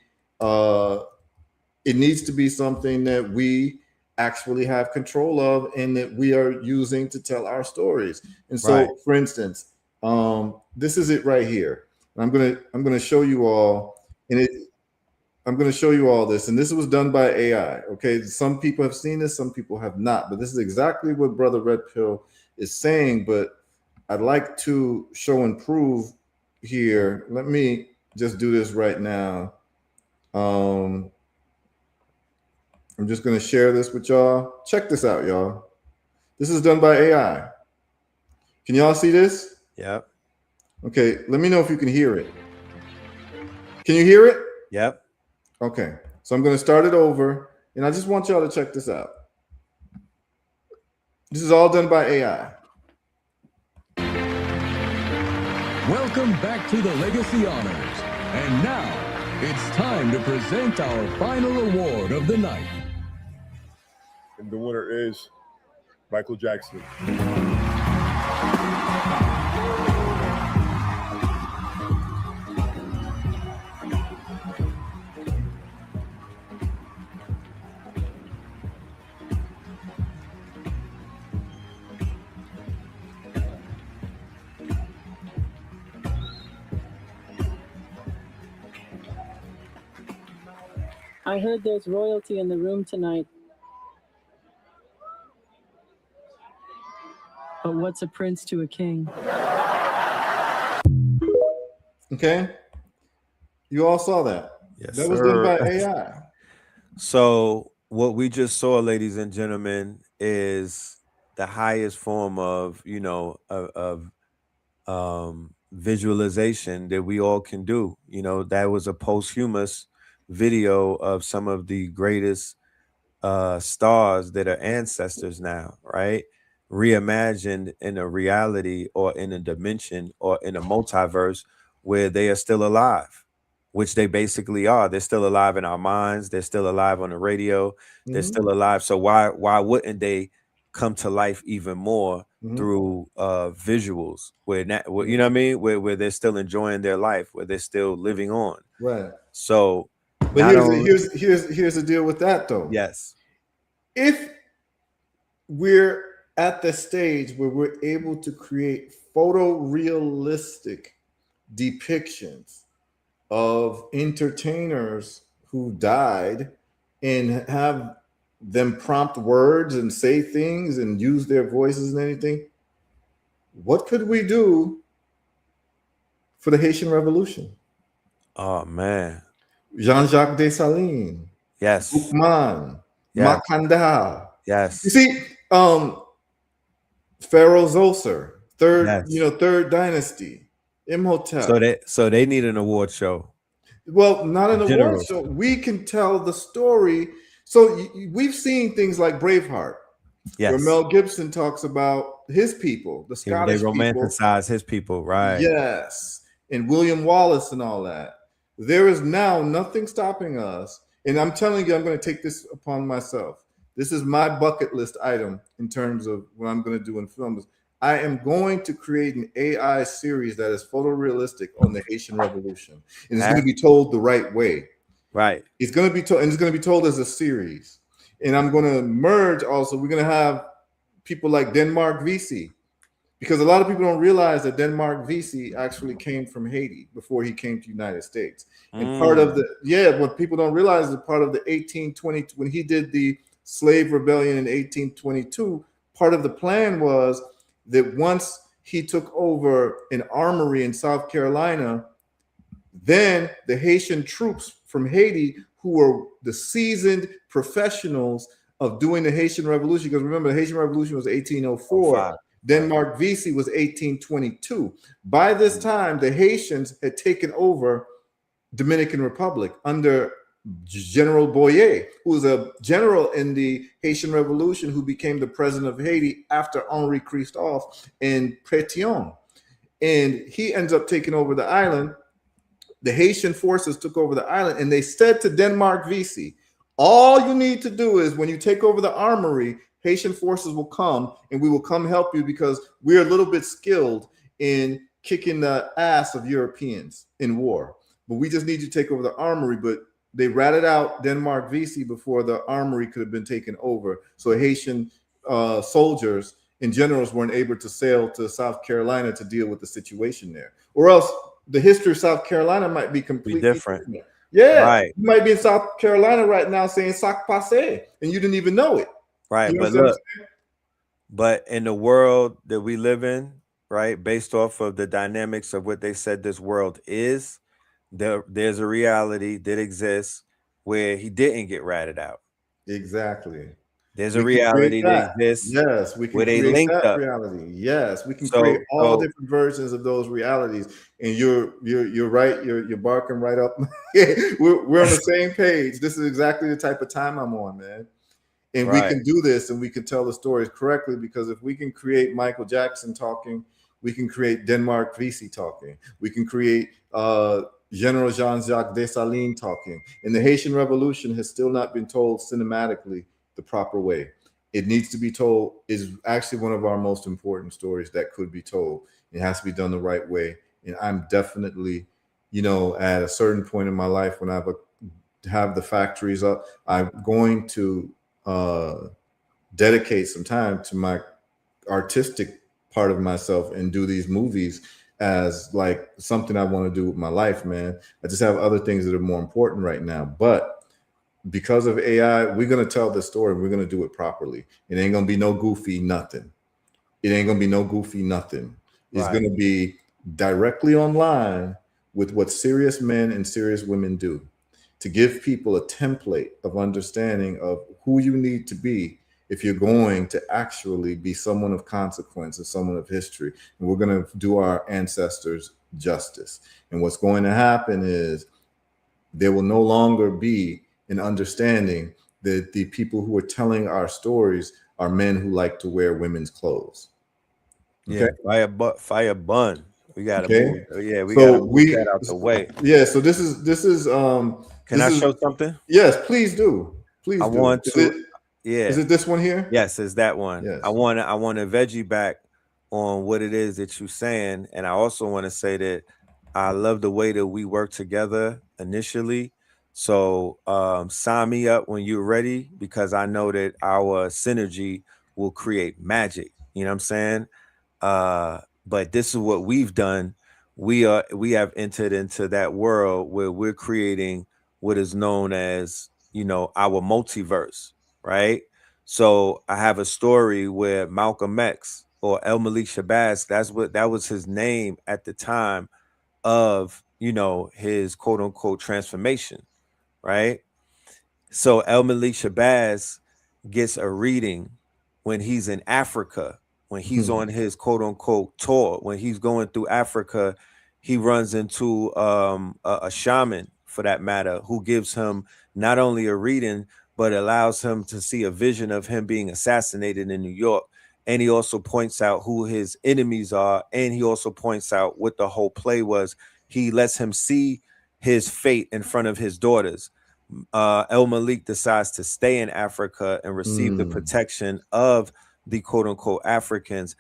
something that we actually have control of and that we are using to tell our stories. And so for instance, this is it right here. I'm gonna show you all, and I'm going to show you all this, and this was done by AI. Okay, some people have seen this, some people have not, but this is exactly what Brother Red Pill is saying. But I'd like to show and prove here. Let me just do this right now. I'm just going to share this with y'all. Check this out, y'all. This is done by AI. Can y'all see this? Yep. Okay, let me know if you can hear it. Can you hear it? Yep. Okay, so I'm going to start it over, and I just want y'all to check this out. This is all done by AI. Welcome back to the Legacy Honors. And now, it's time to present our final award of the night. And the winner is Michael Jackson. I heard there's royalty in the room tonight. But what's a prince to a king? Okay, you all saw that. Yes, That was done by sir. AI. So what we just saw, ladies and gentlemen, is the highest form of, visualization that we all can do. That was a posthumous video of some of the greatest stars that are ancestors now, right? Reimagined in a reality or in a dimension or in a multiverse where they are still alive, which they basically are. They're still alive in our minds. They're still alive on the radio. They're still alive. So why wouldn't they come to life even more through visuals where you know what I mean? Where they're still enjoying their life, where they're still living on. Right. So But here's the deal with that though. Yes. If we're at the stage where we're able to create photorealistic depictions of entertainers who died and have them prompt words and say things and use their voices and anything, what could we do for the Haitian Revolution? Oh man. Jean-Jacques Dessalines. Yes. Boukman. Yes. Makanda. Yes. You see, Pharaoh Zoser, third dynasty, Imhotep. So they need an award show. Well, not an General. award show. We can tell the story. So we've seen things like Braveheart, Yes. where Mel Gibson talks about his people, the Scottish They people. romanticize his people, right? Yes, and William Wallace and all that. There is now nothing stopping us, and I'm telling you, I'm going to take this upon myself. This is my bucket list item in terms of what I'm going to do in films. I am going to create an AI series that is photorealistic on the Haitian Revolution, and it's going to be told the right way. Right. It's going to be told, and it's going to be told as a series. And I'm going to merge also. We're going to have people like Denmark Vesey, because a lot of people don't realize that Denmark Vesey actually came from Haiti before he came to the United States. And part of what people don't realize is part of the 1820, when he did the slave rebellion in 1822, part of the plan was that once he took over an armory in South Carolina, then the Haitian troops from Haiti, who were the seasoned professionals of doing the Haitian Revolution, because remember, the Haitian Revolution was 1804. Denmark Vesey was 1822. By this time, the Haitians had taken over Dominican Republic under General Boyer, who was a general in the Haitian Revolution who became the president of Haiti after Henri Christophe and Pétion. And he ends up taking over the island. The Haitian forces took over the island, and they said to Denmark Vesey, all you need to do is when you take over the armory, Haitian forces will come and we will come help you because we're a little bit skilled in kicking the ass of Europeans in war. But we just need you to take over the armory. But they ratted out Denmark Vesey before the armory could have been taken over. So Haitian soldiers and generals weren't able to sail to South Carolina to deal with the situation there. Or else the history of South Carolina might be completely different. Yeah, right. You might be in South Carolina right now saying "sac passe," and you didn't even know it. Right, but look, but in the world that we live in, right, based off of the dynamics of what they said this world is, there's a reality that exists where he didn't get ratted out. Exactly. There's We a can create reality that that. exists Yes, we can where they create linked that up. reality. Yes, we can So- create all so- different versions of those realities. And you're right. You're barking right up. we're on the same page. This is exactly the type of time I'm on, man. And we Right. can do this, and we can tell the stories correctly, because if we can create Michael Jackson talking, we can create Denmark Vesey talking. We can create General Jean-Jacques Dessalines talking. And the Haitian Revolution has still not been told cinematically the proper way. It needs to be told. Is actually one of our most important stories that could be told. It has to be done the right way. And I'm definitely, at a certain point in my life when I have the factories up, I'm going to dedicate some time to my artistic part of myself and do these movies as like something I want to do with my life, man. I just have other things that are more important right now. But because of AI, we're going to tell the story and we're going to do it properly. It ain't going to be no goofy nothing. It's Right. going to be directly online with what serious men and serious women do, to give people a template of understanding of who you need to be if you're going to actually be someone of consequence and someone of history. And we're going to do our ancestors justice. And what's going to happen is there will no longer be an understanding that the people who are telling our stories are men who like to wear women's clothes. Yeah, fire bun. We gotta Okay. move. Yeah, we So gotta move that out the way. Yeah. So this is Can I show something? Yes, please do. Please I do. want Is to. it, Yeah. is it this one here? Yes, it's that one. Yes. I want to veggie back on what it is that you're saying, and I also want to say that I love the way that we work together initially. So sign me up when you're ready, because I know that our synergy will create magic. You know what I'm saying? But this is what we've done. We have entered into that world where we're creating what is known as, our multiverse, right? So I have a story where Malcolm X, or El Malik Shabazz, that was his name at the time of, his quote unquote transformation, right? So El Malik Shabazz gets a reading when he's in Africa, when he's on his quote unquote tour, when he's going through Africa. He runs into a shaman, for that matter, who gives him not only a reading, but allows him to see a vision of him being assassinated in New York. And he also points out who his enemies are. And he also points out what the whole play was. He lets him see his fate in front of his daughters. El Malik decides to stay in Africa and receive the protection of the quote unquote Africans.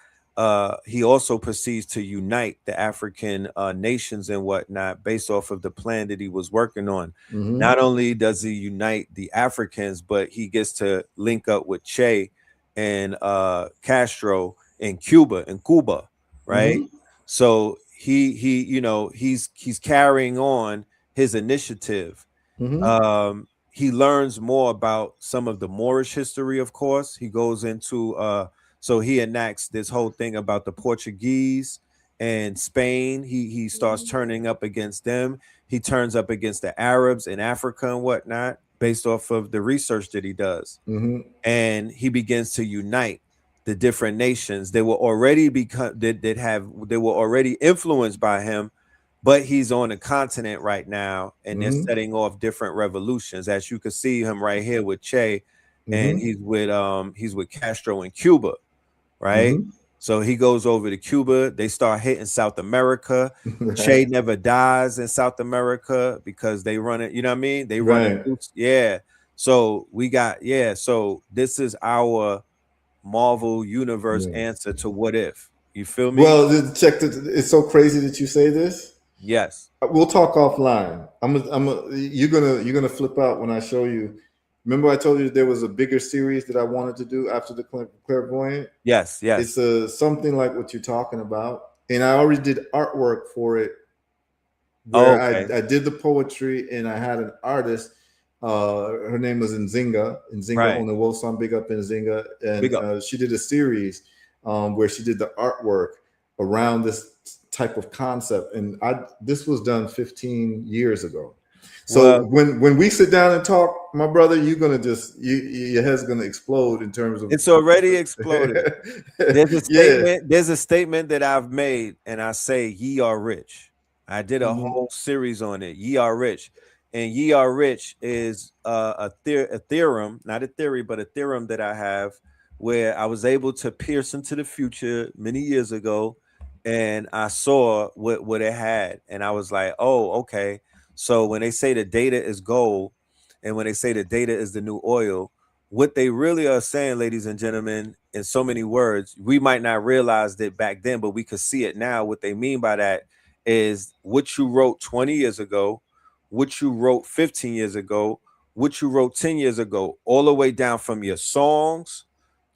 He also proceeds to unite the African nations and whatnot based off of the plan that he was working on. Not only does he unite the Africans, but he gets to link up with Che and Castro in Cuba, right? So he's carrying on his initiative. He learns more about some of the Moorish history, of course. He goes into so he enacts this whole thing about the Portuguese and Spain. He starts turning up against them. He turns up against the Arabs in Africa and whatnot, based off of the research that he does. And he begins to unite the different nations. They were already they were already influenced by him, but he's on a continent right now, and they're setting off different revolutions. As you can see him right here with Che, and he's with Castro in Cuba, right? So he goes over to Cuba. They start hitting South America. Che never dies in South America because they run it. You know what I mean? They run it. Yeah. So we got So this is our Marvel Universe answer to What If. You feel me? Well, check this. It's so crazy that you say this. Yes. We'll talk offline. You're gonna flip out when I show you. Remember, I told you there was a bigger series that I wanted to do after the Clairvoyant. Yes. It's something like what you're talking about, and I already did artwork for it. Where I did the poetry, and I had an artist. Her name was Nzinga on the Wilson. Big up Nzinga, and she did a series where she did the artwork around this type of concept, and this was done 15 years ago. So Well, when we sit down and talk, my brother, you're gonna just your head's gonna explode in terms of it's already exploded. There's a yeah. statement. There's a statement that I've made, and I say, "Ye are rich." I did a Mhm. whole series on it. Ye are rich, and ye are rich is a theorem, not a theory, but a theorem that I have, where I was able to pierce into the future many years ago, and I saw what it had, and I was like, "Oh, okay." So when they say the data is gold, and when they say the data is the new oil, what they really are saying, ladies and gentlemen, in so many words, we might not realize that back then, but we could see it now. What they mean by that is what you wrote 20 years ago, what you wrote 15 years ago, what you wrote 10 years ago, all the way down from your songs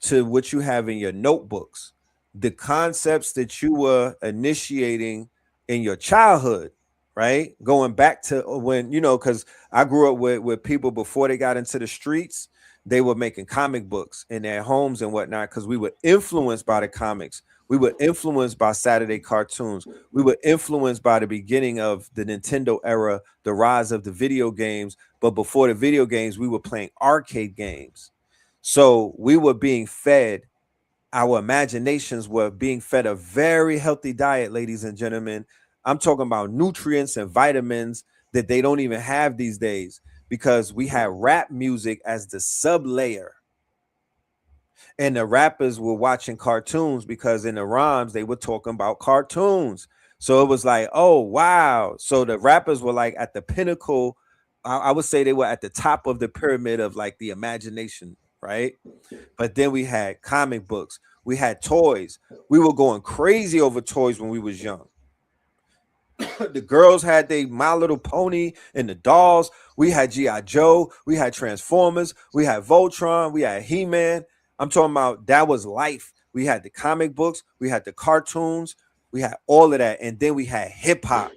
to what you have in your notebooks, the concepts that you were initiating in your childhood, right? Going back to when, because I grew up with people before they got into the streets, they were making comic books in their homes and whatnot because we were influenced by the comics. We were influenced by Saturday cartoons. We were influenced by the beginning of the Nintendo era, the rise of the video games. But before the video games, we were playing arcade games. So we were being fed, our imaginations were being fed a very healthy diet, ladies and gentlemen. I'm talking about nutrients and vitamins that they don't even have these days, because we had rap music as the sub layer. And the rappers were watching cartoons because in the rhymes they were talking about cartoons. So it was like, oh wow. So the rappers were like at the pinnacle. I would say they were at the top of the pyramid of like the imagination, right? But then we had comic books, we had toys. We were going crazy over toys when we was young. The girls had their My Little Pony and the dolls. We had G.I. Joe. We had Transformers. We had Voltron. We had He-Man. I'm talking about that was life. We had the comic books. We had the cartoons. We had all of that. And then we had hip hop.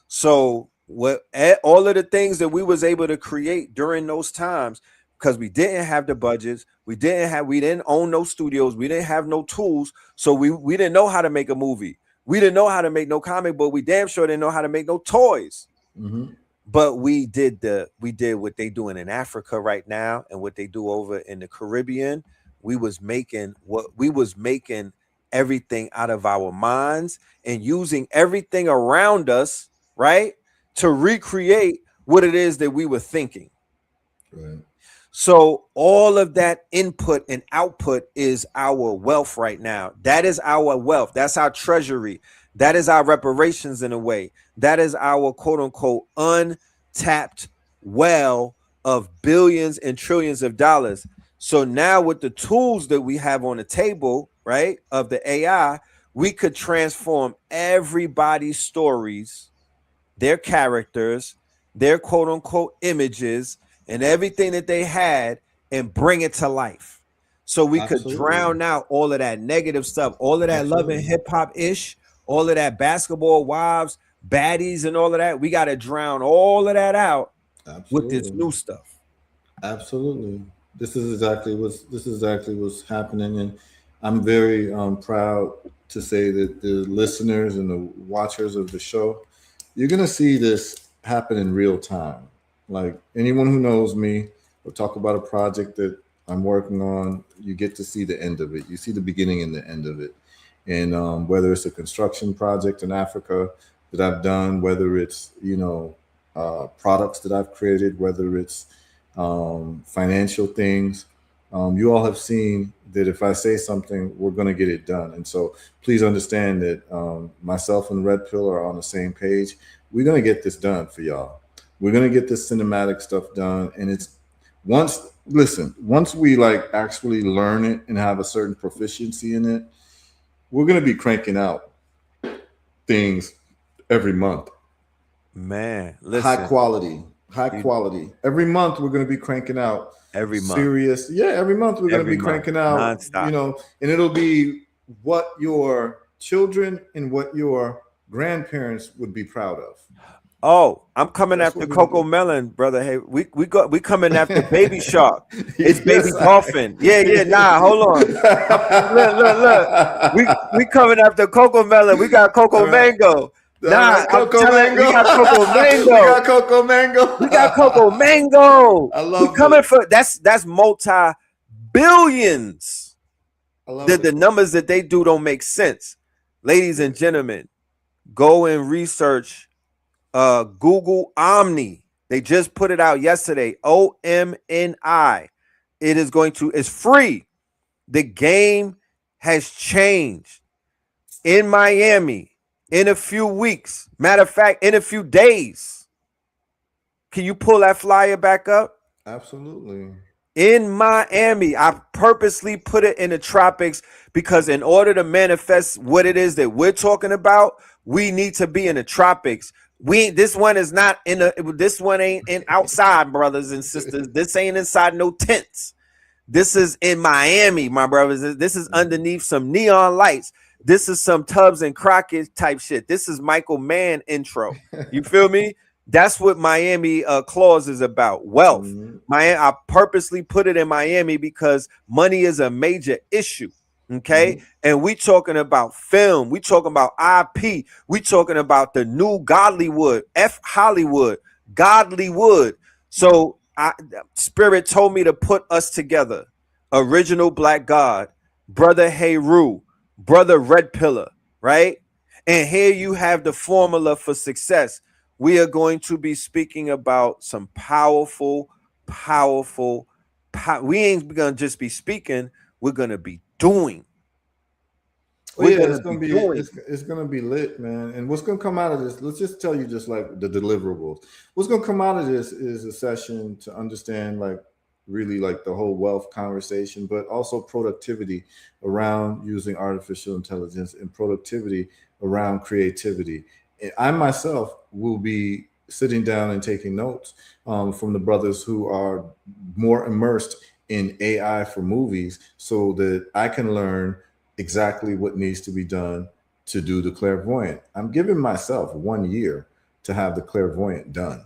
So all of the things that we was able to create during those times, because we didn't have the budgets, we didn't own no studios, we didn't have no tools. So we didn't know how to make a movie. We didn't know how to make no comic book. We damn sure didn't know how to make no toys. Mm-hmm. But we did what they doing in Africa right now and what they do over in the Caribbean. We was making everything out of our minds and using everything around us, right, to recreate what it is that we were thinking. Right. So all of that input and output is our wealth right now. That is our wealth. That's our treasury. That is our reparations in a way. That is our quote unquote untapped well of billions and trillions of dollars. So now with the tools that we have on the table, right, of the AI, we could transform everybody's stories, their characters, their quote unquote images, and everything that they had and bring it to life. So we Absolutely. could drown out all of that negative stuff, all of that Absolutely. love and hip hop ish, all of that basketball wives, baddies, and all of that. We got to drown all of that out with this new stuff. Absolutely. This is exactly what's happening, and I'm very proud to say that the listeners and the watchers of the show, you're gonna see this happen in real time. Like anyone who knows me, we'll talk about a project that I'm working on. You get to see the end of it. You see the beginning and the end of it. And whether it's a construction project in Africa that I've done, whether it's products that I've created, whether it's financial things, you all have seen that if I say something, we're going to get it done. And so please understand that myself and Red Pill are on the same page. We're going to get this done for y'all. We're going to get this cinematic stuff done. And it's once we like actually learn it and have a certain proficiency in it, we're going to be cranking out things every month. Man, listen. High quality. Every month we're going to be cranking out every month. Serious. Yeah, every month we're going to be cranking out nonstop. And it'll be what your children and what your grandparents would be proud of. Oh, I'm coming after Coco Melon, brother. Hey, we coming after Baby Shark. It's Baby Dolphin. Yeah. Nah, hold on. Look. We coming after Coco Melon. We got Coco Mango. Nah, I'm Coco telling you, Mango. we got Coco Mango. We got Coco Mango. We got Coco Mango. I love we coming it. for that's multi-billions. I love The it. numbers that they do don't make sense. Ladies and gentlemen, go and research Google Omni. They just put it out yesterday. OMNI. It's free. The game has changed in Miami in a few weeks. Matter of fact, in a few days. Can you pull that flyer back up? Absolutely. In Miami, I purposely put it in the tropics because in order to manifest what it is that we're talking about, we need to be in the tropics. This one is not this one ain't in outside, brothers and sisters. This ain't inside no tents. This is in Miami, my brothers. This is underneath some neon lights. This is some Tubbs and Crockett type shit. This is Michael Mann intro. You feel me? That's what Miami clause is about. Wealth. I purposely put it in Miami because money is a major issue. Okay. And we talking about film. We talking about IP. We talking about the new Godlywood, Hollywood, Godlywood. So Spirit told me to put us together. Original Black God, Brother Heru, Brother Red Pillar, right? And here you have the formula for success. We are going to be speaking about some powerful. We ain't gonna just be speaking. We're gonna be doing. It's gonna be lit, man. And what's gonna come out of this? Let's just tell you, just like the deliverables. What's gonna come out of this is a session to understand, like, really, like the whole wealth conversation, but also productivity around using artificial intelligence and productivity around creativity. I myself will be sitting down and taking notes from the brothers who are more immersed in AI for movies so that I can learn exactly what needs to be done to do the clairvoyant. I'm giving myself 1 year to have the clairvoyant done,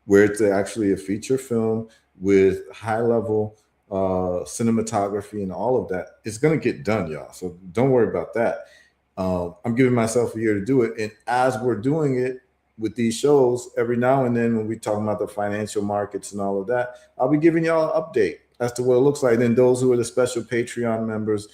where it's actually a feature film with high level cinematography and all of that. It's going to get done, y'all. So don't worry about that. I'm giving myself a year to do it. And as we're doing it with these shows, every now and then when we talk about the financial markets and all of that, I'll be giving y'all an update as to what it looks like. Then those who are the special Patreon members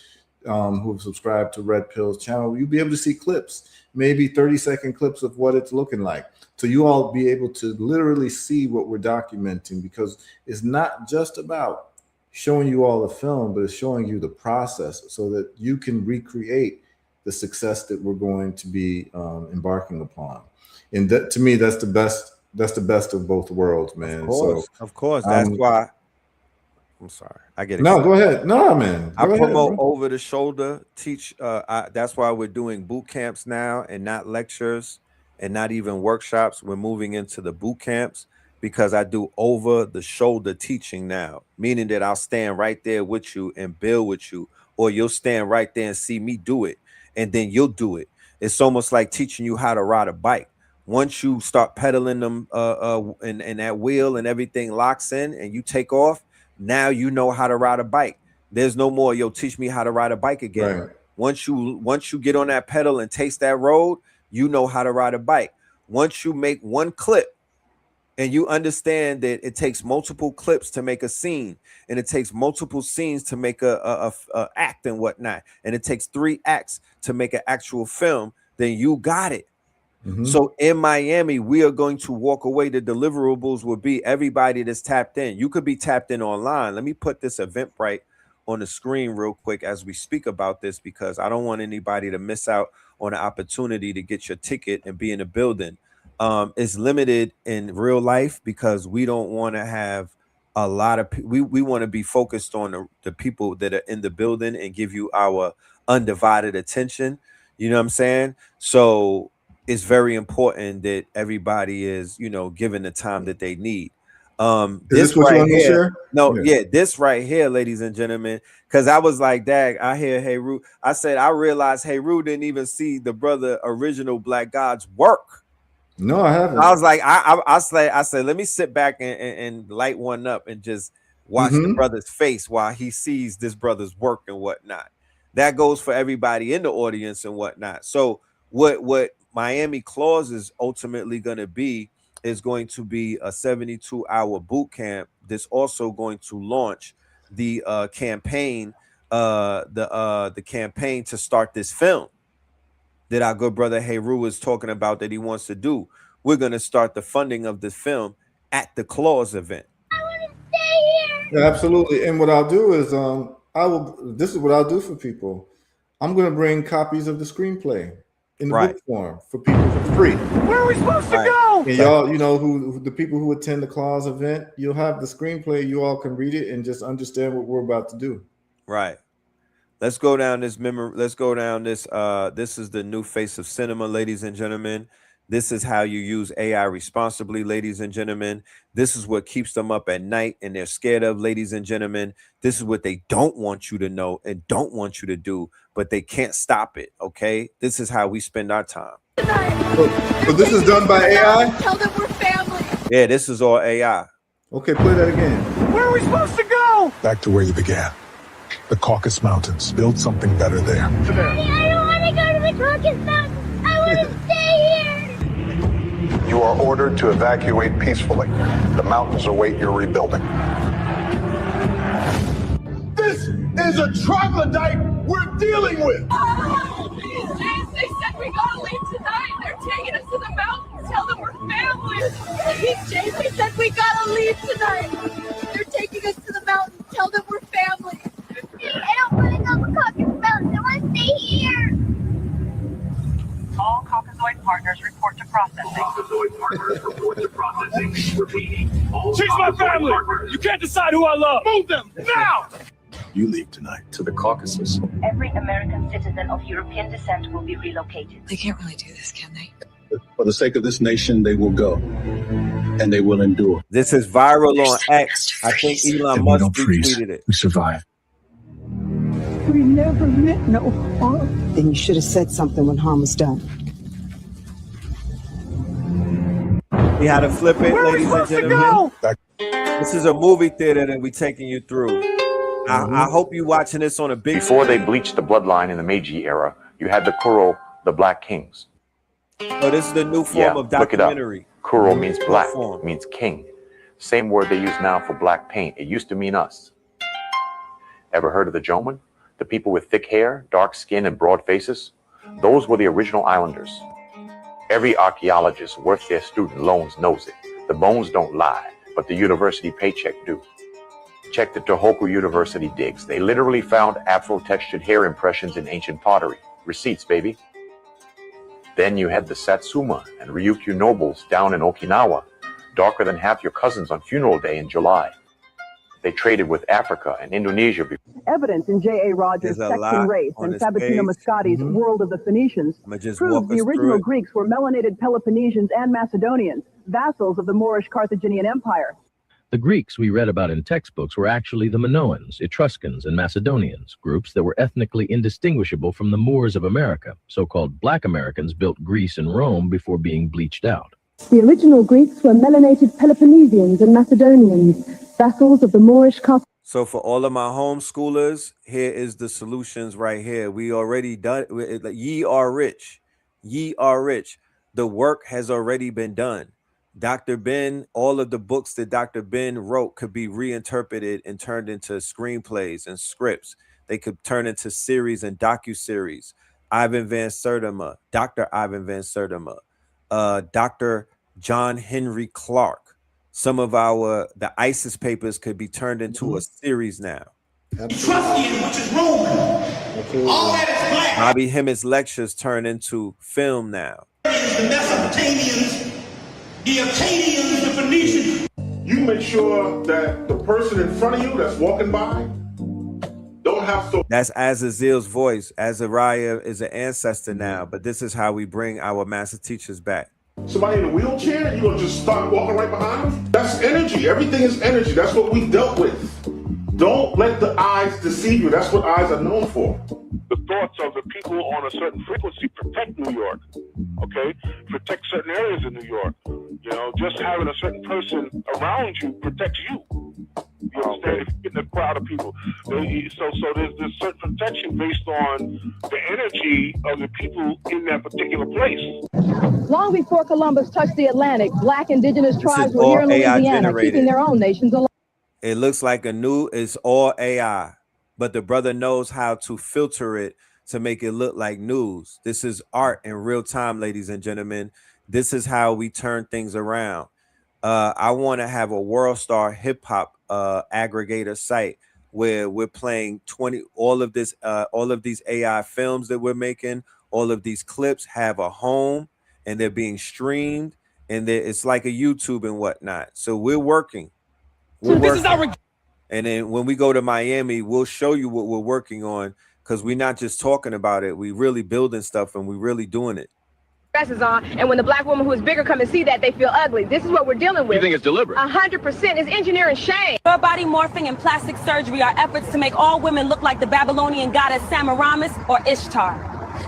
who have subscribed to Red Pill's channel, you'll be able to see clips, maybe 30-second clips of what it's looking like. So you all be able to literally see what we're documenting, because it's not just about showing you all the film, but it's showing you the process so that you can recreate the success that we're going to be embarking upon. And that, to me, that's the best. That's the best of both worlds, man. Of course. That's why. I'm sorry. I get it. No, go ahead. No, man. I promote over the shoulder, teach. That's why we're doing boot camps now and not lectures and not even workshops. We're moving into the boot camps because I do over the shoulder teaching now, meaning that I'll stand right there with you and build with you, or you'll stand right there and see me do it, and then you'll do it. It's almost like teaching you how to ride a bike. Once you start pedaling them and that wheel and everything locks in and you take off, now you know how to ride a bike. There's no more, yo, teach me how to ride a bike again. Right. Once you get on that pedal and taste that road, you know how to ride a bike. Once you make one clip and you understand that it takes multiple clips to make a scene, and it takes multiple scenes to make a act and whatnot, and it takes 3 acts to make an actual film, then you got it. Mm-hmm. So in Miami, we are going to walk away. The deliverables will be everybody that's tapped in. You could be tapped in online. Let me put this Eventbrite on the screen real quick as we speak about this, because I don't want anybody to miss out on the opportunity to get your ticket and be in the building. It's limited in real life because we don't want to have a lot of we want to be focused on the people that are in the building and give you our undivided attention. You know what I'm saying? So it's very important that everybody is, given the time that they need. This right here, this right here, ladies and gentlemen, because I was like, dag, I hear Heru. I said, I realized Heru didn't even see the brother Original Black God's work. No, I haven't. I was like, I said, let me sit back and light one up and just watch the brother's face while he sees this brother's work and whatnot. That goes for everybody in the audience and whatnot. So what Miami Clause is ultimately going to be a 72-hour boot camp that's also going to launch the campaign, the campaign to start this film that our good brother Heru is talking about that he wants to do. We're going to start the funding of this film at the Clause event. I want to stay here. Yeah, absolutely. And what I'll do is this is what I'll do for people. I'm going to bring copies of the screenplay in the book form for people for free. Where are we supposed to go? And y'all, you know, who the people who attend the Clause event, you'll have the screenplay. You all can read it and just understand what we're about to do. Right. Let's go down this memory. Let's go down this. This is the new face of cinema, ladies and gentlemen. This is how you use AI responsibly, ladies and gentlemen. This is what keeps them up at night and they're scared of, ladies and gentlemen. This is what they don't want you to know and don't want you to do, but they can't stop it, okay? This is how we spend our time. So this is done by AI? Tell them we're family. Yeah, this is all AI. Okay, play that again. Where are we supposed to go? Back to where you began. The Caucasus Mountains. Build something better there. Daddy, I don't want to go to the Caucasus Mountains. I want to stay here. You are ordered to evacuate peacefully. The mountains await your rebuilding. This is a troglodyte we're dealing with. James, they said we gotta leave tonight. They're taking us to the mountains. Tell them we're family. Please, James, they said we gotta leave tonight. They're taking us to the mountains. Tell them we're family. I don't want to go to Caucasus Mountains. I want to stay here. All Caucasoid partners report to processing. Repeating. She's my family. You can't decide who I love. Move them now. You leave tonight to the Caucasus. Every American citizen of European descent will be relocated. They can't really do this, can they? For the sake of this nation, they will go. And they will endure. This is viral on X. I think Elon Musk retweeted it. We survive. We never meant no harm. Then you should have said something when harm was done. We had to flip it, ladies and gentlemen. This is a movie theater that we're taking you through. I hope you're watching this on a big Before they bleached the bloodline in the Meiji era, you had the Kuro, the Black Kings. Oh, this is the new form of documentary. Look it up. Kuro means black, means king. Same word they use now for black paint. It used to mean us. Ever heard of the Joman? The people with thick hair, dark skin, and broad faces? Those were the original islanders. Every archaeologist worth their student loans knows it. The bones don't lie, but the university paycheck do. Check the Tohoku University digs. They literally found afro-textured hair impressions in ancient pottery. Receipts, baby. Then you had the Satsuma and Ryukyu nobles down in Okinawa, darker than half your cousins on funeral day in July. They traded with Africa and Indonesia. Evidence in J.A. Rogers' Section Race and Sabatino Mascati's World of the Phoenicians proves the original Greeks were melanated Peloponnesians and Macedonians, vassals of the Moorish Carthaginian Empire. The Greeks we read about in textbooks were actually the Minoans, Etruscans, and Macedonians, groups that were ethnically indistinguishable from the Moors of America. So-called Black Americans built Greece and Rome before being bleached out. The original Greeks were melanated Peloponnesians and Macedonians, vassals of the Moorish Carthaginian. So for all of my homeschoolers, here is the solutions right here. We already done it. Ye are rich. Ye are rich. The work has already been done. Dr. Ben, all of the books that Dr. Ben wrote could be reinterpreted and turned into screenplays and scripts. They could turn into series and docuseries. Ivan Van Sertima, Dr. Ivan Van Sertima, Dr. John Henry Clark. Some of the ISIS papers could be turned into a series now. Etruscan, which is Roman. All that is black. Bobby Hemmett's lectures turn into film now. The Mesopotamians, the Akkadians, the Phoenicians. You make sure that the person in front of you that's walking by don't have so. That's Azazil's voice. Azariah is an ancestor now, but this is how we bring our master teachers back. Somebody in a wheelchair and you're gonna just start walking right behind them? That's energy. Everything is energy. That's what we dealt with. Don't let the eyes deceive you. That's what eyes are known for. The thoughts of the people on a certain frequency protect New York, okay? Protect certain areas of New York. You know, just having a certain person around you protects you. You understand? If you're in a crowd of people, so there's this certain protection based on the energy of the people in that particular place. Long before Columbus touched the Atlantic, Black indigenous tribes were here in Louisiana, keeping their own nations alive. It looks like it's all AI, but the brother knows how to filter it to make it look like news. This is art in real time, ladies and gentlemen. This is how we turn things around. I want to have a World Star hip hop aggregator site where we're playing all of these AI films that we're making. All of these clips have a home and they're being streamed, and it's like a YouTube and whatnot. So we're working. And then when we go to Miami, we'll show you what we're working on, because we're not just talking about it. We really building stuff and we really doing it. Dresses on, and when the Black woman who is bigger come and see that, they feel ugly. This is what we're dealing with. You think it's deliberate? 100% is engineering shame. Your body morphing and plastic surgery are efforts to make all women look like the Babylonian goddess Semiramis or Ishtar.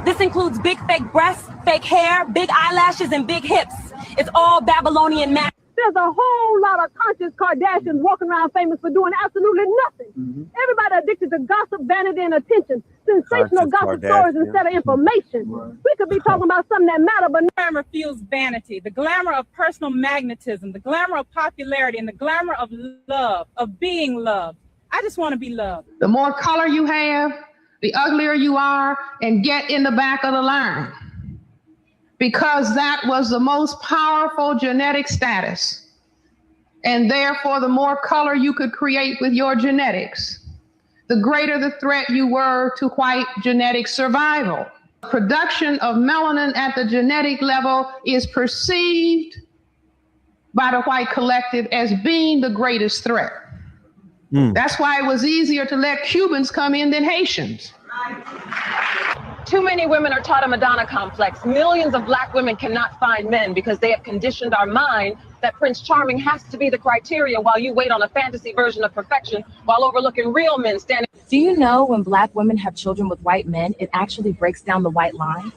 This includes big fake breasts, fake hair, big eyelashes, and big hips. It's all Babylonian magic. There's a whole lot of conscious Kardashians walking around famous for doing absolutely nothing. Everybody addicted to gossip, vanity, and attention. Sensational gossip stories instead of information. We could be talking about something that matters, but glamour fuels vanity, the glamour of personal magnetism, the glamour of popularity, and the glamour of love, of being loved. I just want to be loved. The more color you have, the uglier you are, and get in the back of the line. Because that was the most powerful genetic status. And therefore, the more color you could create with your genetics, the greater the threat you were to white genetic survival. Production of melanin at the genetic level is perceived by the white collective as being the greatest threat. That's why it was easier to let Cubans come in than Haitians. too many women are taught a Madonna complex. Millions of Black women cannot find men because they have conditioned our mind that Prince Charming has to be the criteria while you wait on a fantasy version of perfection while overlooking real men standing. Do you know when Black women have children with white men, it actually breaks down the white line?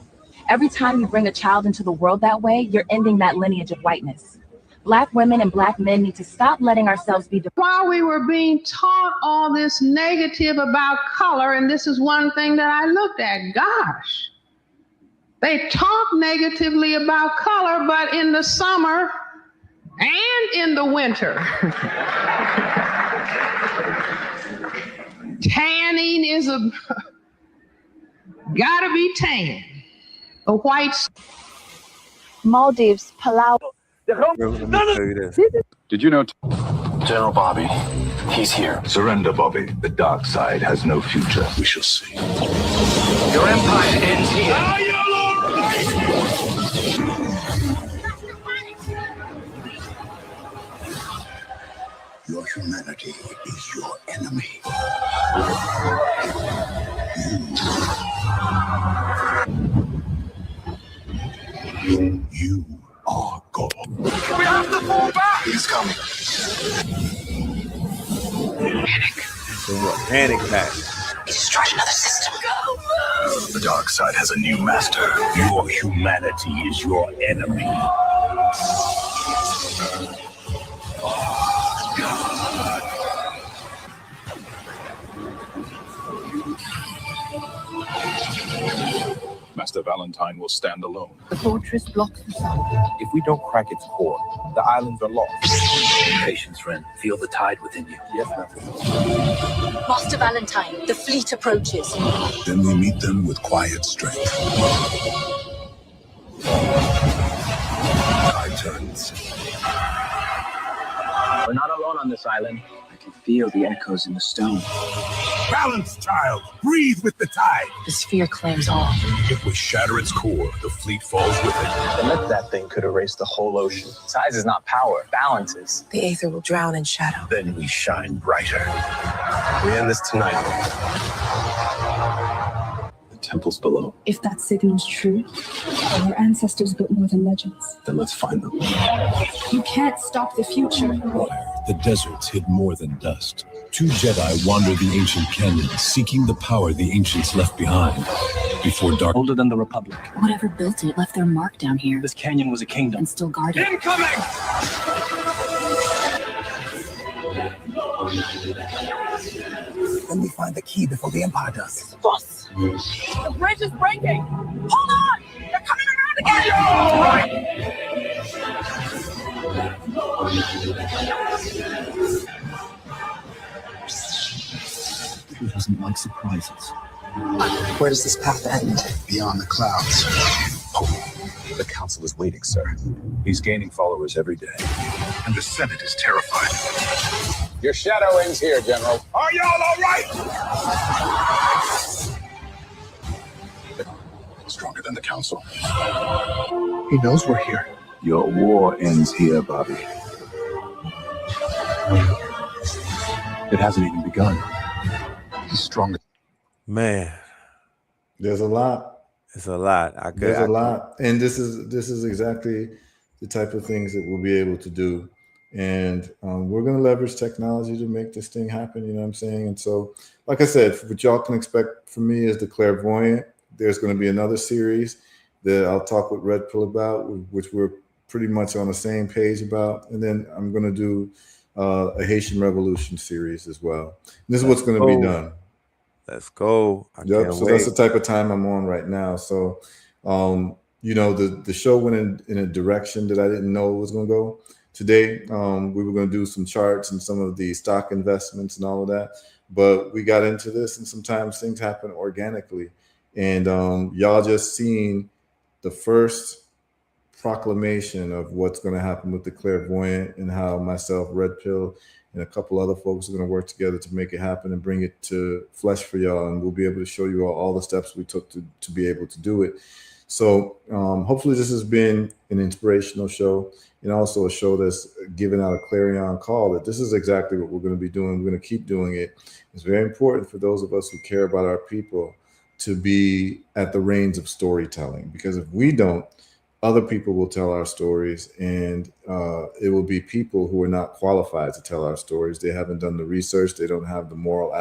Every time you bring a child into the world that way, you're ending that lineage of whiteness. Black women and Black men need to stop letting ourselves be. While we were being taught all this negative about color, and this is one thing that I looked at, gosh, they talk negatively about color, but in the summer and in the winter, tanning is gotta be tan. A white Maldives, Palau. Did you know General Bobby, he's here. Surrender, Bobby. The dark side has no future. We shall see. Your empire ends here. Your humanity is your enemy. You are God. We have to fall back! He's coming. Panic. Panic back. He destroyed another system. The dark side has a new master. Your humanity is your enemy. Master Valentine will stand alone. The fortress blocks the sun. if we don't crack its core, the islands are lost? Patience, friend. Feel the tide within you. Yes, Master. Master Valentine, the fleet approaches. Then we meet them with quiet strength. Tide turns. We're not alone on this island. I can feel the echoes in the stone. Balance, child. Breathe with the tide. The sphere claims all. If we shatter its core, the fleet falls with it. The lift that thing could erase the whole ocean. Size is not power. Balance is. The Aether will drown in shadow. Then we shine brighter. We end this tonight. The temple's below. If that signal's true, our ancestors built more than legends. Then let's find them. You can't stop the future. The deserts hid more than dust. Two Jedi wander the ancient canyon, seeking the power the ancients left behind. Before dark. Older than the Republic. Whatever built it left their mark down here. This canyon was a kingdom. And still guarded. Incoming! Then we find the key before the Empire does. Boss, the bridge is breaking. Hold on, they're coming around again. He doesn't like surprises. Where does this path end? Beyond the clouds. The council is waiting, sir. He's gaining followers every day. And the Senate is terrified. Your shadow ends here, General. Are y'all all right? Stronger than the council. He knows we're here. Your war ends here, Bobby. It hasn't even begun. He's stronger. Man, there's a lot. It's a lot. There's a lot, and this is exactly the type of things that we'll be able to do, and we're going to leverage technology to make this thing happen. You know what I'm saying? And so, like I said, what y'all can expect from me is the clairvoyant. There's going to be another series that I'll talk with Red Pill about, which we're pretty much on the same page about, and then I'm going to do a Haitian Revolution series as well. And this is what's going to be done. Let's go. Yep. So that's the type of time I'm on right now. So, you know, the show went in a direction that I didn't know it was going to go. Today, we were going to do some charts and some of the stock investments and all of that. But we got into this, and sometimes things happen organically. And y'all just seen the first proclamation of what's going to happen with the clairvoyant, and how myself, Red Pill, and a couple other folks are going to work together to make it happen and bring it to flesh for y'all. And we'll be able to show you all the steps we took to be able to do it. So hopefully this has been an inspirational show, and also a show that's giving out a clarion call that this is exactly what we're going to be doing. We're going to keep doing it. It's very important for those of us who care about our people to be at the reins of storytelling, because if we don't, other people will tell our stories, and it will be people who are not qualified to tell our stories. They haven't done the research, they don't have the moral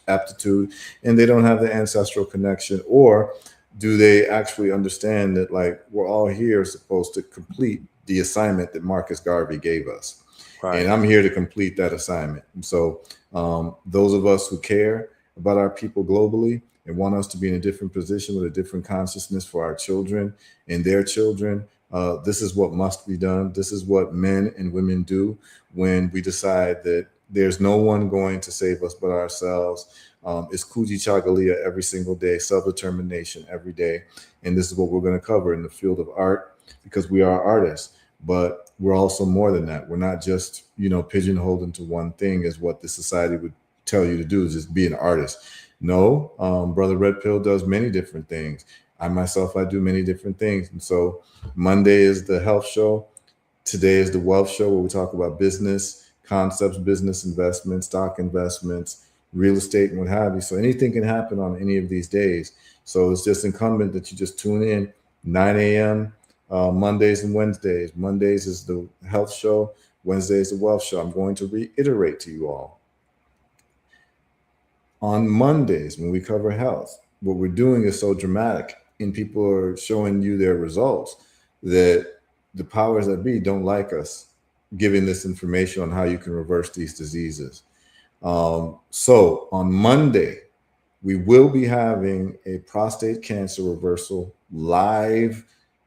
aptitude, and they don't have the ancestral connection, or do they actually understand that, like, we're all here supposed to complete the assignment that Marcus Garvey gave us. Right. And I'm here to complete that assignment. And so those of us who care about our people globally and want us to be in a different position with a different consciousness for our children and their children, this is what must be done. This is what men and women do when we decide that there's no one going to save us but ourselves. It's Kujichagulia every single day, self-determination every day. And this is what we're going to cover in the field of art, because we are artists, but we're also more than that. We're not just, you know, pigeonholed into one thing as what the society would tell you to do, is just be an artist. No, Brother Red Pill does many different things. I do many different things. And so Monday is the health show. Today is the wealth show, where we talk about business concepts, business investments, stock investments, real estate, and what have you. So anything can happen on any of these days. So it's just incumbent that you just tune in 9 a.m. Mondays and Wednesdays. Mondays is the health show. Wednesdays is the wealth show. I'm going to reiterate to you all. On Mondays, when we cover health, what we're doing is so dramatic, and people are showing you their results, that the powers that be don't like us giving this information on how you can reverse these diseases. So on Monday, we will be having a prostate cancer reversal live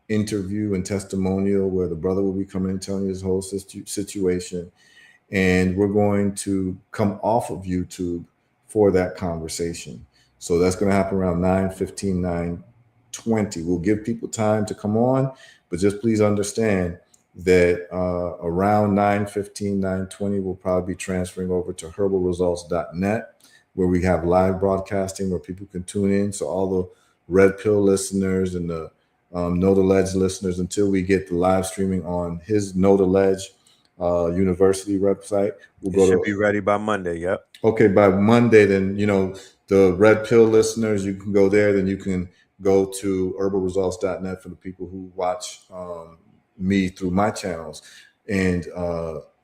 interview and testimonial, where the brother will be coming and telling you his whole situation. And we're going to come off of YouTube for that conversation. So that's going to happen around 9:15, 9:20. We'll give people time to come on, but just please understand that around 9:15, 9:20, we'll probably be transferring over to herbalresults.net, where we have live broadcasting where people can tune in. So all the Red Pill listeners and the Know the Ledge listeners, until we get the live streaming on his Know the Ledge University website, we'll should be ready by Monday. Yep. Okay, by Monday, then, you know, the Red Pill listeners, you can go there. Then you can go to herbalresults.net for the people who watch me through my channels. And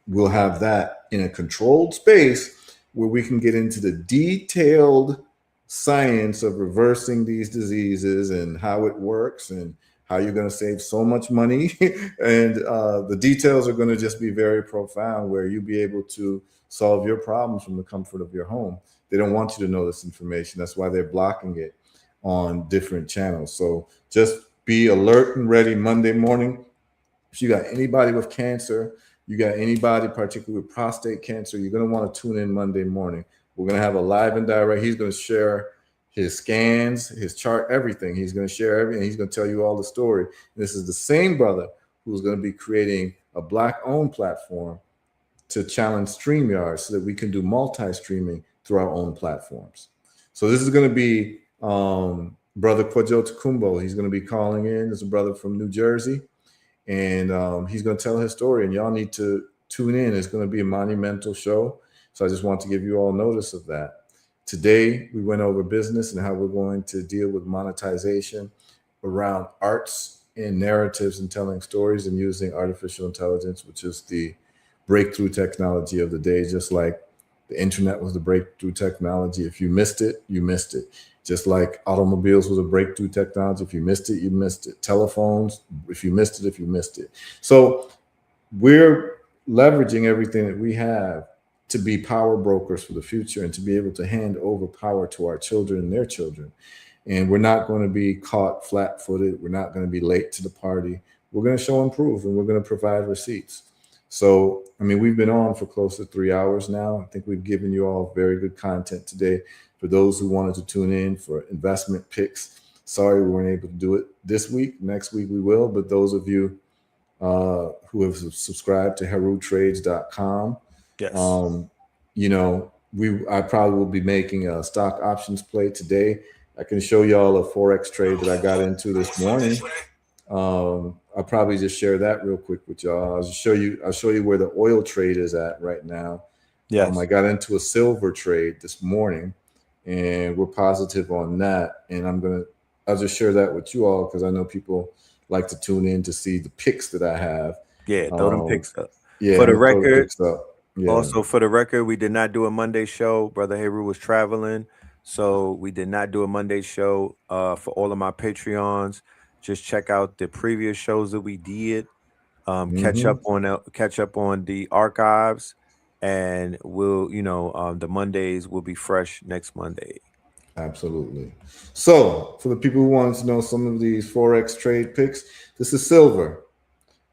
we'll have that in a controlled space where we can get into the detailed science of reversing these diseases and how it works and how you're going to save so much money. And the details are going to just be very profound, where you'll be able to solve your problems from the comfort of your home. They don't want you to know this information. That's why they're blocking it on different channels. So just be alert and ready Monday morning. If you got anybody with cancer, you got anybody particularly with prostate cancer, you're going to want to tune in Monday morning. We're going to have a live and direct. He's going to share his scans, his chart, everything. He's going to share everything. He's going to tell you all the story. And this is the same brother who's going to be creating a Black-owned platform to challenge StreamYard so that we can do multi-streaming through our own platforms. So this is going to be Brother Kwajo Takumbo. He's going to be calling in. There's a brother from New Jersey, and he's going to tell his story, and y'all need to tune in. It's going to be a monumental show. So I just want to give you all notice of that. Today, we went over business and how we're going to deal with monetization around arts and narratives and telling stories and using artificial intelligence, which is the breakthrough technology of the day, just like the internet was the breakthrough technology. If you missed it, you missed it. Just like automobiles was a breakthrough technology. If you missed it, you missed it. Telephones, if you missed it, you missed it. So we're leveraging everything that we have to be power brokers for the future and to be able to hand over power to our children and their children. And we're not going to be caught flat-footed. We're not going to be late to the party. We're going to show and prove, and we're going to provide receipts. So, I mean, we've been on for close to 3 hours now. I think we've given you all very good content today. For those who wanted to tune in for investment picks, sorry we weren't able to do it this week. Next week we will. But those of you who have subscribed to HeruTrades.com, yes, you know, I probably will be making a stock options play today. I can show y'all a Forex trade that I got into this morning. I'll probably just share that real quick with y'all. I'll show you where the oil trade is at right now. Yes. I got into a silver trade this morning, and we're positive on that. And I'll just share that with you all because I know people like to tune in to see the picks that I have. Yeah, throw them picks up. Yeah, for the record. Yeah. Also, for the record, we did not do a Monday show. Brother Heru was traveling, so we did not do a Monday show. For all of my Patreons, just check out the previous shows that we did. Catch up on the archives, and we'll, the Mondays will be fresh next Monday. Absolutely. So, for the people who wanted to know some of these Forex trade picks, this is silver.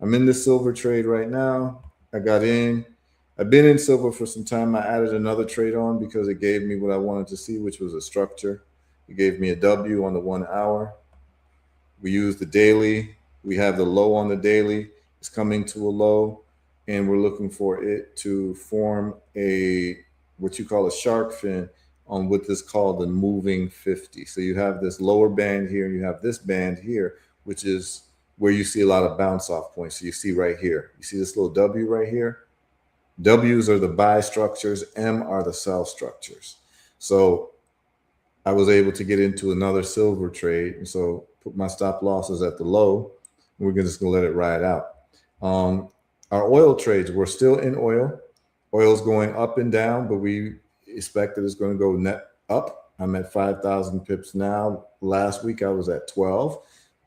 I'm in this silver trade right now. I got in. I've been in silver for some time. I added another trade on because it gave me what I wanted to see, which was a structure. It gave me a W on the 1 hour. We use the daily. We have the low on the daily. It's coming to a low, and we're looking for it to form what you call a shark fin on what is called the moving 50. So you have this lower band here, and you have this band here, which is where you see a lot of bounce off points. So you see right here, you see this little W right here? W's are the buy structures, M are the sell structures. So I was able to get into another silver trade, and so put my stop losses at the low. We're just gonna let it ride out. Our oil trades, we're still in oil. Oil's going up and down, but we expect that it's going to go net up. I'm at 5,000 pips now. Last week I was at 12,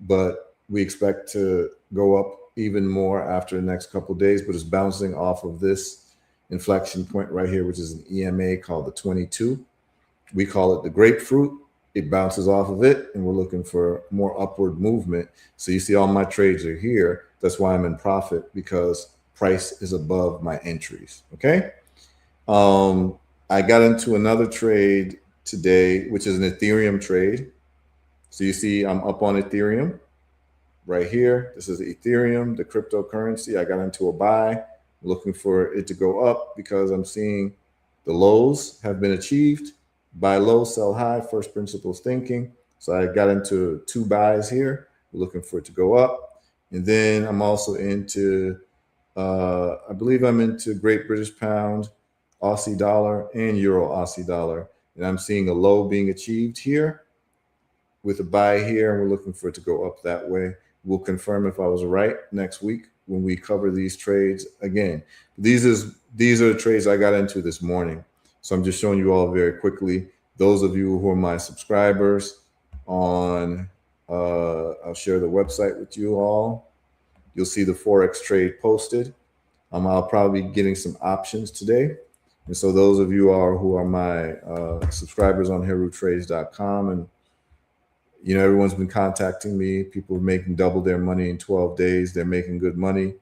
but we expect to go up even more after the next couple of days, but it's bouncing off of this inflection point right here, which is an EMA called the 22. We call it the grapefruit. It bounces off of it, and we're looking for more upward movement. So you see all my trades are here. That's why I'm in profit, because price is above my entries. Okay. I got into another trade today, which is an Ethereum trade. So you see I'm up on Ethereum right here. This is Ethereum, the cryptocurrency. I got into a buy, looking for it to go up because I'm seeing the lows have been achieved. Buy low, sell high, first principles thinking. So I got into 2 buys here, looking for it to go up. And then I'm also into, I believe I'm into Great British Pound, Aussie dollar, and Euro Aussie dollar. And I'm seeing a low being achieved here with a buy here, and we're looking for it to go up that way. We'll confirm if I was right next week when we cover these trades again. These are the trades I got into this morning. So I'm just showing you all very quickly. Those of you who are my subscribers on I'll share the website with you all. You'll see the Forex trade posted. I'll probably be getting some options today. And so those of you who are my subscribers on HeruTrades.com, and everyone's been contacting me. People are making double their money in 12 days. They're making good money.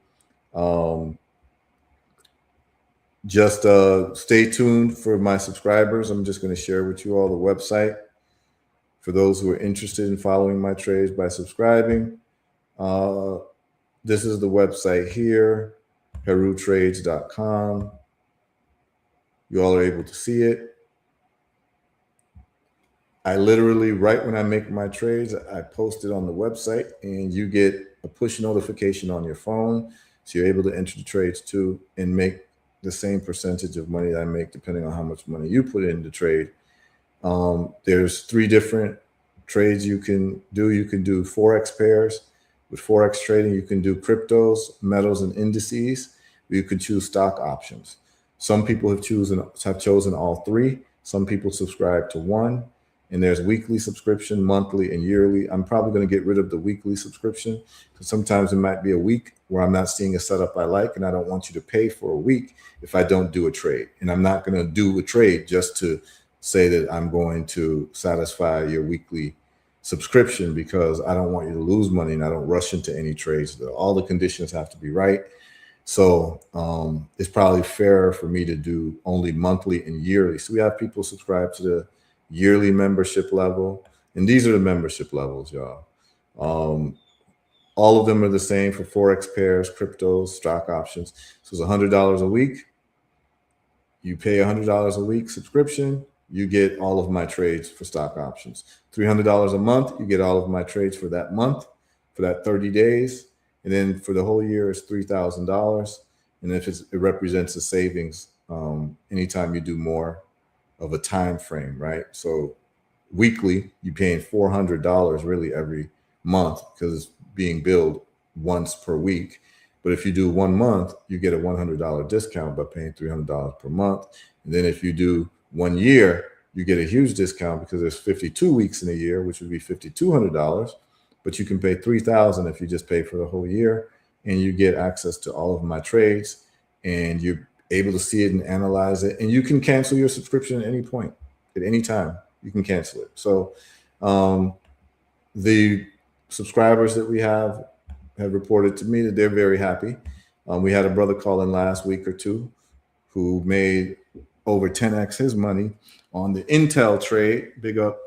Just stay tuned for my subscribers. I'm just going to share with you all the website for those who are interested in following my trades by subscribing. This is the website here, HeruTrades.com. You all are able to see it. I literally, right when I make my trades, I post it on the website, and you get a push notification on your phone. So you're able to enter the trades too and make the same percentage of money that I make, depending on how much money you put in the trade. There's 3 different trades you can do. You can do Forex pairs. With Forex trading, you can do cryptos, metals, and indices. You can choose stock options. Some people have chosen all 3. Some people subscribe to 1. And there's weekly subscription, monthly, and yearly. I'm probably going to get rid of the weekly subscription because sometimes it might be a week where I'm not seeing a setup I like, and I don't want you to pay for a week if I don't do a trade. And I'm not going to do a trade just to say that I'm going to satisfy your weekly subscription, because I don't want you to lose money, and I don't rush into any trades. All the conditions have to be right. So it's probably fairer for me to do only monthly and yearly. So we have people subscribe to the yearly membership level, and these are the membership levels, y'all. All of them are the same for Forex pairs, cryptos, stock options. So it's $100 a week. You pay $100 a week subscription, you get all of my trades for stock options. $300 a month, you get all of my trades for that month, for that 30 days. And then for the whole year, it's $3,000. And if it represents a savings anytime you do more of a time frame, right? So weekly, you're paying $400 really every month because it's being billed once per week. But if you do 1 month, you get a $100 discount by paying $300 per month. And then if you do 1 year, you get a huge discount because there's 52 weeks in a year, which would be $5,200. But you can pay $3,000 if you just pay for the whole year, and you get access to all of my trades, and you're able to see it and analyze it. And you can cancel your subscription at any point, at any time. You can cancel it. So the subscribers that we have reported to me that they're very happy. We had a brother call in last week or 2 who made over 10x his money on the Intel trade. Big up.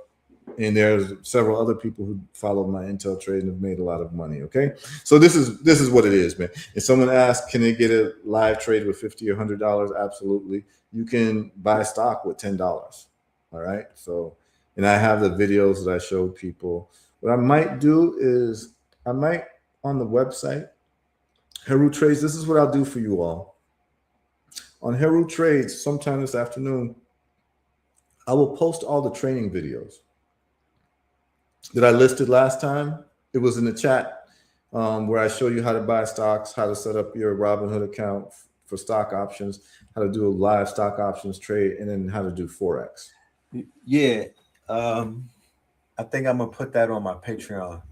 And there's several other people who follow my Intel trade and have made a lot of money. Okay, so this is what it is, man. If someone asks, can they get a live trade with $50 or $100? Absolutely. You can buy stock with $10. All right. So, and I have the videos that I showed people. What I might do is on the website, Heru Trades. This is what I'll do for you all. On Heru Trades, sometime this afternoon, I will post all the training videos that I listed last time. It was in the chat where I show you how to buy stocks, how to set up your Robinhood account for stock options, how to do a live stock options trade, and then how to do Forex. Yeah. I think I'm going to put that on my Patreon.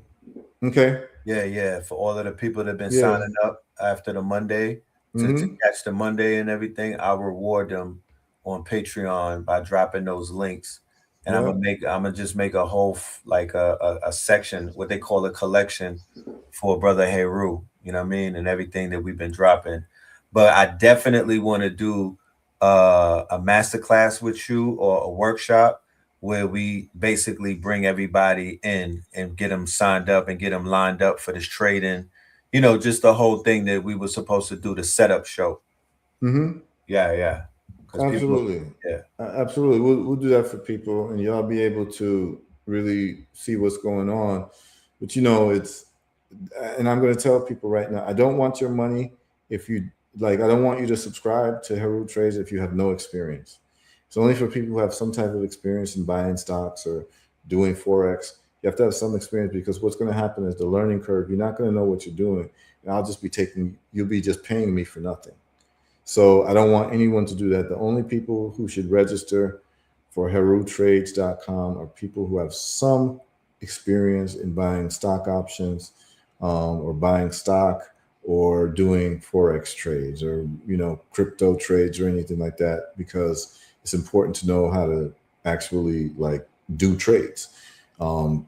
Okay. Yeah. For all of the people that have been signing up after the Monday to catch the Monday and everything, I'll reward them on Patreon by dropping those links. And I'm gonna just make a whole a section, what they call a collection for Brother Heru, you know what I mean, and everything that we've been dropping. But I definitely want to do a masterclass with you or a workshop where we basically bring everybody in and get them signed up and get them lined up for this trading, you know, just the whole thing that we were supposed to do, the setup show. Yeah. Absolutely. Absolutely. We'll do that for people, and y'all be able to really see what's going on. But you know, and I'm going to tell people right now, I don't want your money if you I don't want you to subscribe to Heru Trades if you have no experience. It's only for people who have some type of experience in buying stocks or doing Forex. You have to have some experience, because what's going to happen is the learning curve. You're not going to know what you're doing, and I'll just be you'll be just paying me for nothing. So I don't want anyone to do that. The only people who should register for HeruTrades.com are people who have some experience in buying stock options or buying stock or doing Forex trades or, crypto trades or anything like that, because it's important to know how to actually like do trades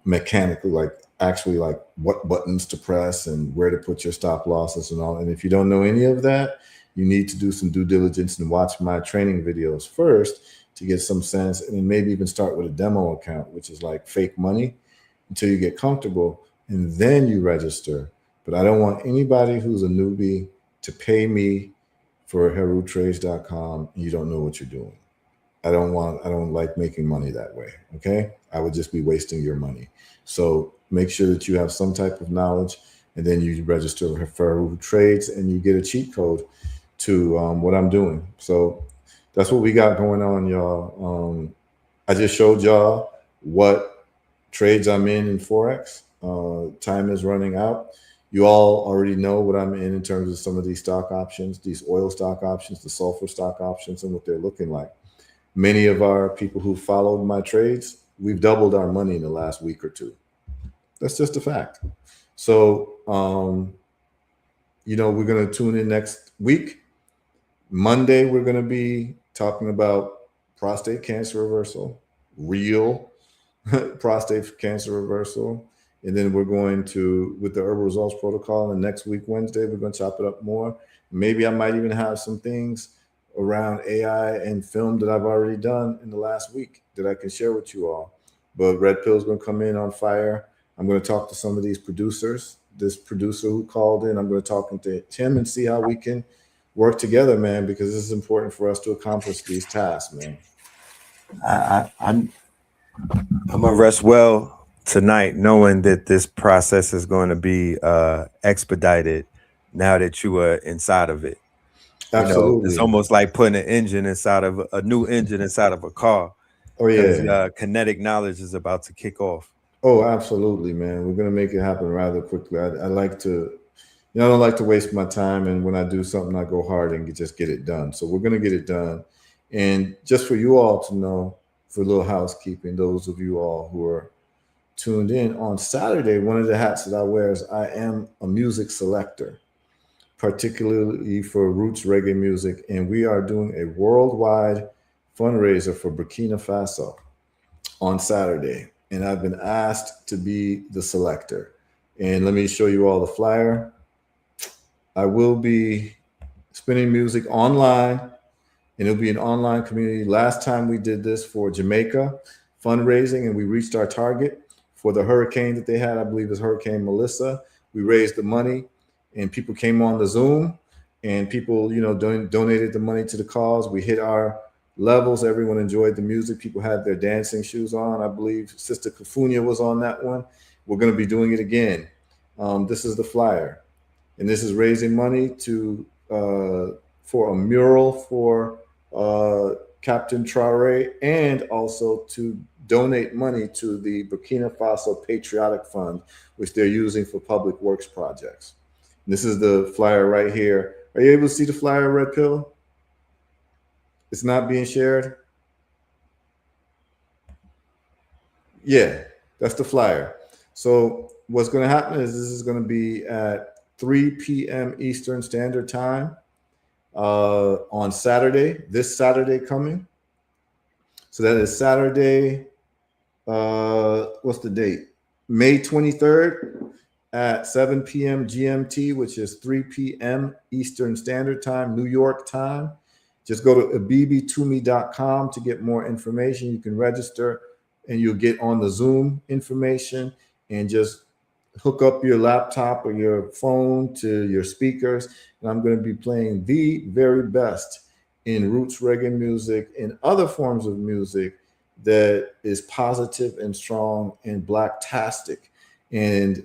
mechanically, like actually like what buttons to press and where to put your stop losses and all. And if you don't know any of that, you need to do some due diligence and watch my training videos first to get some sense, and then maybe even start with a demo account, which is like fake money, until you get comfortable, and then you register. But I don't want anybody who's a newbie to pay me for HeruTrades.com and you don't know what you're doing. I don't like making money that way. Okay. I would just be wasting your money. So make sure that you have some type of knowledge, and then you register for Heru Trades and you get a cheat code to what I'm doing. So that's what we got going on, y'all. I just showed y'all what trades I'm in Forex. Time is running out. You all already know what I'm in terms of some of these stock options, these oil stock options, the sulfur stock options, and what they're looking like. Many of our people who followed my trades, we've doubled our money in the last week or two. That's just a fact. So, we're going to tune in next week. Monday, we're going to be talking about prostate cancer reversal, real prostate cancer reversal. And then we're going to, with the Herbal Results Protocol, and next week, Wednesday, we're going to chop it up more. Maybe I might even have some things around AI and film that I've already done in the last week that I can share with you all. But Red Pill's going to come in on fire. I'm going to talk to some of these producers. This producer who called in, I'm going to talk to him and see how we can work together, man, because this is important for us to accomplish these tasks, man. I'm gonna rest well tonight, knowing that this process is going to be expedited now that you are inside of it. Absolutely. It's almost like putting an engine inside of a new engine inside of a car. Oh yeah. Kinetic knowledge is about to kick off. Oh, absolutely, man. We're gonna make it happen rather quickly. I like to, I don't like to waste my time, and when I do something, I go hard and just get it done. So we're gonna get it done. And just for you all to know, for a little housekeeping, those of you all who are tuned in, on Saturday, one of the hats that I wear is I am a music selector, particularly for roots reggae music. And we are doing a worldwide fundraiser for Burkina Faso on Saturday. And I've been asked to be the selector. And let me show you all the flyer. I will be spinning music online, and it'll be an online community. Last time we did this for Jamaica fundraising, and we reached our target for the hurricane that they had. I believe it's Hurricane Melissa. We raised the money, and people came on the Zoom, and people, donated the money to the cause. We hit our levels. Everyone enjoyed the music. People had their dancing shoes on. I believe Sister Kafunia was on that one. We're going to be doing it again. This is the flyer, and this is raising money to for a mural for Captain Traoré, and also to donate money to the Burkina Faso Patriotic Fund, which they're using for public works projects. And this is the flyer right here. Are you able to see the flyer, Red Pill? It's not being shared. Yeah, that's the flyer. So what's going to happen is this is going to be at 3 p.m. Eastern Standard Time on Saturday, this Saturday coming. So that is Saturday, what's the date? May 23rd at 7 p.m. GMT, which is 3 p.m. Eastern Standard Time, New York time. Just go to abibitumi.com to get more information. You can register and you'll get on the Zoom information, and just hook up your laptop or your phone to your speakers. And I'm going to be playing the very best in roots reggae music and other forms of music that is positive and strong and black-tastic. And,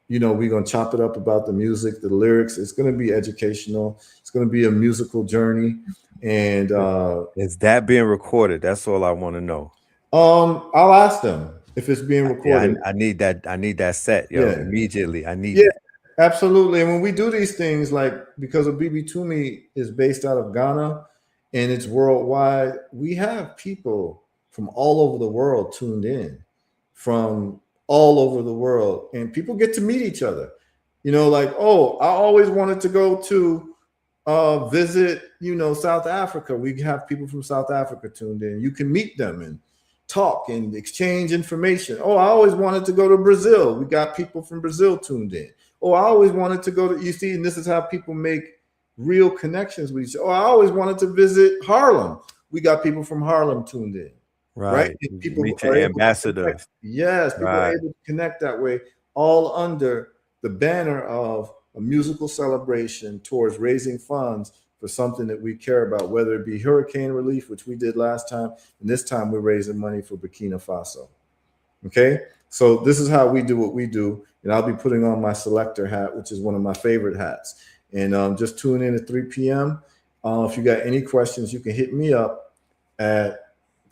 we're going to chop it up about the music, the lyrics. It's going to be educational. It's going to be a musical journey. And is that being recorded? That's all I want to know. I'll ask them if it's being recorded. I need that set, immediately. I need that. Absolutely. And when we do these things, like, because Abibitumi is based out of Ghana and it's worldwide, we have people from all over the world tuned in, from all over the world, and people get to meet each other. You know, like, oh, I always wanted to go to visit, you know, South Africa. We have people from South Africa tuned in. You can meet them and talk and exchange information. Oh, I always wanted to go to Brazil. We got people from Brazil tuned in. Oh, I always wanted to go to, you see, and this is how people make real connections with each other. Oh, I always wanted to visit Harlem. We got people from Harlem tuned in. Right. And people meet your ambassadors. Yes, people are able to connect that way, all under the banner of a musical celebration towards raising funds for something that we care about, whether it be hurricane relief, which we did last time, and this time we're raising money for Burkina Faso. Okay, so this is how we do what we do, and I'll be putting on my selector hat, which is one of my favorite hats. And just tune in at 3 p.m. If you got any questions, you can hit me up at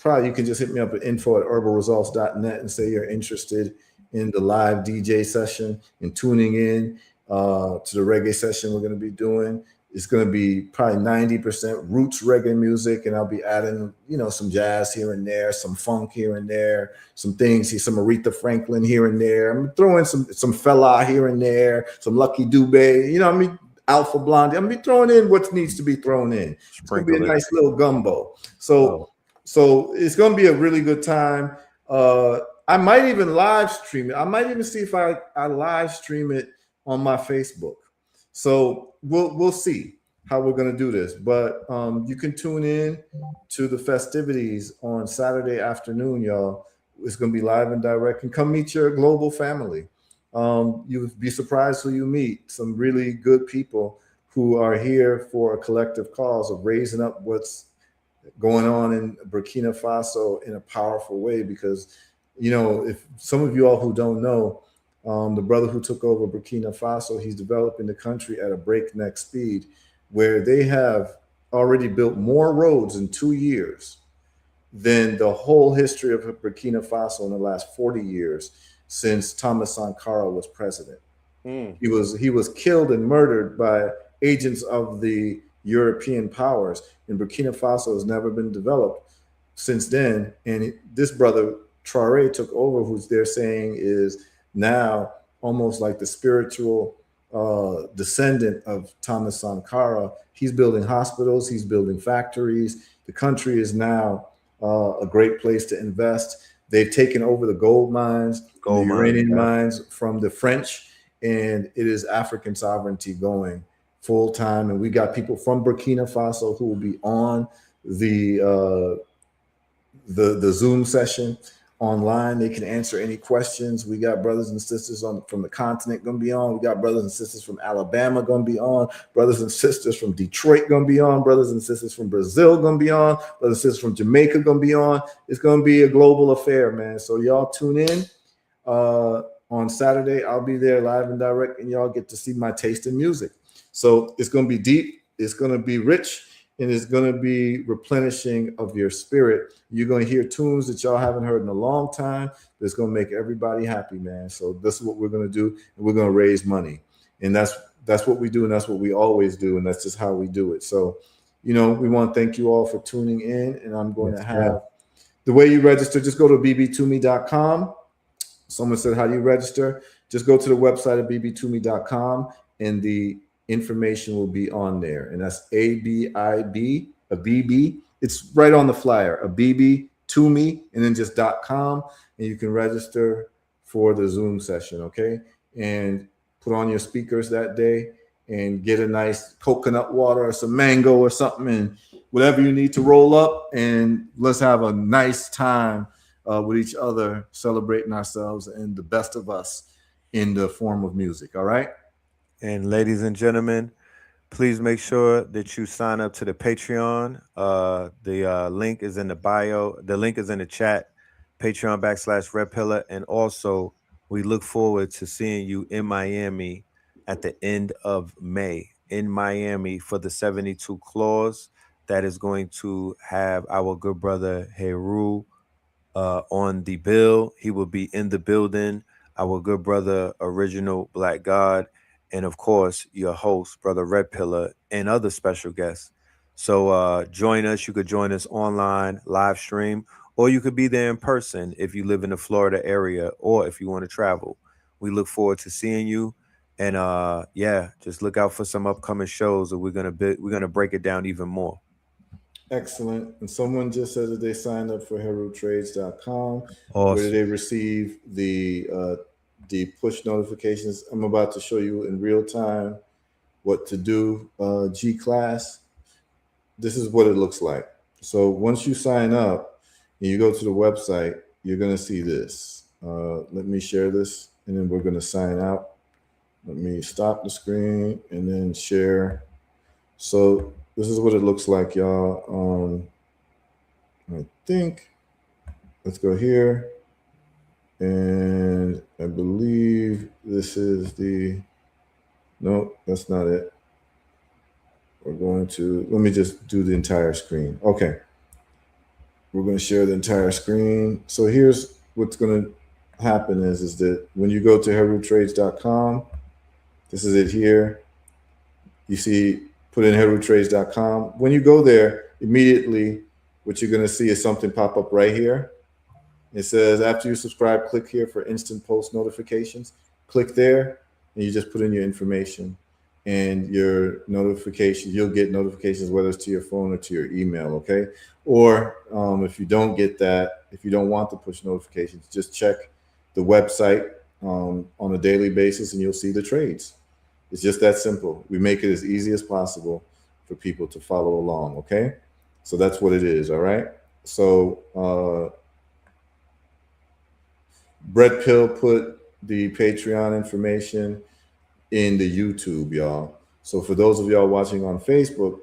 you can just hit me up at info@herbalresults.net and say you're interested in the live DJ session and tuning in to the reggae session we're going to be doing. It's going to be probably 90% roots reggae music, and I'll be adding, you know, some jazz here and there, some funk here and there, some things, some Aretha Franklin here and there. I'm throwing some Fela here and there, some Lucky Dube, you know what I mean? Alpha Blondy. I'm going to be throwing in what needs to be thrown in. It's going to be a nice little gumbo. So it's going to be a really good time. I might even live stream it. I might even see if I live stream it on my Facebook. So we'll see how we're going to do this. But you can tune in to the festivities on Saturday afternoon, y'all. It's going to be live and direct. And come meet your global family. You'll be surprised who you meet. Some really good people who are here for a collective cause of raising up what's going on in Burkina Faso in a powerful way, because, you know, if some of you all who don't know, the brother who took over Burkina Faso, he's developing the country at a breakneck speed, where they have already built more roads in 2 years than the whole history of Burkina Faso in the last 40 years since Thomas Sankara was president. He was killed and murdered by agents of the European powers, and Burkina Faso has never been developed since then. And this brother Traoré took over, who's they're saying is now almost like the spiritual descendant of Thomas Sankara. He's building hospitals, he's building factories. The country is now a great place to invest. They've taken over the gold mines, uranium mines from the French, and it is African sovereignty going full time. And we got people from Burkina Faso who will be on the Zoom session online. They can answer any questions. We got brothers and sisters from the continent going to be on. We got brothers and sisters from Alabama going to be on. Brothers and sisters from Detroit going to be on. Brothers and sisters from Brazil going to be on. Brothers and sisters from Jamaica going to be on. It's going to be a global affair, man. So y'all tune in on Saturday. I'll be there live and direct, and y'all get to see my taste in music. So it's going to be deep. It's going to be rich. And it's going to be replenishing of your spirit. You're going to hear tunes that y'all haven't heard in a long time. That's going to make everybody happy, man. So this is what we're going to do. And we're going to raise money. And that's what we do. And that's what we always do. And that's just how we do it. So, you know, we want to thank you all for tuning in. And I'm going to have the way you register. Just go to bb2me.com. Someone said, how do you register? Just go to the website at bb2me.com, and the information will be on there, and that's ABIB, a BB. It's right on the flyer, a BB to me, and then just .com, and you can register for the Zoom session, okay? And put on your speakers that day and get a nice coconut water or some mango or something, and whatever you need to roll up, and let's have a nice time with each other, celebrating ourselves and the best of us in the form of music, all right? And ladies and gentlemen, please make sure that you sign up to the Patreon. The link is in the bio. The link is in the chat, Patreon.com/Red Pillar. And also, we look forward to seeing you in Miami at the end of May in Miami for the 72 Claws. That is going to have our good brother Heru on the bill. He will be in the building. Our good brother Original Black God. And of course, your host, Brother Red Pillar, and other special guests. So join us. You could join us online, live stream, or you could be there in person if you live in the Florida area, or if you want to travel. We look forward to seeing you. And yeah, just look out for some upcoming shows, and we're gonna break it down even more. Excellent. And someone just said that they signed up for HeruTrades.com, Awesome. where they receive the push notifications. I'm about to show you in real time what to do. G-Class, this is what it looks like. So once you sign up and you go to the website, you're going to see this. Let me share this, and then we're going to sign out. Let me stop the screen and then share. So this is what it looks like, y'all. I think, let's go here. And I believe this is no, that's not it. We're going to, let me just do the entire screen. Okay. We're going to share the entire screen. So here's what's going to happen is that when you go to HeruTrades.com, this is it here. You see, put in HeruTrades.com. When you go there, immediately what you're going to see is something pop up right here. It says, after you subscribe, click here for instant post notifications. Click there, and you just put in your information and your notifications. You'll get notifications, whether it's to your phone or to your email, okay? Or if you don't get that, if you don't want the push notifications, just check the website on a daily basis, and you'll see the trades. It's just that simple. We make it as easy as possible for people to follow along, okay? So that's what it is, all right? So Brett Pill put the Patreon information in the YouTube, y'all. So for those of y'all watching on Facebook,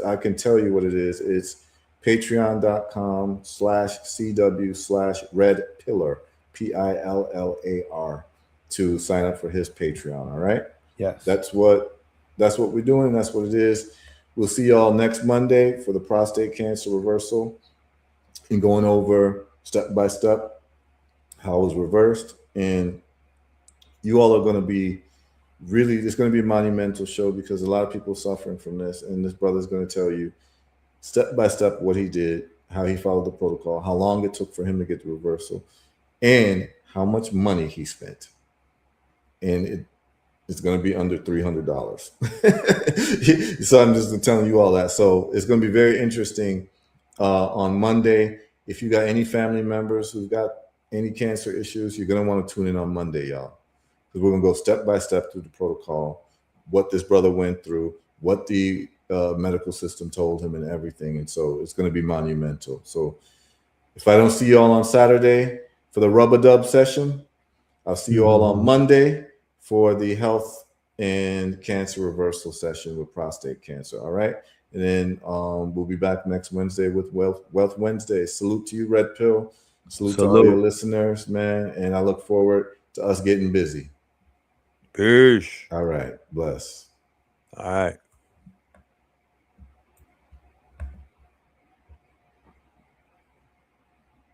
I can tell you what it is. It's patreon.com/CW/redpillar, PILLAR, to sign up for his Patreon, all right? Yes. That's what we're doing. That's what it is. We'll see y'all next Monday for the prostate cancer reversal and going over step by step how it was reversed. And you all are going to be it's going to be a monumental show because a lot of people are suffering from this. And this brother's going to tell you step by step what he did, how he followed the protocol, how long it took for him to get the reversal, and how much money he spent. And it's going to be under $300. So I'm just telling you all that. So it's going to be very interesting on Monday. If you got any family members who've got any cancer issues, you're going to want to tune in on Monday, y'all. Because we're going to go step by step through the protocol, what this brother went through, what the medical system told him and everything. And so it's going to be monumental. So if I don't see you all on Saturday for the Rub-a-Dub session, I'll see you all on Monday for the health and cancer reversal session with prostate cancer. All right. And then we'll be back next Wednesday with Wealth Wednesday. Salute to you, Red Pill. Salute to all your listeners, man. And I look forward to us getting busy. Peace. All right. Bless. All right.